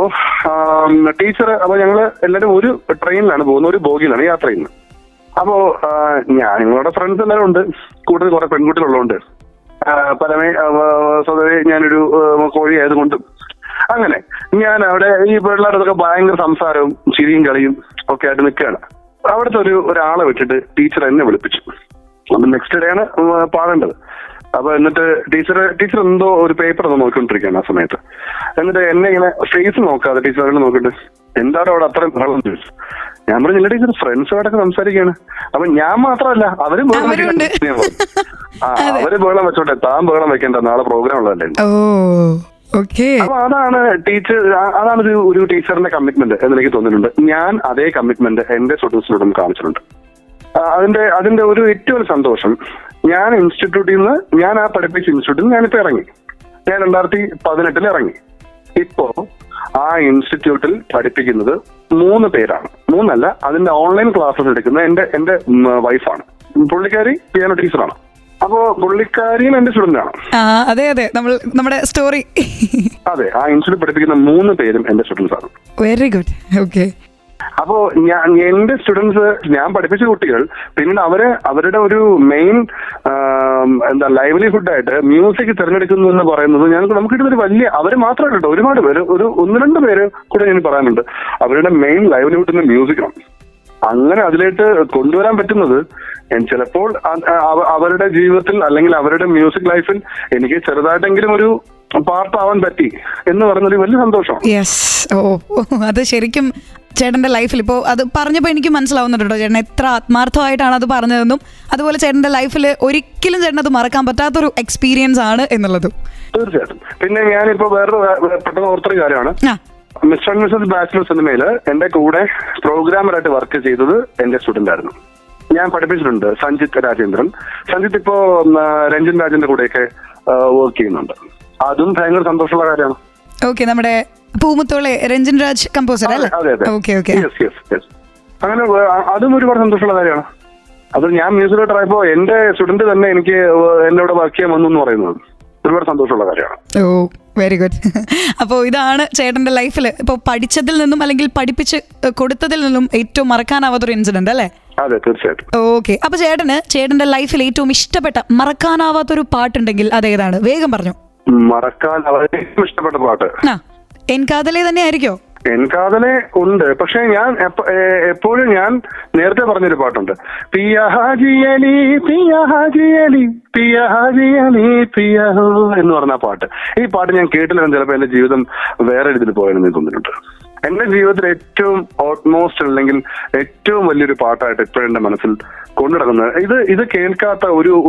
അപ്പൊ ഞങ്ങള് എല്ലാവരും ഒരു ട്രെയിനിലാണ് പോകുന്നത്, ഒരു ബോഗിയിലാണ് യാത്ര ചെയ്യുന്നത്. അപ്പോ ഞങ്ങളുടെ ഫ്രണ്ട്സ് എല്ലാവരും ഉണ്ട്, കൂടുതൽ കുറെ പെൺകുട്ടികളുള്ളതുകൊണ്ട് സ്വതവേ ഞാനൊരു കോഴി ആയതുകൊണ്ടും അങ്ങനെ ഞാൻ അവിടെ ഈ പിള്ളേരൊക്കെ ഭയങ്കര സംസാരവും ചിരിയും കളിയും ഒക്കെ ആയിട്ട് നിൽക്കുകയാണ്. അവിടുത്തെ ഒരാളെ വിട്ടിട്ട് ടീച്ചർ എന്നെ വിളിപ്പിച്ചു. അപ്പൊ നെക്സ്റ്റ് ഡേ ആണ് പാടേണ്ടത്. അപ്പൊ എന്നിട്ട് ടീച്ചർ എന്തോ ഒരു പേപ്പർ ഒന്ന് നോക്കിക്കൊണ്ടിരിക്കുകയാണ് ആ സമയത്ത്. എന്നിട്ട് എന്നെ ഇങ്ങനെ ഫേസ് നോക്കാതെ ടീച്ചർ നോക്കിട്ട് എന്താണോ അവിടെ അത്രയും ബഹളം ചോദിച്ചു. ഞാൻ പറഞ്ഞില്ല ടീച്ചർ, ഫ്രണ്ട്സുമായിട്ടൊക്കെ സംസാരിക്കുകയാണ്. അപ്പൊ ഞാൻ മാത്രമല്ല അവരും ബഹളം വെച്ചോട്ടെ, താൻ ബഹളം വെക്കേണ്ട, നാളെ പ്രോഗ്രാം ഉള്ളതല്ലേ. അപ്പൊ അതാണ് ഒരു ടീച്ചറിന്റെ കമ്മിറ്റ്മെന്റ് എന്ന് എനിക്ക് തോന്നുന്നുണ്ട്. ഞാൻ അതേ കമ്മിറ്റ്മെന്റ് എന്റെ സ്റ്റുഡൻസിനോടും കാണിച്ചിട്ടുണ്ട്. അതിന്റെ ഒരു ഏറ്റവും സന്തോഷം, ഞാൻ ഇൻസ്റ്റിറ്റ്യൂട്ടിൽ നിന്ന് ഞാൻ പഠിപ്പിച്ച ഇൻസ്റ്റിറ്റ്യൂട്ടിൽ നിന്ന് ഞാനിപ്പോ ഇറങ്ങി. ഞാൻ 2018 ഇറങ്ങി. ഇപ്പോ ആ ഇൻസ്റ്റിറ്റ്യൂട്ടിൽ പഠിപ്പിക്കുന്നത് 3 പേരാണ്. 3 അല്ല, അതിന്റെ ഓൺലൈൻ ക്ലാസ്സസ് എടുക്കുന്നത് എന്റെ വൈഫാണ്. പുള്ളിക്കാരി പിയാനോ ടീച്ചറാണ്. അപ്പോ പുള്ളിക്കാരിയും എന്റെ സ്റ്റുഡന്റ് ആണ്. അതെ നമ്മുടെ സ്റ്റോറി. അതെ, ആ ഇൻസ്റ്റിറ്റ്യൂട്ട് പഠിപ്പിക്കുന്ന 3 പേരും എന്റെ സ്റ്റുഡൻസ് ആണ്. Very good. ഓക്കെ. അപ്പോ എന്റെ സ്റ്റുഡൻസ്, ഞാൻ പഠിപ്പിച്ച കുട്ടികൾ പിന്നീട് അവരുടെ ഒരു മെയിൻ ലൈവ്ലിഹുഡ് മ്യൂസിക് തിരഞ്ഞെടുക്കുന്നു എന്ന് പറയുന്നത് നമുക്ക് ഇതൊരു വലിയ, അവർ മാത്രമല്ല കേട്ടോ, ഒരുപാട് പേര്, ഒരു 1-2 പേര് കൂടെ ഞാൻ പറയാനുണ്ട്, അവരുടെ മെയിൻ ലൈവ്ലിഹുഡിന്റെ മ്യൂസിക്കാണ്. അങ്ങനെ അതിലേക്ക് കൊണ്ടുവരാൻ പറ്റുന്നത് ചിലപ്പോൾ അവരുടെ ജീവിതത്തിൽ അല്ലെങ്കിൽ അവരുടെ മ്യൂസിക് ലൈഫിൽ എനിക്ക് ചെറുതായിട്ടെങ്കിലും ഒരു പാർട്ടാവാൻ പറ്റി എന്ന് പറയുന്നൊരു വലിയ സന്തോഷം. യെസ്, അത് ശരിക്കും ചേട്ടന്റെ ലൈഫിൽ ഇപ്പോൾ അത് പറഞ്ഞപ്പോൾ എനിക്ക് മനസ്സിലാവുന്നുണ്ട് കേട്ടോ ചേട്ടൻ എത്ര ആത്മാർത്ഥമായിട്ടാണ് അത് പറഞ്ഞതെന്നും അതുപോലെ ചേട്ടന്റെ ലൈഫിൽ ഒരിക്കലും ചേട്ടൻ അത് മറക്കാൻ പറ്റാത്തൊരു എക്സ്പീരിയൻസ് ആണ് എന്നുള്ളതും. തീർച്ചയായിട്ടും. പിന്നെ ഞാനിപ്പോ പെട്ടെന്ന് ഓർത്തൊരു കാര്യമാണ്, മിസ്റ്റർ ആൻഡ് മിസ്സസ് ബാച്ചിലർ സിനിമയിൽ എന്റെ കൂടെ പ്രോഗ്രാമറായിട്ട് വർക്ക് ചെയ്തത് എന്റെ സ്റ്റുഡന്റ് ആയിരുന്നു. ഞാൻ പഠിപ്പിച്ചിട്ടുണ്ട് സഞ്ജിത്ത് രാജേന്ദ്രൻ. സഞ്ജിത്ത് ഇപ്പോ രഞ്ജൻ രാജിന്റെ കൂടെയൊക്കെ വർക്ക് ചെയ്യുന്നുണ്ട്. അതും ഭയങ്കര സന്തോഷമുള്ള കാര്യമാണ്. ഓക്കെ, നമ്മുടെ പൂമുത്തോളെ രഞ്ജൻ രാജ് കമ്പോസർ അല്ലേ? അങ്ങനെ അതും ഒരുപാട് സന്തോഷമുള്ള കാര്യമാണ്. അത് ഞാൻ മ്യൂസിക് ഡയറക്ടർ ആയപ്പോ എന്റെ സ്റ്റുഡന്റ് തന്നെ എനിക്ക് എന്നോട് വർക്ക് ചെയ്യാൻ വന്നു എന്ന് പറയുന്നത് ഒരുപാട് സന്തോഷമുള്ള കാര്യമാണ്. ഓ, വെരി ഗുഡ്. അപ്പോൾ ഇതാണ് ചേട്ടന്റെ ലൈഫിൽ ഇപ്പോൾ പഠിച്ചതിൽ നിന്നും അല്ലെങ്കിൽ പഠിപ്പിച്ച് കൊടുത്തതിൽ നിന്നും ഏറ്റവും മറക്കാനാവാത്തൊരു ഇൻസിഡന്റ് അല്ലേ? അതെ, തീർച്ചയായിട്ടും. ഓക്കെ, അപ്പൊ ചേട്ടന്റെ ലൈഫിൽ ഏറ്റവും ഇഷ്ടപ്പെട്ട മറക്കാനാവാത്തൊരു പാട്ടുണ്ടെങ്കിൽ അതേതാണ്? വേഗം പറഞ്ഞു. മറക്കാൻ ഏറ്റവും ഇഷ്ടപ്പെട്ട പാട്ട് എൻ കാതലേ തന്നെ ആയിരിക്കോ? എൻ കാതലേ ഉണ്ട്, പക്ഷെ ഞാൻ എപ്പോഴും ഞാൻ നേരത്തെ പറഞ്ഞൊരു പാട്ടുണ്ട്, പിയ ഹാജി അലി പിയ ഹാജി അലി പിയ ഹാജി അലി പിയ ഹോ എന്ന് പറഞ്ഞ പാട്ട്. ഈ പാട്ട് ഞാൻ കേട്ടില്ലെന്ന് ചിലപ്പോൾ എന്റെ ജീവിതം വേറെ രീതിയിൽ പോയെന്ന് തോന്നിയിട്ടുണ്ട്. എന്റെ ജീവിതത്തിൽ ഏറ്റവും ഓൾമോസ്റ്റ് അല്ലെങ്കിൽ ഏറ്റവും വലിയൊരു പാട്ടായിട്ട് ഇപ്പോഴും എന്റെ മനസ്സിൽ കൊണ്ടുനടക്കുന്നത് ഇത് കേൾക്കാത്ത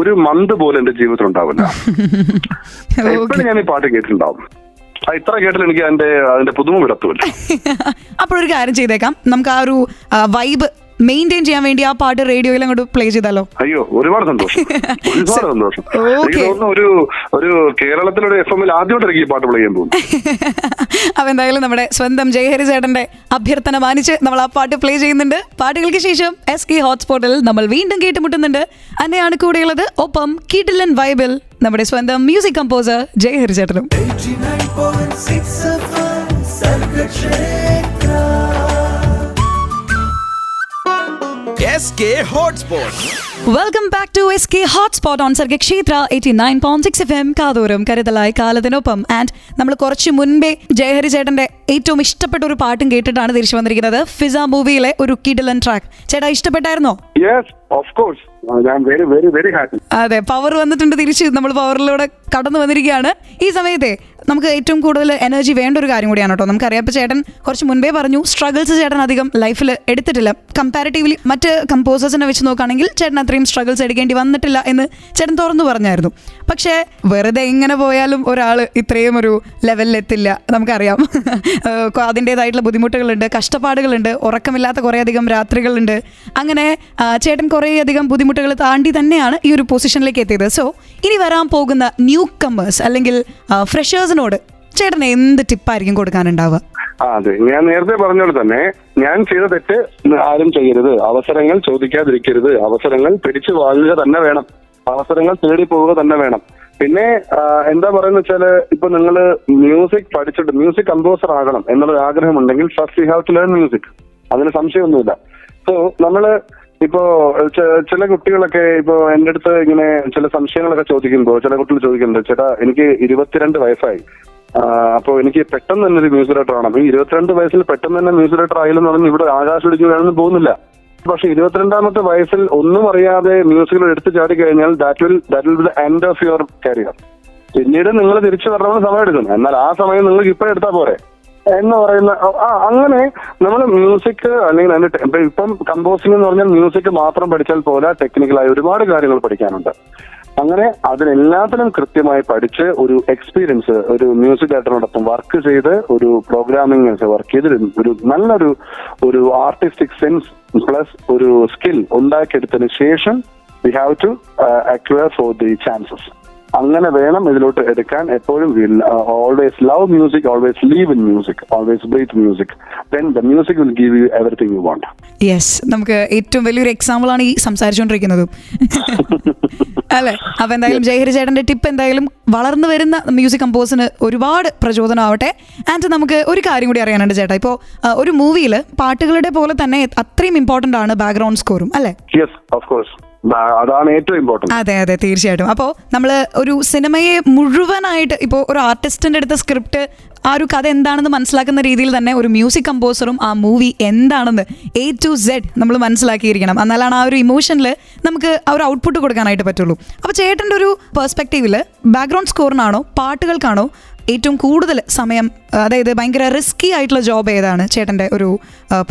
ഒരു മന്ത് പോലെ എന്റെ ജീവിതത്തിൽ ഉണ്ടാവില്ല. എപ്പോഴും ഞാൻ ഈ പാട്ട് കേട്ടിട്ടുണ്ടാവും. ഇത്ര കേട്ടില്ല എനിക്ക് അതിന്റെ പുതുമ വിടത്തുമില്ല. അപ്പോഴൊരു കാര്യം ചെയ്തേക്കാം, നമുക്ക് ആ ഒരു വൈബ് മെയിൻറ്റെയിൻ ചെയ്യാൻ വേണ്ടി ആ പാട്ട് റേഡിയോയിൽ അങ്ങോട്ട് പ്ലേ ചെയ്താലോ? അയ്യോ, ഒരുപാട് സന്തോഷം, ഒരുപാട് സന്തോഷം. എനിക്ക് തോന്നുന്നു ഒരു കേരളത്തിലൊരു FM ആദ്യമായിട്ട് ഈ പാട്ട് പ്ലേ ചെയ്യാൻ പോകുന്നു. അപ്പൊ എന്തായാലും നമ്മുടെ സ്വന്തം ജയഹരി ചേട്ടന്റെ അഭ്യർത്ഥന മാനിച്ച് നമ്മൾ ആ പാട്ട് പ്ലേ ചെയ്യുന്നുണ്ട്. പാട്ടുകൾക്ക് ശേഷം SK ഹോട്ട്സ്പോട്ടിൽ നമ്മൾ വീണ്ടും കേട്ടുമുട്ടുന്നുണ്ട്. അന്നെയാണ് കൂടെയുള്ളത്. ഒപ്പം കിടിലൻ വൈബിൽ നമ്മുടെ സ്വന്തം മ്യൂസിക് കമ്പോസർ ജയഹരി ചേട്ടനും. SK Hotspot. Welcome back to SK hotspot on Sargakshetra 89.6 FM കാതോരം കരുതലായി കാലത്തിനൊപ്പം. ആൻഡ് നമ്മൾ കുറച്ച് മുൻപേ ജയഹരി ചേട്ടന്റെ ഏറ്റവും ഇഷ്ടപ്പെട്ട ഒരു പാട്ടും കേട്ടിട്ടാണ് തിരിച്ചു വന്നിരിക്കുന്നത്. ഫിസ മൂവിയിലെ ഒരു കിടിലൻ ട്രാക്ക്. ചേട്ടാ, ഇഷ്ടപ്പെട്ടായിരുന്നോ? അതെ, പവർ വന്നിട്ടുണ്ട് തിരിച്ച്. നമ്മൾ പവറിലൂടെ കടന്നു വന്നിരിക്കുകയാണ്. ഈ സമയത്തെ നമുക്ക് ഏറ്റവും കൂടുതൽ എനർജി വേണ്ട ഒരു കാര്യം കൂടിയാണ് കേട്ടോ. നമുക്കറിയാം, ഇപ്പൊ ചേട്ടൻ കുറച്ച് മുൻപേ പറഞ്ഞു സ്ട്രഗിൾസ് ചേട്ടൻ അധികം ലൈഫിൽ എടുത്തിട്ടില്ല. കമ്പാരിറ്റീവ്ലി മറ്റ് കമ്പോസേഴ്സിനെ വെച്ച് നോക്കുകയാണെങ്കിൽ ചേട്ടൻ അത്രയും സ്ട്രഗിൾസ് എടുക്കേണ്ടി വന്നിട്ടില്ല എന്ന് ചേട്ടൻ തുറന്നു പറഞ്ഞായിരുന്നു. പക്ഷേ വെറുതെ എങ്ങനെ പോയാലും ഒരാൾ ഇത്രയും ഒരു ലെവലിലെത്തില്ല, നമുക്കറിയാം. അതിൻ്റെതായിട്ടുള്ള ബുദ്ധിമുട്ടുകളുണ്ട്, കഷ്ടപ്പാടുകളുണ്ട്, ഉറക്കമില്ലാത്ത കുറേയധികം രാത്രികളുണ്ട്. അങ്ങനെ ചേട്ടൻ കുറേയധികം ബുദ്ധിമുട്ടുകൾ താണ്ടി തന്നെയാണ് ഈ ഒരു പൊസിഷനിലേക്ക് എത്തിയത്. സോ ഇനി വരാൻ പോകുന്ന ന്യൂ കമേഴ്സ് അല്ലെങ്കിൽ ഫ്രഷേഴ്സിനോട് ചേട്ടന് എന്ത് ടിപ്പായിരിക്കും കൊടുക്കാനുണ്ടാവുക? അതെ, ഞാൻ നേരത്തെ പറഞ്ഞോളൂ തന്നെ, ഞാൻ ചെയ്ത തെറ്റ് ആരും ചെയ്യരുത്, അവസരങ്ങൾ ചോദിക്കാതിരിക്കരുത്, അവസരങ്ങൾ പിടിച്ചു വാങ്ങുക തന്നെ വേണം, അവസരങ്ങൾ തേടി പോവുക തന്നെ വേണം. പിന്നെ എന്താ പറയുന്ന വെച്ചാല്, ഇപ്പൊ നിങ്ങള് മ്യൂസിക് പഠിച്ചിട്ട് മ്യൂസിക് കമ്പോസർ ആകണം എന്നുള്ള ആഗ്രഹമുണ്ടെങ്കിൽ first you have to learn music. അതിന് സംശയമൊന്നുമില്ല. സോ നമ്മള് ഇപ്പോ ചില കുട്ടികളൊക്കെ ഇപ്പോ എന്റെ അടുത്ത് ഇങ്ങനെ ചില സംശയങ്ങളൊക്കെ ചോദിക്കുമ്പോൾ ചില കുട്ടികൾ ചോദിക്കുന്നുണ്ട്, ചേട്ടാ എനിക്ക് 22 വയസ്സായി, അപ്പൊ എനിക്ക് പെട്ടെന്ന് തന്നെ ഒരു മ്യൂസിക് ഡയറക്ടർ ആണ്. ഈ 22 വയസ്സിൽ പെട്ടെന്ന് തന്നെ മ്യൂസിക് ഡയറക്ടർ ആയാലും പറഞ്ഞ് ഇവിടെ ആകാശം ഇടിക്കുകയാണെന്ന് പോകുന്നില്ല. പക്ഷെ 22ാമത്തെ വയസ്സിൽ ഒന്നും അറിയാതെ മ്യൂസിക്കിൽ എടുത്തു ചാടി കഴിഞ്ഞാൽ that will be the end of your career. പിന്നീട് നിങ്ങൾ തിരിച്ചു വരണമെന്ന് സമയം എടുക്കും. എന്നാൽ ആ സമയം നിങ്ങൾക്ക് ഇപ്പൊ എടുത്താൽ പോരെ എന്ന് പറയുന്ന അങ്ങനെ നമ്മൾ മ്യൂസിക് അല്ലെങ്കിൽ അതിന്റെ ഇപ്പം കമ്പോസിംഗ് എന്ന് പറഞ്ഞാൽ മ്യൂസിക് മാത്രം പഠിച്ചാൽ പോലെ ടെക്നിക്കലായി ഒരുപാട് കാര്യങ്ങൾ പഠിക്കാനുണ്ട്. അങ്ങനെ അതിനെല്ലാത്തിനും കൃത്യമായി പഠിച്ച് ഒരു എക്സ്പീരിയൻസ് ഒരു മ്യൂസിക് ഡയറക്ടറിനോടൊപ്പം വർക്ക് ചെയ്ത് ഒരു പ്രോഗ്രാമിംഗ് വർക്ക് ചെയ്ത് ഒരു നല്ലൊരു ആർട്ടിസ്റ്റിക് സെൻസ് പ്ലസ് ഒരു സ്കിൽ ഉണ്ടാക്കിയെടുത്തതിന് ശേഷം we have to acquire for the chances. അങ്ങനെ വേണം ഇതിലോട്ട് എടുക്കാൻ. എപ്പോഴും always love music, always live in music, always breathe music, then the music will give you everything you want. Yes, നമുക്ക് ഏറ്റവും വലിയൊരു എക്സാമ്പിൾ ആണ് ഈ സംസാരിച്ചുകൊണ്ടിരിക്കുന്നതും. അല്ലെ? അപ്പൊ എന്തായാലും ജയഹരി ചേട്ടന്റെ ടിപ്പ് എന്തായാലും വളർന്നു വരുന്ന മ്യൂസിക് കമ്പോസിന് ഒരുപാട് പ്രചോദനമാവട്ടെ. ആൻഡ് നമുക്ക് ഒരു കാര്യം കൂടി അറിയാനുണ്ട് ചേട്ടാ. ഇപ്പോൾ ഒരു മൂവിയിൽ പാട്ടുകളുടെ പോലെ തന്നെ അത്രയും ഇമ്പോർട്ടന്റ് ആണ് ബാക്ക്ഗ്രൗണ്ട് സ്കോറും, അല്ലെ? യെസ്, ഓഫ് കോഴ്സ്, അതാണ് ഏറ്റവും ഇമ്പോർട്ടന്റ്. അതെ അതെ, തീർച്ചയായിട്ടും. അപ്പോൾ നമ്മൾ ഒരു സിനിമയെ മുഴുവനായിട്ട് ഇപ്പോൾ ഒരു ആർട്ടിസ്റ്റിന്റെ അടുത്ത സ്ക്രിപ്റ്റ് ആ ഒരു കഥ എന്താണെന്ന് മനസ്സിലാക്കുന്ന രീതിയിൽ തന്നെ ഒരു മ്യൂസിക് കമ്പോസറും ആ മൂവി എന്താണെന്ന് A to Z നമ്മൾ മനസ്സിലാക്കിയിരിക്കണം. എന്നാലാണ് ആ ഒരു ഇമോഷനിൽ നമുക്ക് ആ ഒരു ഔട്ട്പുട്ട് കൊടുക്കാനായിട്ട് പറ്റുള്ളൂ. അപ്പോൾ ചേട്ടൻ്റെ ഒരു പെർസ്പെക്റ്റീവിൽ ബാക്ക്ഗ്രൗണ്ട് സ്കോറിനാണോ പാട്ടുകൾക്കാണോ ഏറ്റവും കൂടുതൽ സമയം, അതായത് ഭയങ്കര റിസ്കി ആയിട്ടുള്ള ജോബ് ഏതാണ് ചേട്ടന്റെ ഒരു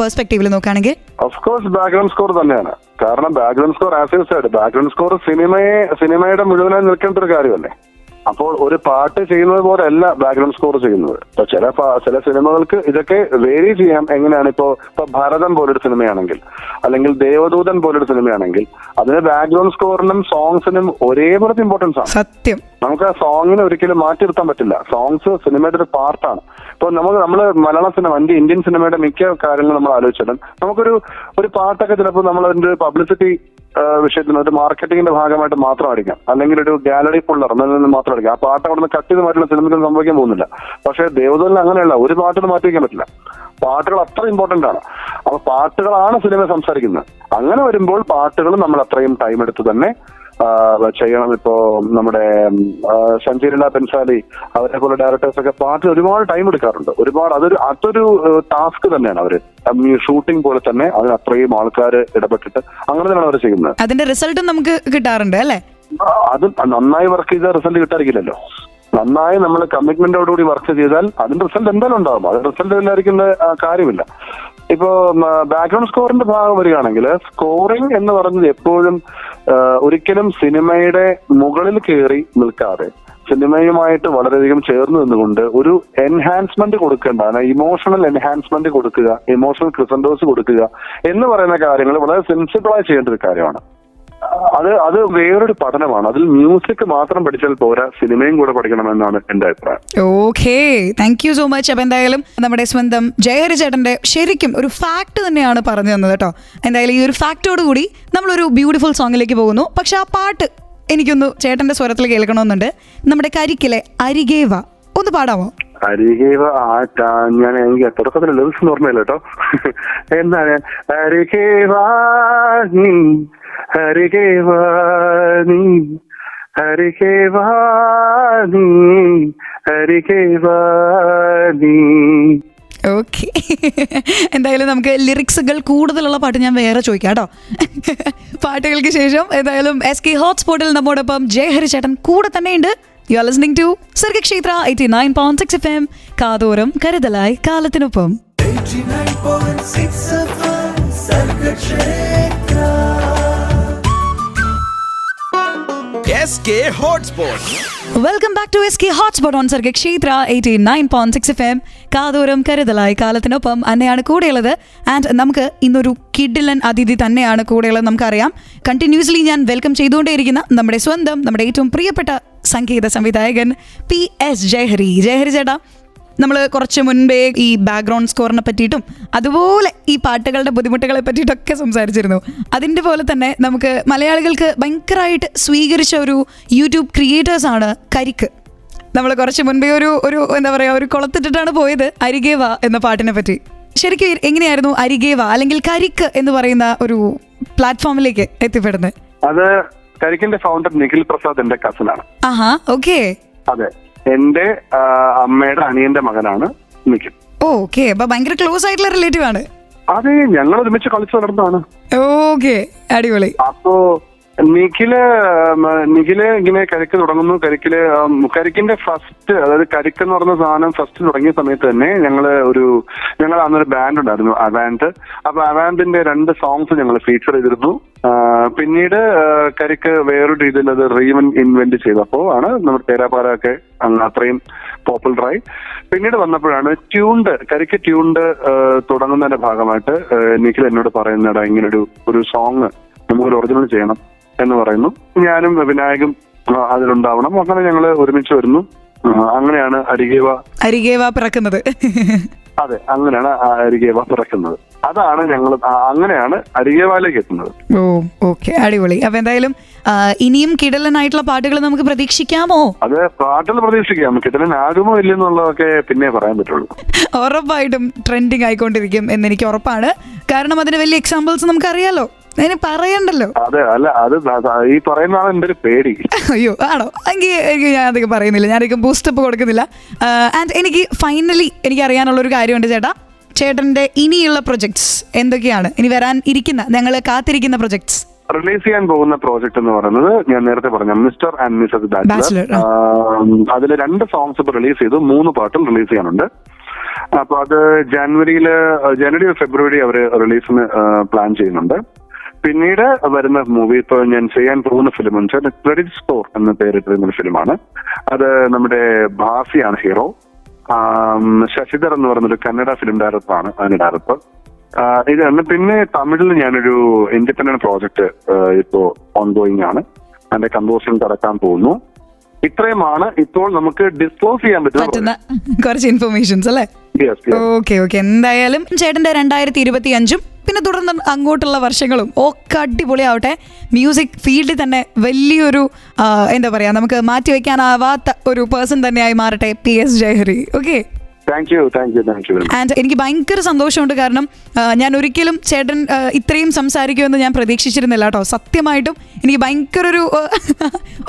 പെർസ്പെക്റ്റീവിൽ നോക്കുകയാണെങ്കിൽ? ഓഫ് കോഴ്സ് ബാക്ക്ഗ്രൗണ്ട് സ്കോർ തന്നെയാണ്. കാരണം background score as you said, background score സിനിമയുടെ മുഴുവനായി നിൽക്കേണ്ട ഒരു കാര്യമല്ലേ. അപ്പോൾ ഒരു പാട്ട് ചെയ്യുന്നത് പോലെ അല്ല ബാക്ക്ഗ്രൗണ്ട് സ്കോർ ചെയ്യുന്നത്. ഇപ്പൊ ചില സിനിമകൾക്ക് ഇതൊക്കെ വേരി ചെയ്യാം. എങ്ങനെയാണ് ഇപ്പൊ ഭരതൻ പോലൊരു സിനിമയാണെങ്കിൽ, അല്ലെങ്കിൽ ദേവദൂതൻ പോലൊരു സിനിമയാണെങ്കിൽ, അതിന് ബാക്ക്ഗ്രൗണ്ട് സ്കോറിനും സോങ്സിനും ഒരേപോലത്തെ ഇമ്പോർട്ടൻസ് ആണ്. സത്യം. നമുക്ക് ആ സോങ്ങിനെ ഒരിക്കലും മാറ്റി നിർത്താൻ പറ്റില്ല. സോങ്സ് സിനിമയുടെ ഒരു പാർട്ടാണ്. ഇപ്പൊ നമ്മള് മലയാളം സിനിമ, ഇന്ത്യൻ സിനിമയുടെ മിക്ക കാര്യങ്ങളും നമ്മൾ ആലോചിച്ചാലും നമുക്കൊരു പാട്ടൊക്കെ ചിലപ്പോൾ നമ്മൾ അതിന്റെ പബ്ലിസിറ്റി വിഷയത്തിന് ഒരു മാർക്കറ്റിംഗിന്റെ ഭാഗമായിട്ട് മാത്രം അടിക്കാം, അല്ലെങ്കിൽ ഒരു ഗാലറി പുള്ളർ എന്നതിൽ മാത്രം അടിക്കാം. ആ പാട്ട് അവിടെ നിന്ന് കട്ട് ചെയ്ത് മാറ്റുന്ന സിനിമയ്ക്ക് സംഭവിക്കാൻ പോകുന്നില്ല. പക്ഷേ ദേവദൂതനിൽ അങ്ങനെയല്ല, ഒരു പാട്ടിന് മാറ്റി വയ്ക്കാൻ പറ്റില്ല. പാട്ടുകൾ അത്ര ഇമ്പോർട്ടന്റ് ആണ്. അപ്പൊ പാട്ടുകളാണ് സിനിമ സംസാരിക്കുന്നത്. അങ്ങനെ വരുമ്പോൾ പാട്ടുകൾ നമ്മൾ അത്രയും ടൈം എടുത്ത് തന്നെ ചെയ്യണം. ഇപ്പോ നമ്മുടെ സഞ്ജീല ബൻസാലി അവരെ പോലെ ഡയറക്ടേഴ്സ് ഒക്കെ പാട്ടിന് ഒരുപാട് ടൈം എടുക്കാറുണ്ട്. അതൊരു ടാസ്ക് തന്നെയാണ്. അവര് ഷൂട്ടിംഗ് പോലെ തന്നെ അതിന് അത്രയും ആൾക്കാർ ഇടപെട്ടിട്ട് അങ്ങനെ തന്നെയാണ് അവർ ചെയ്യുന്നത്. അതിന്റെ റിസൾട്ടും നമുക്ക് കിട്ടാറുണ്ട്, അല്ലേ? അത് നന്നായി വർക്ക് ചെയ്ത റിസൾട്ട് കിട്ടാറില്ലല്ലോ. നന്നായി നമ്മൾ കമ്മിറ്റ്മെന്റോടുകൂടി വർക്ക് ചെയ്താൽ അതിന്റെ റിസൾട്ട് എന്തായാലും ഉണ്ടാകും. അത് റിസൾട്ട് ഇല്ലായിരിക്കുന്ന കാര്യമില്ല. ഇപ്പോ ബാക്ക്ഗ്രൗണ്ട് സ്കോറിന്റെ ഭാഗം വരികയാണെങ്കിൽ, സ്കോറിംഗ് എന്ന് പറയുന്നത് എപ്പോഴും ഒരിക്കലും സിനിമയുടെ മുകളിൽ കയറി നിൽക്കാതെ സിനിമയുമായിട്ട് വളരെയധികം ചേർന്ന് നിന്നുകൊണ്ട് ഒരു എൻഹാൻസ്മെന്റ് കൊടുക്കേണ്ടതാണ്. ഇമോഷണൽ എൻഹാൻസ്മെന്റ് കൊടുക്കുക, ഇമോഷണൽ ക്രിസൻഡോസ് കൊടുക്കുക എന്ന് പറയുന്ന കാര്യങ്ങൾ വളരെ സെൻസിബിളായി ചെയ്യേണ്ട ഒരു കാര്യമാണ്. അത് വേറൊരു പഠനമാണ്. അതിൽ മ്യൂസിക് മാത്രം പഠിച്ചാൽ പോരാ, സിനിമയും കൂടെ പഠിക്കണമെന്നാണ് എന്റെ അഭിപ്രായം. Okay, thank you so much. അപ്പൊ എന്തായാലും നമ്മുടെ സ്വന്തം ജയഹരി ചേട്ടന്റെ ശരിക്കും ഒരു ഫാക്ട് തന്നെയാണ് പറഞ്ഞു തന്നത് കേട്ടോ. എന്തായാലും ഈ ഒരു ഫാക്ടോട് കൂടി നമ്മളൊരു ബ്യൂട്ടിഫുൾ സോങ്ങിലേക്ക് പോകുന്നു. പക്ഷെ ആ പാട്ട് എനിക്കൊന്ന് ചേട്ടന്റെ സ്വരത്തിൽ കേൾക്കണമെന്നുണ്ട്. നമ്മുടെ കരിക്കിലെ അരികേവ ഒന്ന് പാടാമോ? അരികേവ ഞാൻ എനിക്ക് തുടക്കത്തിൽ ലിറിക്സ് ഓർമ്മയില്ല കേട്ടോ. എന്താണ് അരികേവാ നീ, ഹരികേവാ നീ, ഹരികേവാ നീ, ഹരികേവാ നീ. ഓക്കെ, എന്തായാലും നമുക്ക് ലിറിക്സുകൾ കൂടുതലുള്ള പാട്ട് ഞാൻ വേറെ ചോദിക്കാം കേട്ടോ. പാട്ടുകൾക്ക് ശേഷം എന്തായാലും SK ഹോട്ട്സ്പോട്ടിൽ നമ്മോടൊപ്പം ജയഹരി ചേട്ടൻ കൂടെ തന്നെയുണ്ട്. You are listening to Sargakshetra 89.6 FM. കാതോരം കരുതലായി കാലത്തിനൊപ്പം. 89.6 FM Sargakshetra. SK Hotspot. Welcome back to SK hotspot on Sargakshetra 89.6 FM. കാതോരം കരുതലായി കാലത്തിനൊപ്പം അന്നെയാണ് കൂടെയുള്ളത്. ആൻഡ് നമുക്ക് ഇന്നൊരു കിഡിലൻ അതിഥി തന്നെയാണ് കൂടെയുള്ളത്. നമുക്കറിയാം, കണ്ടിന്യൂസ്ലി ഞാൻ വെൽക്കം ചെയ്തുകൊണ്ടേയിരിക്കുന്ന നമ്മുടെ സ്വന്തം, നമ്മുടെ ഏറ്റവും പ്രിയപ്പെട്ട സംഗീത സംവിധായകൻ PS ജയഹരി. ജയഹരി ചേട്ടാ, നമ്മൾ കുറച്ച് മുൻപേ ഈ ബാക്ക്ഗ്രൗണ്ട് സ്കോറിനെ പറ്റിയിട്ടും അതുപോലെ ഈ പാട്ടുകളുടെ ബുദ്ധിമുട്ടുകളെ പറ്റിയിട്ടൊക്കെ സംസാരിച്ചിരുന്നു. അതിൻ്റെ പോലെ തന്നെ നമുക്ക് മലയാളികൾക്ക് ഭയങ്കരമായിട്ട് സ്വീകരിച്ച ഒരു യൂട്യൂബ് ക്രിയേറ്റേഴ്സാണ് കരിക്ക്. നമ്മൾ കുറച്ച് മുൻപേ ഒരു എന്താ പറയുക, ഒരു കുളത്തിട്ടിട്ടാണ് പോയത് അരികേവ എന്ന പാട്ടിനെ പറ്റി. ശരിക്കും എങ്ങനെയായിരുന്നു അരികേവ അല്ലെങ്കിൽ കരിക്ക് എന്ന് പറയുന്ന ഒരു പ്ലാറ്റ്ഫോമിലേക്ക് എത്തിപ്പെടുന്നത്? അത് കരിക്കിന്റെ ഫൗണ്ടർ നിഖിൽ പ്രസാദ് എന്റെ കസിനാണ്. ആഹാ, ഓക്കെ. അതെ, എന്റെ അമ്മയുടെ അനിയന്റെ മകനാണ് നിഖിൽ. ഓക്കെ, അപ്പൊ ഭയങ്കര ക്ലോസ് ആയിട്ടുള്ള റിലേറ്റീവ് ആണ്. അതെ, ഞങ്ങൾ ഒരുമിച്ച് കളിച്ചു നടന്നതാണ്. ഓക്കെ, അടിപൊളി. അപ്പോ നിഖില് ഇങ്ങനെ കരിക്ക് തുടങ്ങുന്നു. കരിക്കിന്റെ ഫസ്റ്റ്, അതായത് കരിക്ക് എന്ന് പറഞ്ഞ സാധനം ഫസ്റ്റ് തുടങ്ങിയ സമയത്ത് തന്നെ ഞങ്ങൾ അന്നൊരു ബാൻഡ് ഉണ്ടായിരുന്നു, അവാൻഡ്. അപ്പൊ അവാൻഡിന്റെ 2 സോങ്സ് ഞങ്ങൾ ഫീച്ചർ ചെയ്തിരുന്നു. പിന്നീട് കരിക്ക് വേറൊരു രീതിയിൽ അത് ഇൻവെന്റ് ചെയ്തപ്പോ ആണ് നമ്മുടെ തേരാപ്പാരൊക്കെ അത്രയും പോപ്പുലറായി. പിന്നീട് വന്നപ്പോഴാണ് കരിക്ക് ട്യൂൺഡ് തുടങ്ങുന്നതിന്റെ ഭാഗമായിട്ട് നിഖിൽ എന്നോട് പറയുന്നടാ, ഇങ്ങനൊരു സോങ് നമുക്കൊരു ഒറിജിനൽ ചെയ്യണം എന്ന് പറയുന്നു. ഞാനും വിനായകും അതിലുണ്ടാവണം. അങ്ങനെ ഞങ്ങൾ ഒരുമിച്ച് വരുന്നു. അങ്ങനെയാണ് അരികേവ പിറക്കുന്നത്. അതെ, അങ്ങനെയാണ് അരികേവ പിറക്കുന്നത്. അതാണ് ഞങ്ങൾ അങ്ങനെയാണ് അരികേവാലേക്ക് എത്തുന്നത്. ഓ ഓക്കെ, അടിപൊളി. അപ്പൊ എന്തായാലും ഇനിയും കിടലനായിട്ടുള്ള പാട്ടുകൾ നമുക്ക് പ്രതീക്ഷിക്കാമോ? അത് പാട്ടുകൾ പ്രതീക്ഷിക്കാം. കിടലനാകുമോ ഇല്ലെന്നുള്ളതൊക്കെ പിന്നെ പറയാൻ പറ്റുള്ളൂ. ഉറപ്പായിട്ടും ട്രെൻഡിങ് ആയിക്കൊണ്ടിരിക്കും എന്നെനിക്ക് ഉറപ്പാണ്. കാരണം അതിന് വലിയ എക്സാമ്പിൾസ് നമുക്കറിയാലോ, അതിന് പറയണ്ടല്ലോ. അതെ, അല്ല അത് ഈ പറയുന്നതാണ് എന്റെ ഒരു പേടി. അയ്യോ ആണോ? എങ്കിൽ ഞാൻ അധികം പറയുന്നില്ല, ഞാനധികം ബൂസ്റ്റപ്പ് കൊടുക്കുന്നില്ല. ആൻഡ് എനിക്ക് ഫൈനലി എനിക്ക് അറിയാനുള്ള ഒരു കാര്യമുണ്ട് ചേട്ടാ. ചേട്ടന്റെ ഇനിയുള്ള പ്രൊജക്ട്സ് എന്തൊക്കെയാണ്? ഇനി വരാൻ ഇരിക്കുന്ന, ഞങ്ങൾ കാത്തിരിക്കുന്ന പ്രൊജക്ട്സ്. റിലീസ് ചെയ്യാൻ പോകുന്ന പ്രോജക്ട് എന്ന് പറയുന്നത് ഞാൻ നേരത്തെ പറഞ്ഞ മിസ്റ്റർ ആൻഡ് മിസസ് ബാച്ചിലർ. അതിൽ 2 സോങ്സ് ഇപ്പൊ റിലീസ് ചെയ്തു, 3 പാട്ടും റിലീസ് ചെയ്യാനുണ്ട്. അപ്പൊ അത് ജനുവരി ഫെബ്രുവരി അവര് റിലീസിന് പ്ലാൻ ചെയ്യുന്നുണ്ട്. പിന്നീട് വരുന്ന മൂവി ഇപ്പൊ ഞാൻ ചെയ്യാൻ പോകുന്ന ഫിലിം എന്ന് വെച്ചാൽ ക്രെഡിറ്റ് സ്കോർ എന്ന പേരിട്ടിരുന്ന ഫിലിമാണ്. അത് നമ്മുടെ ഭാസിയാണ് ഹീറോ. ശശിധർ എന്ന് പറയുന്നൊരു കന്നഡ ഫിലിം ഡയറക്ടറാണ് അതിന്റെ ഡയറക്ടർ. ഇതാണ്. പിന്നെ തമിഴിൽ ഞാനൊരു ഇൻഡിപെൻഡന്റ് പ്രോജക്ട് ഇപ്പോ ഓൺഗോയിങ് ആണ്. അതിന്റെ കമ്പോസിംഗ് നടക്കാൻ പോകുന്നു. ഇത്രയുമാണ് ഇപ്പോൾ നമുക്ക് ഡിസ്ക്ലോസ് ചെയ്യാൻ പറ്റുന്ന കുറച്ച് ഇൻഫർമേഷൻസ് അല്ലേ? Okay okay. എന്തായാലും ചേട്ടന്റെ 2025 പിന്നെ തുടർന്ന് അങ്ങോട്ടുള്ള വർഷങ്ങളും ഒക്കെ അടിപൊളിയാവട്ടെ. മ്യൂസിക് ഫീൽഡിൽ തന്നെ വലിയൊരു എന്താ പറയാ, നമുക്ക് മാറ്റി വെക്കാനാവാത്ത ഒരു പേഴ്സൺ തന്നെയായി മാറട്ടെ PS Jayahari. Okay, thank you. And എനിക്ക് ഭയങ്കര സന്തോഷമുണ്ട്. കാരണം ഞാൻ ഒരിക്കലും ചേട്ടൻ ഇത്രയും സംസാരിക്കുമെന്ന് ഞാൻ പ്രതീക്ഷിച്ചിരുന്നില്ല കേട്ടോ. സത്യമായിട്ടും എനിക്ക് ഭയങ്കര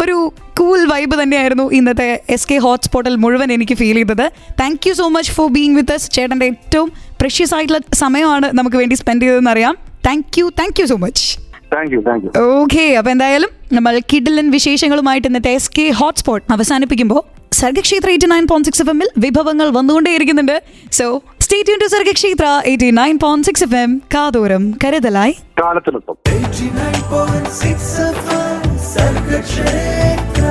ഒരു കൂൾ വൈബ് തന്നെയായിരുന്നു ഇന്നത്തെ SK ഹോട്ട്സ്പോട്ടിൽ മുഴുവൻ എനിക്ക് ഫീൽ ചെയ്തത്. Thank you so much for being with us. ചേട്ടൻ്റെ ഏറ്റവും പ്രഷ്യസ് ആയിട്ടുള്ള സമയമാണ് നമുക്ക് വേണ്ടി സ്പെൻഡ് ചെയ്തതെന്ന് അറിയാം. Thank you so much. Okay, അപ്പൊ എന്തായാലും നമ്മൾ കിഡിലൻ വിശേഷങ്ങളുമായിട്ട് ഇന്നത്തെ SK ഹോട്ട്സ്പോട്ട് അവസാനിപ്പിക്കുമ്പോൾ സർഗക്ഷേത്ര 89.6 FM വിഭവങ്ങൾ വന്നുകൊണ്ടേയിരിക്കുന്നുണ്ട്. So stay tune to Sargakshetra 89.6 FM. കാതോരം കരുതലായി കാലത്തിനൊപ്പം. 89.6 FM സർഗക്ഷേത്ര.